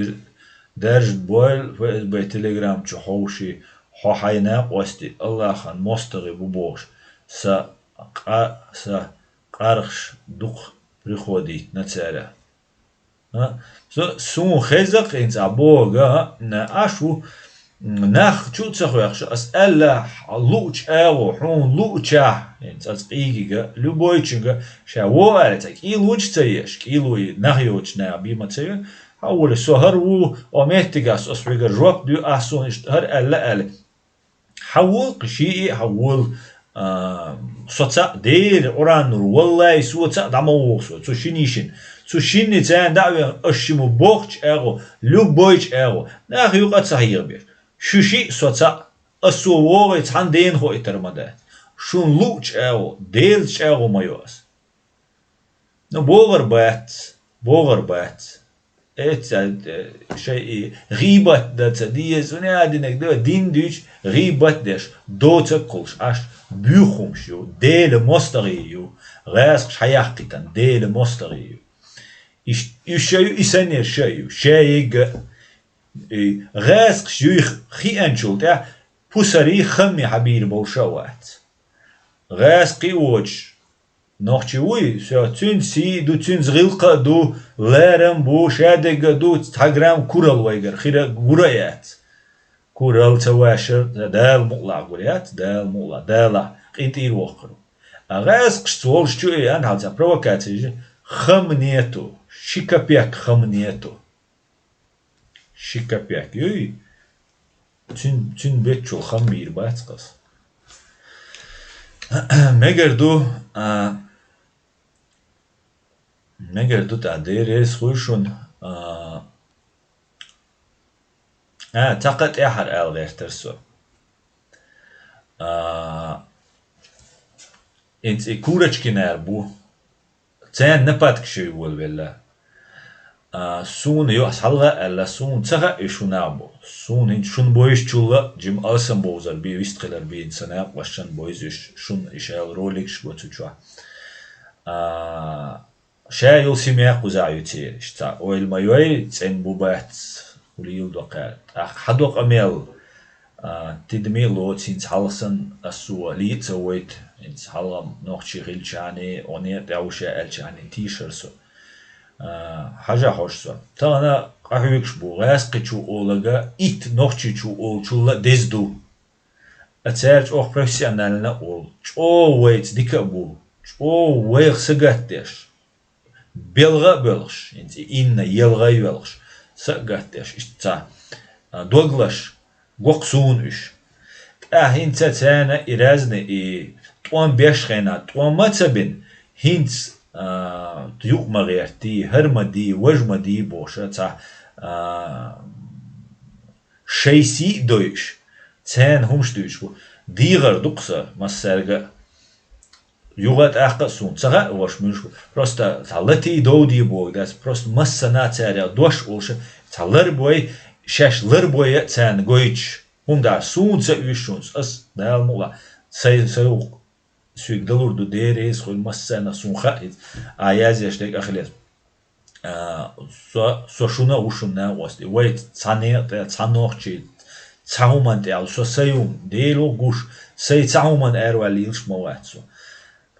держит бойл ФСБ телеграм чухоуши хохайна ости Аллахан мостаги бубош са кархш дух приходит на царя. سون خزق إنت عبوغا نعشو نخ شو تسخويخش أسأل لوش أو حون لوشا إنت أسقيجا لبويتشنجا شاو أرتك إيه لوش تيش كيلو نخيوش نعبي ما تيش حول السهر و أمتجاس أسبيجا جواب دو أحسن إشتهر ألا حول قشيء حول صوتا دير أورانور والله صوتا دموع صوت شنيشين سوشيني تان دعوة أشيمو بوخش أغو لوبويش أغو ناخ يوقات صحيح بير شوشي صوتا أسووغي تان دين هو إترمدات شون لوش أغو ديلش أغو مايوس نو بوغر بات إت شيء غيبت دات ديز ونادينك دو دين دوش غيبت داش دوتا كلش أش بيخومشيو ديل مستغيو غاسقش حياقتان ديل مستغيو يشيو يسنير شيء غاسق شيوخ خي أنشول تا بوسري خمي حبير بوشوات غاسقي وجه نوخشوي سو تنسي دو تنزغلقة دو لارم بو شادق دو تاغرام كورال ويغر خيرا غوريات كورال تواشر دال مقلع غوريات دال مقلع دالا قينتير وخرو غاسق شتول شتوي أن هالتا بروكاتيج خمنيتو Шикапек хам нету. Шикапек. Юй. Тün betçol ham bir batsqas. Megerdu ta deres khuşun taqat ehar el verterso. Ins kurachkiner bu. Sen ne patkşi bol bella. Sun yo salga alla sun tsaga ishunabo. Sun in shun boyish chulla jim alsam bozar bir vistqeler bir insana yaplaşan boyish shun ishal rolik shbotuchwa. Şey yol simya kuzayuti işte o ilmayoy sen bu bat uliyul doqat. Hadok amel tidmi lo sin halsan asu li tsawit in halam noqchi gilchani onet awsha elchani t-shirts. Haja hoşsa. Tana qahwiksh bu gasqichu olaga it noqchichu olchulla dezdu. Atserch och professionalna ol. Cho wait dika bu. Cho wait sagatdesh. Belga belgsh. Inna yelga yelgsh. Sagatdesh işte. Doglash goqsun ish. Hinta tana irazne i 15 khena 15 bin hint Yuk magerti, hermadi, wajmadi boşa ta şeysi doyuş. Sen humştuyuş bu. Diğer duksa maserga yugat akka sun. Saga hoşmuş bu. Prosta talati dodi bu. Das prost masana tera doş olşa. Talar boy şaşlar boya sen goyç. Hunda sunsa üşüns. As dalmula. Say Sügdalurdu deres khul masana sunxa ayaz yaştek akhlet so shuna ushuna wasti wait tsane tsanoqchi tsahuman te so sayum delo gush say tsahuman erwali ilshmawatsu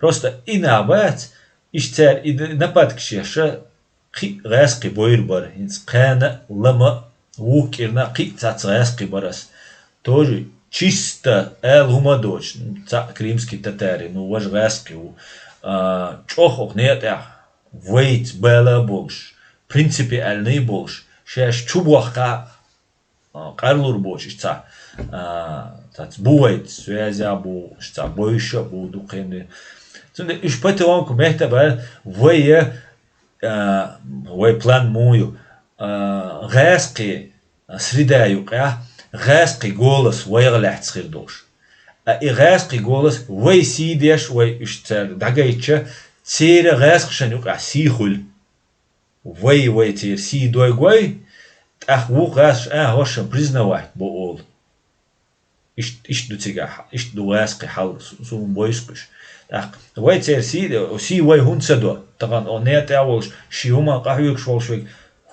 prosta inabat ishter napat kshesha qi gasqi boyrbar ins qana lama wukirna qi tsatsgasqi baras toji чисто элгумадоч крымский татари ну важгаски чохох нет вейт бела болш принципе элный болш шеш чубуаха карлур болш ца тац буйт связя бу ца бойша бу дукене цунде ишпатеон кумехтаба вее вей план мою гаски средаю غاسقي جولس ويغلع تصيردوش غاسقي جولس وي سيديش وي اشتر دقايتش تير غاسق شان يقع سيخل وي تير سي دوي قوي وو غاس هوش بريزنا واحد بقول ايش دو تيجا ايش دو غاسقي حل سون بويسقش وي تير سي وي هونسدو طبعا اونيت اولش شي هما قهويك شوي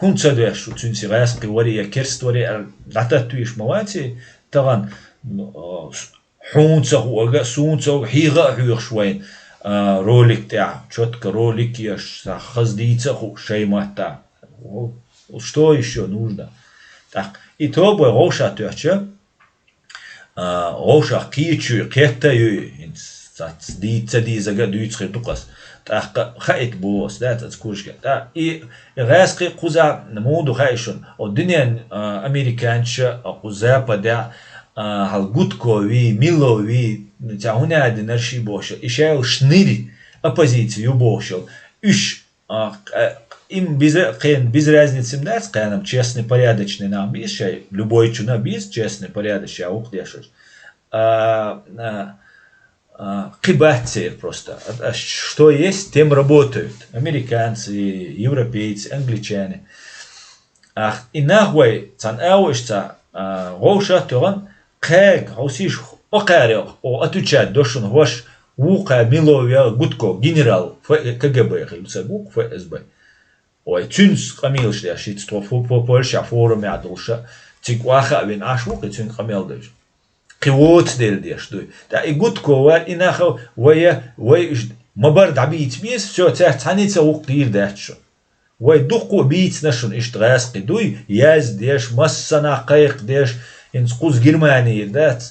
هونسا دوش تنسي غاسقي وري كرست وري لاتاتويش مواتي طبعا حونسا هو سونسا حيغا حيغ شوين روليك تاع شوتك روليك يش خزديتا خو شي ماتا что еще нужно так и то бы роша тёча роша кичу кеттаю инц дица дизага дуйцхи дукас خايت بوس ده تذكرش كده إيه غاسقي قزا نمودو خايشون الدنيا أمريكانش قزا بدا هالجودكوي ميلوي تاهونا دنرشي بوشل إشاو شنيري оппозицию бошел إيش им без разницы мдать канам честный порядочный нам без шай любой чуна без честный порядочный а ухдешешь Кибатцер просто. Что есть, тем работают. Американцы, европейцы, англичане. И нахуй, цан ауишца, гоуша туран, кэг, хаусиш, окарек, отвечать, дошун, ваш, вука, миловия, гудко, генерал, КГБ, гук, ФСБ. Ой, цюнс, камилш, я шитство, по Польша, форуме, адулша, цикваха, вин ашвук, цюн камелдыш. قوات ديل ديش دوي دا يقول كوار إناخو ويا مبرد عبيت بيس شو تاني تسوق دير داتشو ويا دقو بيت نشون اشتغاسقي دوي ياز ديش مسنا قيق ديش انسقوز جرماني دات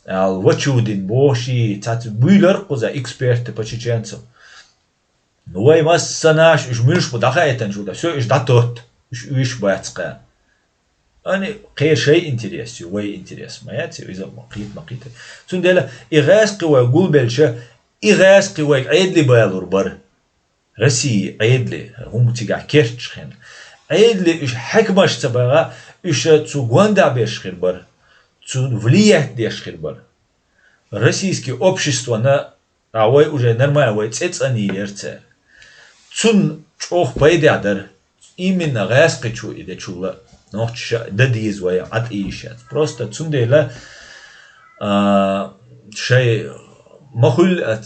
الوچودين بوشي تات بيلر قوزا اكسبيرت بچيچانسو نوي مسناش إيش مش بدخايتن شو ده شو إيش داتوت إيش بيتقى أنا غير شيء إنتريس وي إنتريس ما ياتي إذا مقيت تندلا إغاز قوى قول بلشة إغاز قوى عيد لي بالور بر رسي عيد لي هم تيجع كيرتش خين عيد لي إيش حكمش تبغى إيش تسوغوندا بيش خير بر تسو влиять ديش خير بر российский общество на авой уже нормально цецани лерце цун чох пайдадер именно гаскачу иде чула ночь дадиз вая от ишат просто цундела шей махул от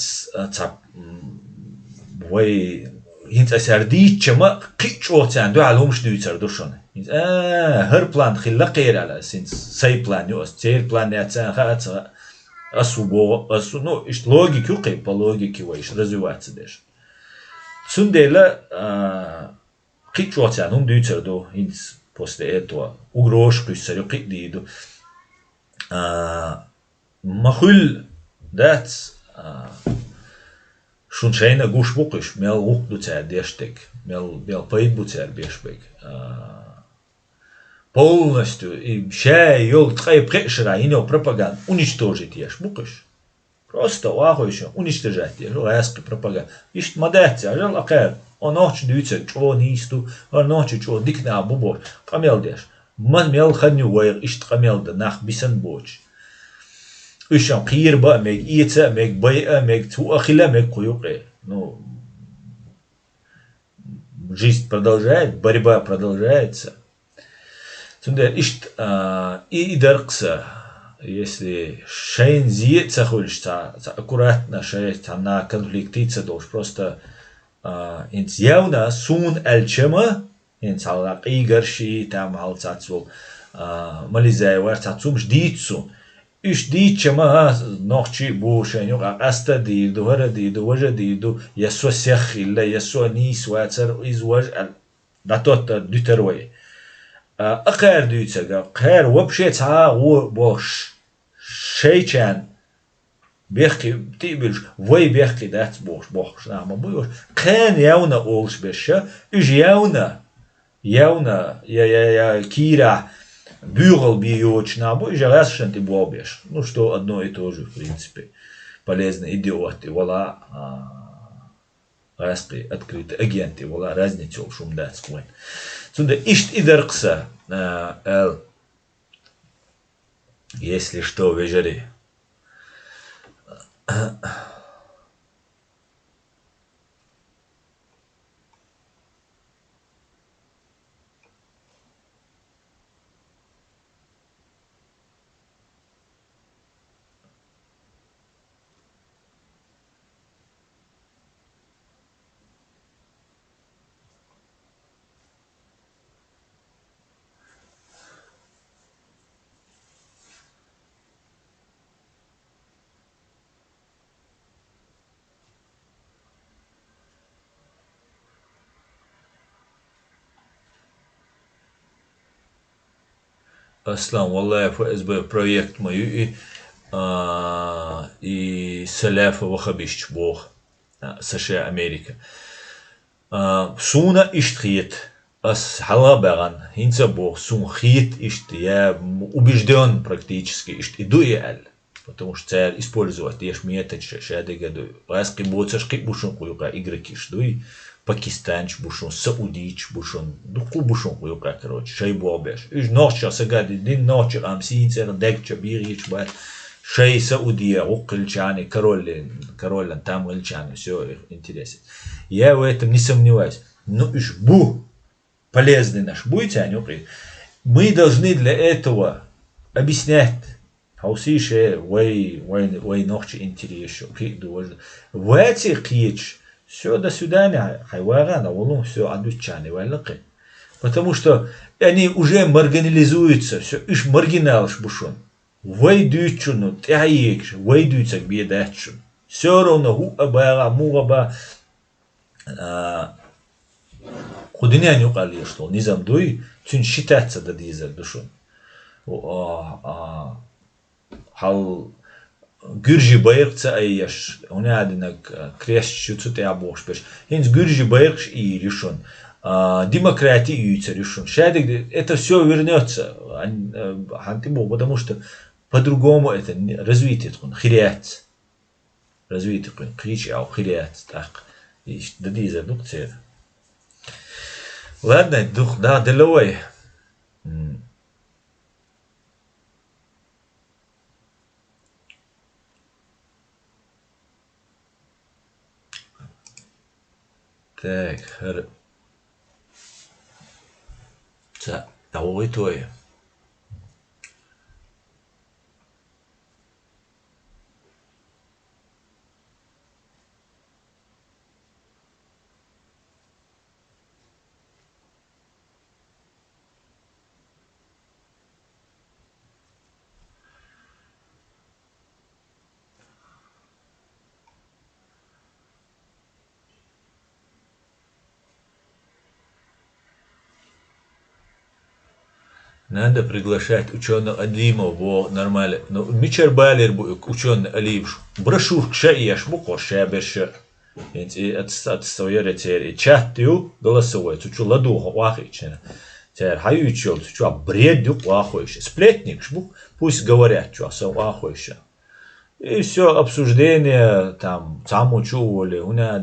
вай هنت أسردي كما قيتشو تاندو على همش دوي تردوشون هر بلان خلا غير على سينس ساي بلان يو سير بلان ياتان خات أسوبو أسو نو إيش لوجيكي وقيب لوجيكي وإيش رزوات ديش سندلا قيتشو تاندو هم دوي تردو هنت بوست إتوا وغروش قيسريو قيت ديدو مخول دات شون شينا قوش بوقش ميل وقدو تاع ديشتك ميل بايد بو تاع بيشبك полностью شاي يول تقايب قشرا هنا пропаганда уничтожить еш букаш просто واخو еще уничтожать еш ласки пропаганда ишт мадати ажал акер оноч дүйцэ чо нисту оноч чо дикна бубор камел деш ман мел ханю вайр ишт камел да нах бисан боч إيشان قير بقى ميج إيتا ميج بيئة ميج تو أخيلا ميج قيوقي ну жизнь продолжает борьба продолжается тунда ишт и даркса если шейн зиет захочется аккуратно шесть она конфликтиться должен просто инс явно сун эльчема инс аллак игорши там алцацул мализаева цацум ждицу إيش دي كما نوعشي بوشين يقع أستا ديدو هرا ديدو وجا ديدو يسوى سيخ إلا يسوى نيس واتر إزواج داتوت دوتروي أقار دوتر قار وبشي تعا وبوش شي كان بيحكي تيبلش وي بيحكي دات بوش نعم بوش كان يونا أولش بشا إيش يونا يا كيرا Бюрл биоч набо и жарас шанти блобеш. Ну что одно и то же в принципе. Полезно идиоты, вала распри открытые агенты, вала разницу в шум дать сквозь. Сюда ишт идаркса если что вежери. Аслан, والله ФСБ проект мою и Саляфа Вахабищ Бог США Америка. Суна иштрит ас халабаган хинца Бог сун хит ишт я убежден практически ишт иду и аль. Потому что цель использовать еш метод шады году. Раски боцаш ки бушон куюка игроки шдуй. Пакистанч бушон, Саудич бушон, дуку бушон куюка короче, шей бобеш. Иж ночь сагади, дин ночь амсинцер, декча бирич бат. Шей Саудия, уккельчане, король там ильчане, все интересно. Я в этом не сомневаюсь. Но иж бу полезный наш будете они. Мы должны для этого объяснять. Хаусише, вай ночь интересно. В эти кич. Все, до свидания, хайварана, волну, все, адучане, вайлаки. Потому что они уже маргинализуются, все, иш маргинал шбушон. Вайдучуну, тяйекш, вайдуться к бедачун. Все равно, хуабара, муаба, худиня не укали, что низам дуй, тюн считаться до дизель душон. Хал Gürji bayırkça ayyaş. Onu adına kreşçü tut ya boş beş. Hens Gürji bayırkç iyi rişun. Демократии решен. Шадик, это все вернется. Хантимо, потому что по-другому это развитие, хириат. Развитие, кричи, ау хириат. Так, да диза дукция. Ладно, дух, да, деловой. Так, давай твой. Надо приглашать ученого Алима во нормально. Но Мичер Балер будет ученый Алимш. Брошюр шаешь буко шаберша. Это своя рецепт. Чатью голосовой. Чучу ладу вахична. Теперь хаю чел. Чучу бред дюк вахойше. Сплетник шбук. Пусть говорят, что сам вахойше. И все обсуждение там саму чували. У нас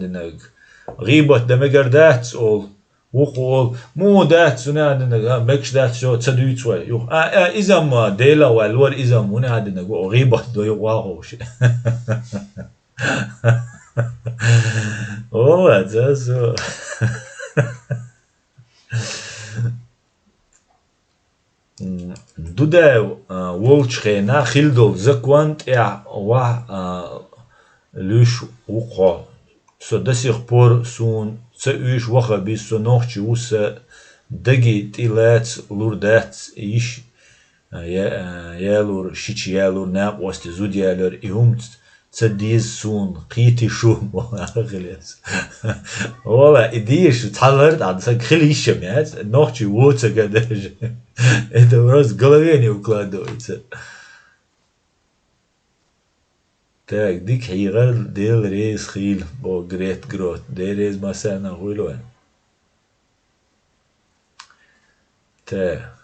غيبة دمجردات أو وقول مو دات سنادنا مكش دات شو تصدوي شوي يو إذا ما ديلا والور إذا مو نادنا جو غيبة دو يواهوش والله تاسو دودا волчхена خيلدول زكوانت وا لوش وقع so до сих пор сун цеуш ваха bis so noch chusa dagi tilats lurdats ish yalur shich yalur na wast zudialur ihum цадиз сун قيتي شو مغلس والله إديش تعلرت عن سكخليش مات نوحشي ووتس قداش это просто голове не укладывается. Так, дик хигар дел рейс хил бо грет грот. Дел рейс масана хуйлуэн. Так.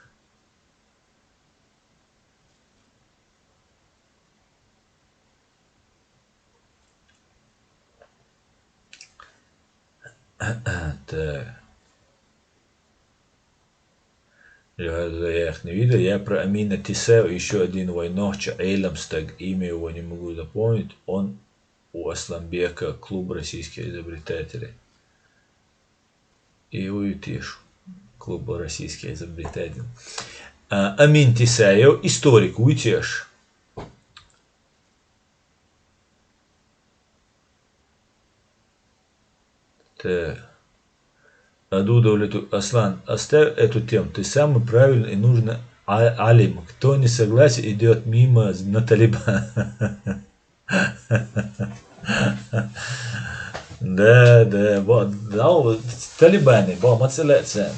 Так. Я их не видел. Я про Амина Тисева еще один войнохча Эйламстаг, имя его не могу запомнить. Он у Асламбека, клуб российских изобретателей. И уютишь, клуб российских изобретателей. Амин Тисеев, историк, уютишь. Так. Адудовлету Аслан, оставь эту тему. Ты самый правильный и нужный алим. Кто не согласен, идет мимо на Талибан. Да, вот, Талибане, бо мацелеца.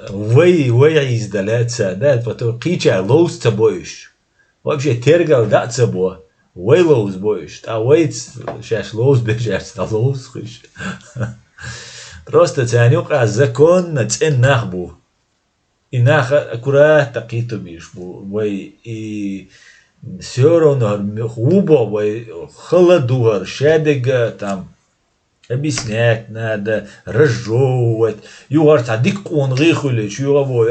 Вы издаляться, да, потом кича лоус боишь. Вообще тергал да собой. Вы лоус боишь. А вы сейчас лоус бежишь, а лоус хыш. Просто тянюка законно цен нахбу. И нах аккурат такие-то бишбу. Вай и все равно хубо, вай холодугар, шедега там объяснять надо, разжевывать. Югар тадик он рихулич, югавой,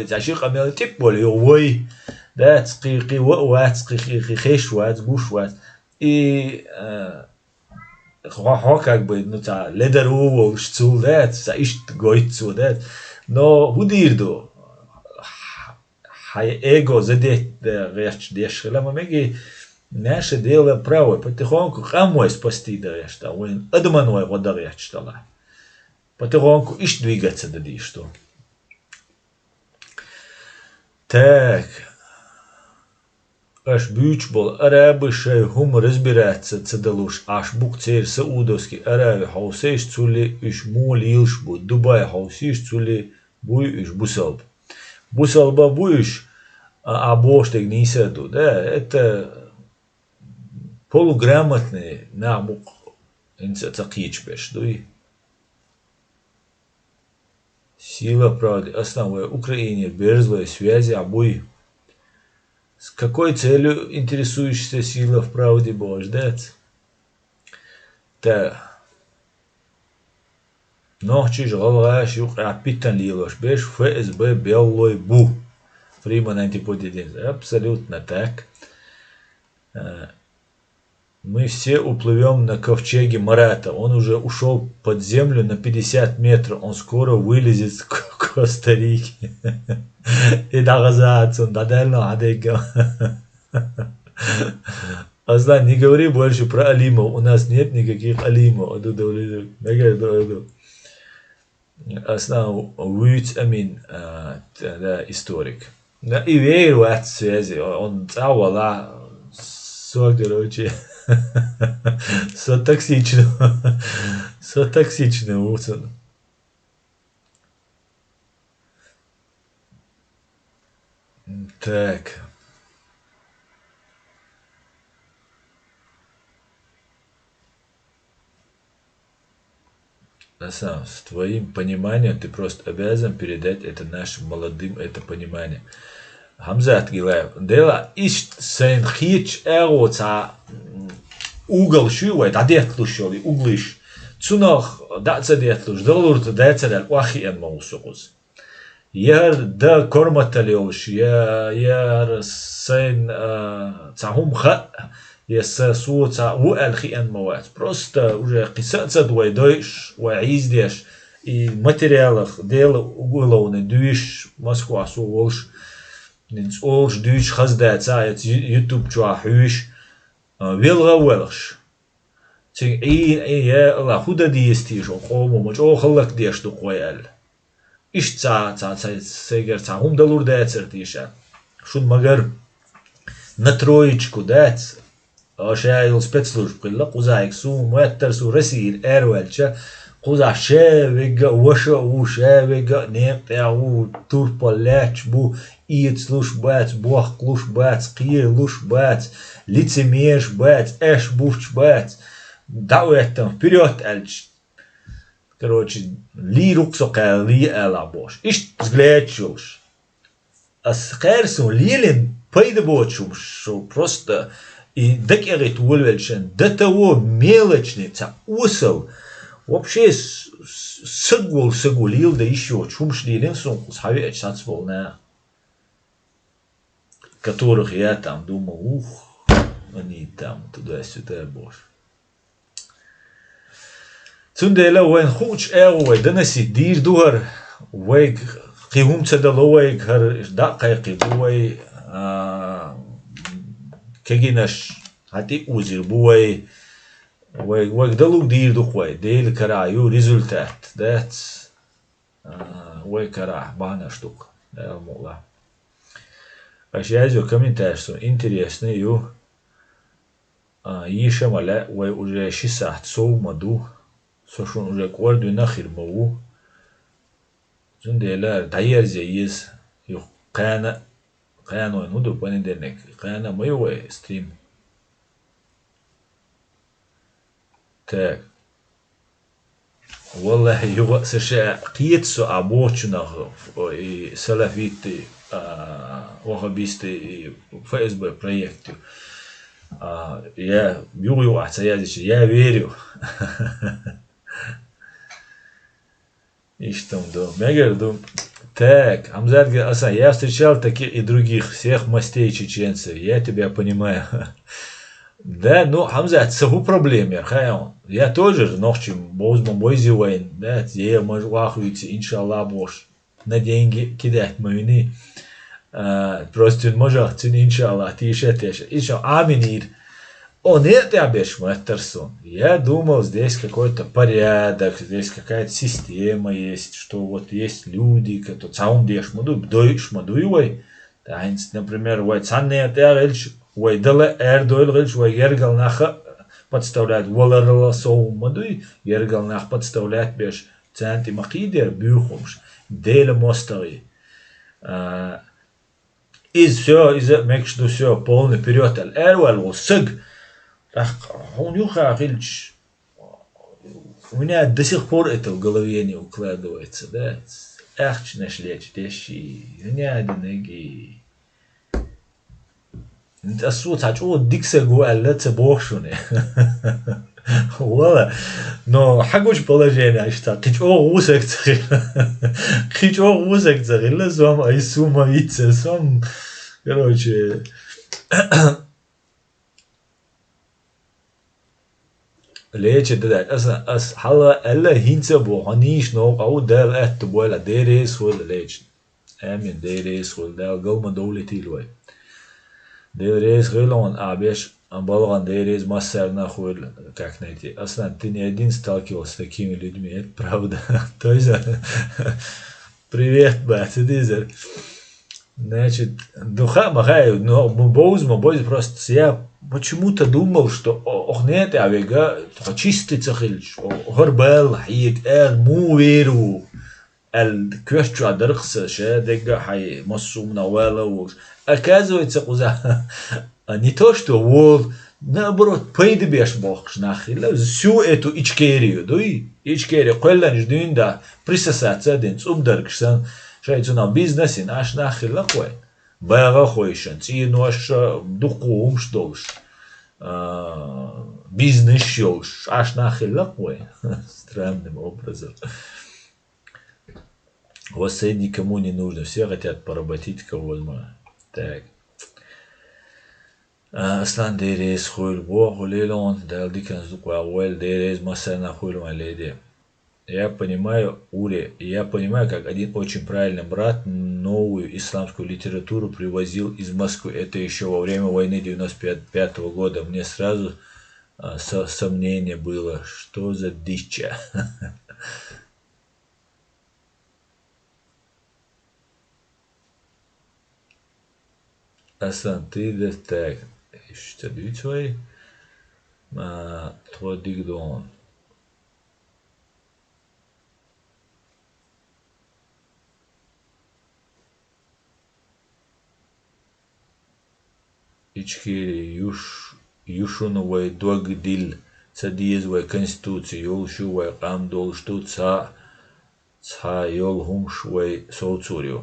ташик амел тип боли, югавой. Да, цкики, ват, цкики, хеш, ват, гуш, ват. И как бы, ну, ледерово, что да, ist гойт so, да. Но худирдо, хай эго задет речь дешево, лама меги наше дело право, потихоньку хамой спасти да речь, да, он адманой вода речь, да. Потихоньку ищ двигаться да ди что. Так. Аш бючбол арабышай хум разбираться цедалуш аш букцер саудовский араби хаусеш цули иш мулилш бу Дубай хаусеш цули буй иш бусалб. Бусалба буйш Абоштег нисаду, да, это полуграмотные намук инцацакич беш, дуй. Сила правды, основная Украине, берзлые связи, обуй. С какой целью интересуешься сила в правде будешь ждать? Да. Ночи жалаешь, апитан лилош, беш ФСБ белой бу. Фриман антиподидин. Абсолютно так. Мы все уплывем на ковчеге Марата. Он уже ушел под землю на 50 метров. Он скоро вылезет с Коста-Рики. И догазаться, дадельно адега. Азлан, не говори больше про Алимов. У нас нет никаких Алимов. Аслан Вуйц Амин, да, историк. И верю в эту связи. Он цавала, короче, со токсичным уцен. Так. Асам, с твоим пониманием ты просто обязан передать это нашим молодым, это понимание. Хамзат Гилаев, дела иш сэн хич эроца угол шуй, да детлушоли, углиш. Цунах даца детлуш, долурт дацадал уахи маусугус. Яр да корматалиош, яр сэн цахум ха, яса суца уалхи мават. Просто уже қисаца дуайдойш, уаиздеш и материалах дела угловны дуиш Москва суволш. Нинц олш дуиш хаздается, YouTube чуа хуиш, вилга велш. Тин я ла худа диестиш, охому мож охлак деш ду қоял. Иш сегер хум далур децер тиша. Шуд магар на троечку дец. Ашайл спецслужб қилла қузайк су муаттар су расил эрвелча. Quza ševega, uša uševega, nepeu, turpaleč bu, iet sluš bēc, boh kluš bēc, qie luš bēc, лицемеш бēc, эш буш бēc. Давай-там, вперед, эльч. Короче, ли руксока, ли элабош. Ишт взглядчуш. А с херсом лилин пайдабочум, что просто и декерит увольвельшен, до того мелочница, усел. Вообще сагулил, да еще чумшлилин сумку схавить сацволна, которых я там думал, ух, они там туда-сюда бош. Цундела вен хуч эуэ, донеси дир дугар, вейг қиум цадаловай, гар дақай қибуай, кегинаш хати узир буай, ويك دلو دير دخوي ديل كرايو ريزولتات دات ويكرا بانا штука да мола اشياء комментарий что интересно ю еще мала وي уже 6 ساعات سو مدو سوشون уже кварду нахир мову زندلا داير زيز يو قانا نودو понедельник قانا моё стрим. Так. والله يو سشا قيتسو ابوچنا и салафиты вахабисты ФСБ проекту. Я юрю ахсаязич, я верю. И что до мегарду. Так, Амзат, я встречал таких и других, всех мастей чеченцев, я тебя понимаю. Да, ну, Хамзат, саху проблем, я тоже ночью бозма мойзивайн, да, я могу вахуйте, иншаллах, бош, на деньги кидать моины, просто может, иншаллах, тише, еще аминир, он это обещал, Маттерсон. Я думал, здесь какой-то порядок, здесь какая-то система есть, что вот есть люди, которые саундеш маду, дойш мадуивай, да, например, вай цанне это ويدل دويل غلش ويرجل ناخ подставлять воларла соу мадуй يرجل ناخ подставлять беш цанти мaqidер бюхумш деле мостари Из все, из мекшду все, полный вперед, эрвал, усыг. Он юха, у меня до сих пор это в голове не укладывается, да? Ах, нашлечь, деши, не один иги. انت الصوت هتقول ديكسا جوا اللات بوشوني والله نو حقوش بلاجيني عشتا قيش او غوسك تغير قيش او غوسك تغير لا سوام اي سوما يتسا سوام короче ليش ده اصلا حلا الا هينسا بو هنيش نو او دال ات بولا ديريس ولا ليش امين ديريس ولا دال قوم دولتي لوي ديريز غيلون عبيش балган дерез массарна хуй, как найти. Аслан, ты не один сталкивался с такими людьми, это правда. То есть, привет, батя, значит, духа махаю, но боуз просто я почему-то думал, что охнет авега чистый цахильч, горбел, хик, му веру. الكوشتشو درخص شادق حي مصومنا ولا وش оказывается куза не то что вот наоборот пойди беш бохш нахила всю эту ичкерию дуй ичкерию колланж дюнда присасаться ден цубдаргсан шайцуна бизнесин аш нахила кой бага хойшен цинуаш духум штолш бизнес шош аш нахила кой странным образом. Вот это никому не нужно. Все хотят поработить кого-то. Так. Аслан дерез хуйл бог лелон дал дикан зуква уэль дерез масана хуйл маледе. Я понимаю, Ури, я понимаю, как один очень правильный брат новую исламскую литературу привозил из Москвы. Это еще во время войны 95 года. Мне сразу сомнение было, что за дича. Aslan tid tak işte lütfen trådig don. İçkiri yuşun ve dog dil sadiyez ve konstitüsyon yol şu ve qamdol ştu ça yol humş ve soğutuyor.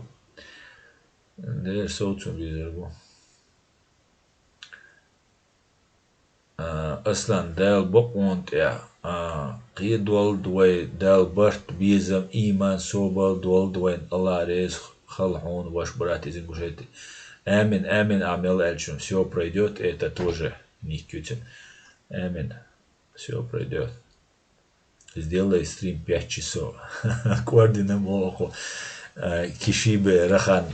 Der soğutuyor bu. اصلا دال بقونت يا قيد ولد وي دال برت بيزم ايمان صوبال دولد وين الله رز خلحون ваш брат из Ингушетии. Амин, амин, амел эльчум. Все пройдет, это тоже не кютин. Амин, все пройдет. Сделай стрим 5 часов. Аккорды на молоко. Кишибе, Рахан,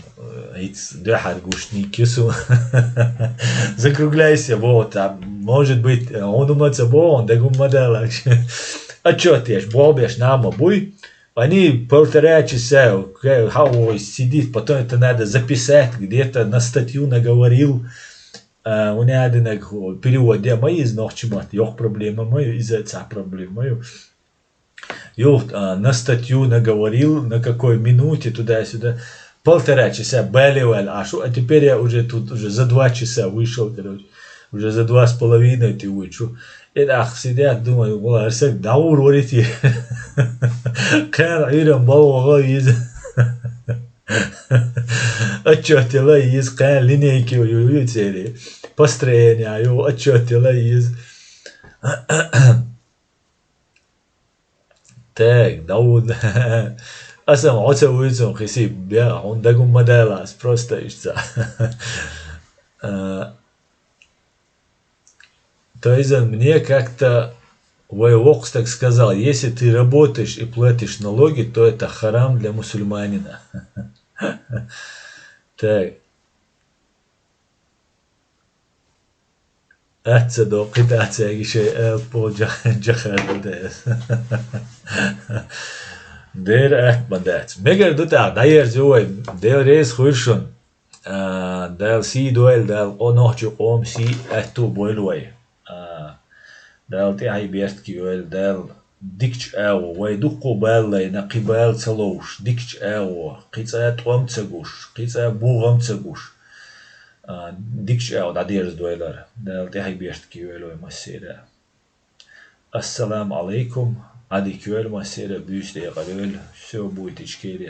Дехар Гушни, Кису. Закругляйся, вот, может быть, он умается, он дегумадала. А что ты, бобешь, нама, буй? Они 1,5 часа, хау сидит, потом это надо записать, где-то на статью наговорил. У меня один перевод, где мои из ночимат, ёх проблема мою, из-за этой проблемы. Я на статью наговорил, на какой минуте туда-сюда. 1,5 часа белевал, а теперь я уже тут уже за 2 часа вышел, короче. Уже за 2,5 ты вышел. И так сидят, думаю, والله арсак даур وريتي. كان عيرم بابا يز. отчет لا يز كان لينيكي ويوتيري. Построение, его отчет لا يز. Так, Дауд. А сам оце улицом хиси, я, он дагум модела, просто ищется. То есть мне как-то Вайлокс так сказал, если ты работаешь и платишь налоги, то это харам для мусульманина. Так. أتصدق قطعة شيء بوجه جخر دير بدات مگر دوتا داير زوي ديل ريس خوشون دال سي دويل دال أنوح قوم سي أتو بويلوي دال تي هاي بيرت كيويل دال ديكش أو ويدقو بالله نقي بال تلوش ديكش أو قيتها توم تسقوش قيتها بوغم تسقوش ديكش أو عديرز دويلر دال تهي بيرت كيولو مسيرة السلام عليكم عدي كيول مسيرة بيش دي قلول شو بوي تشكيلي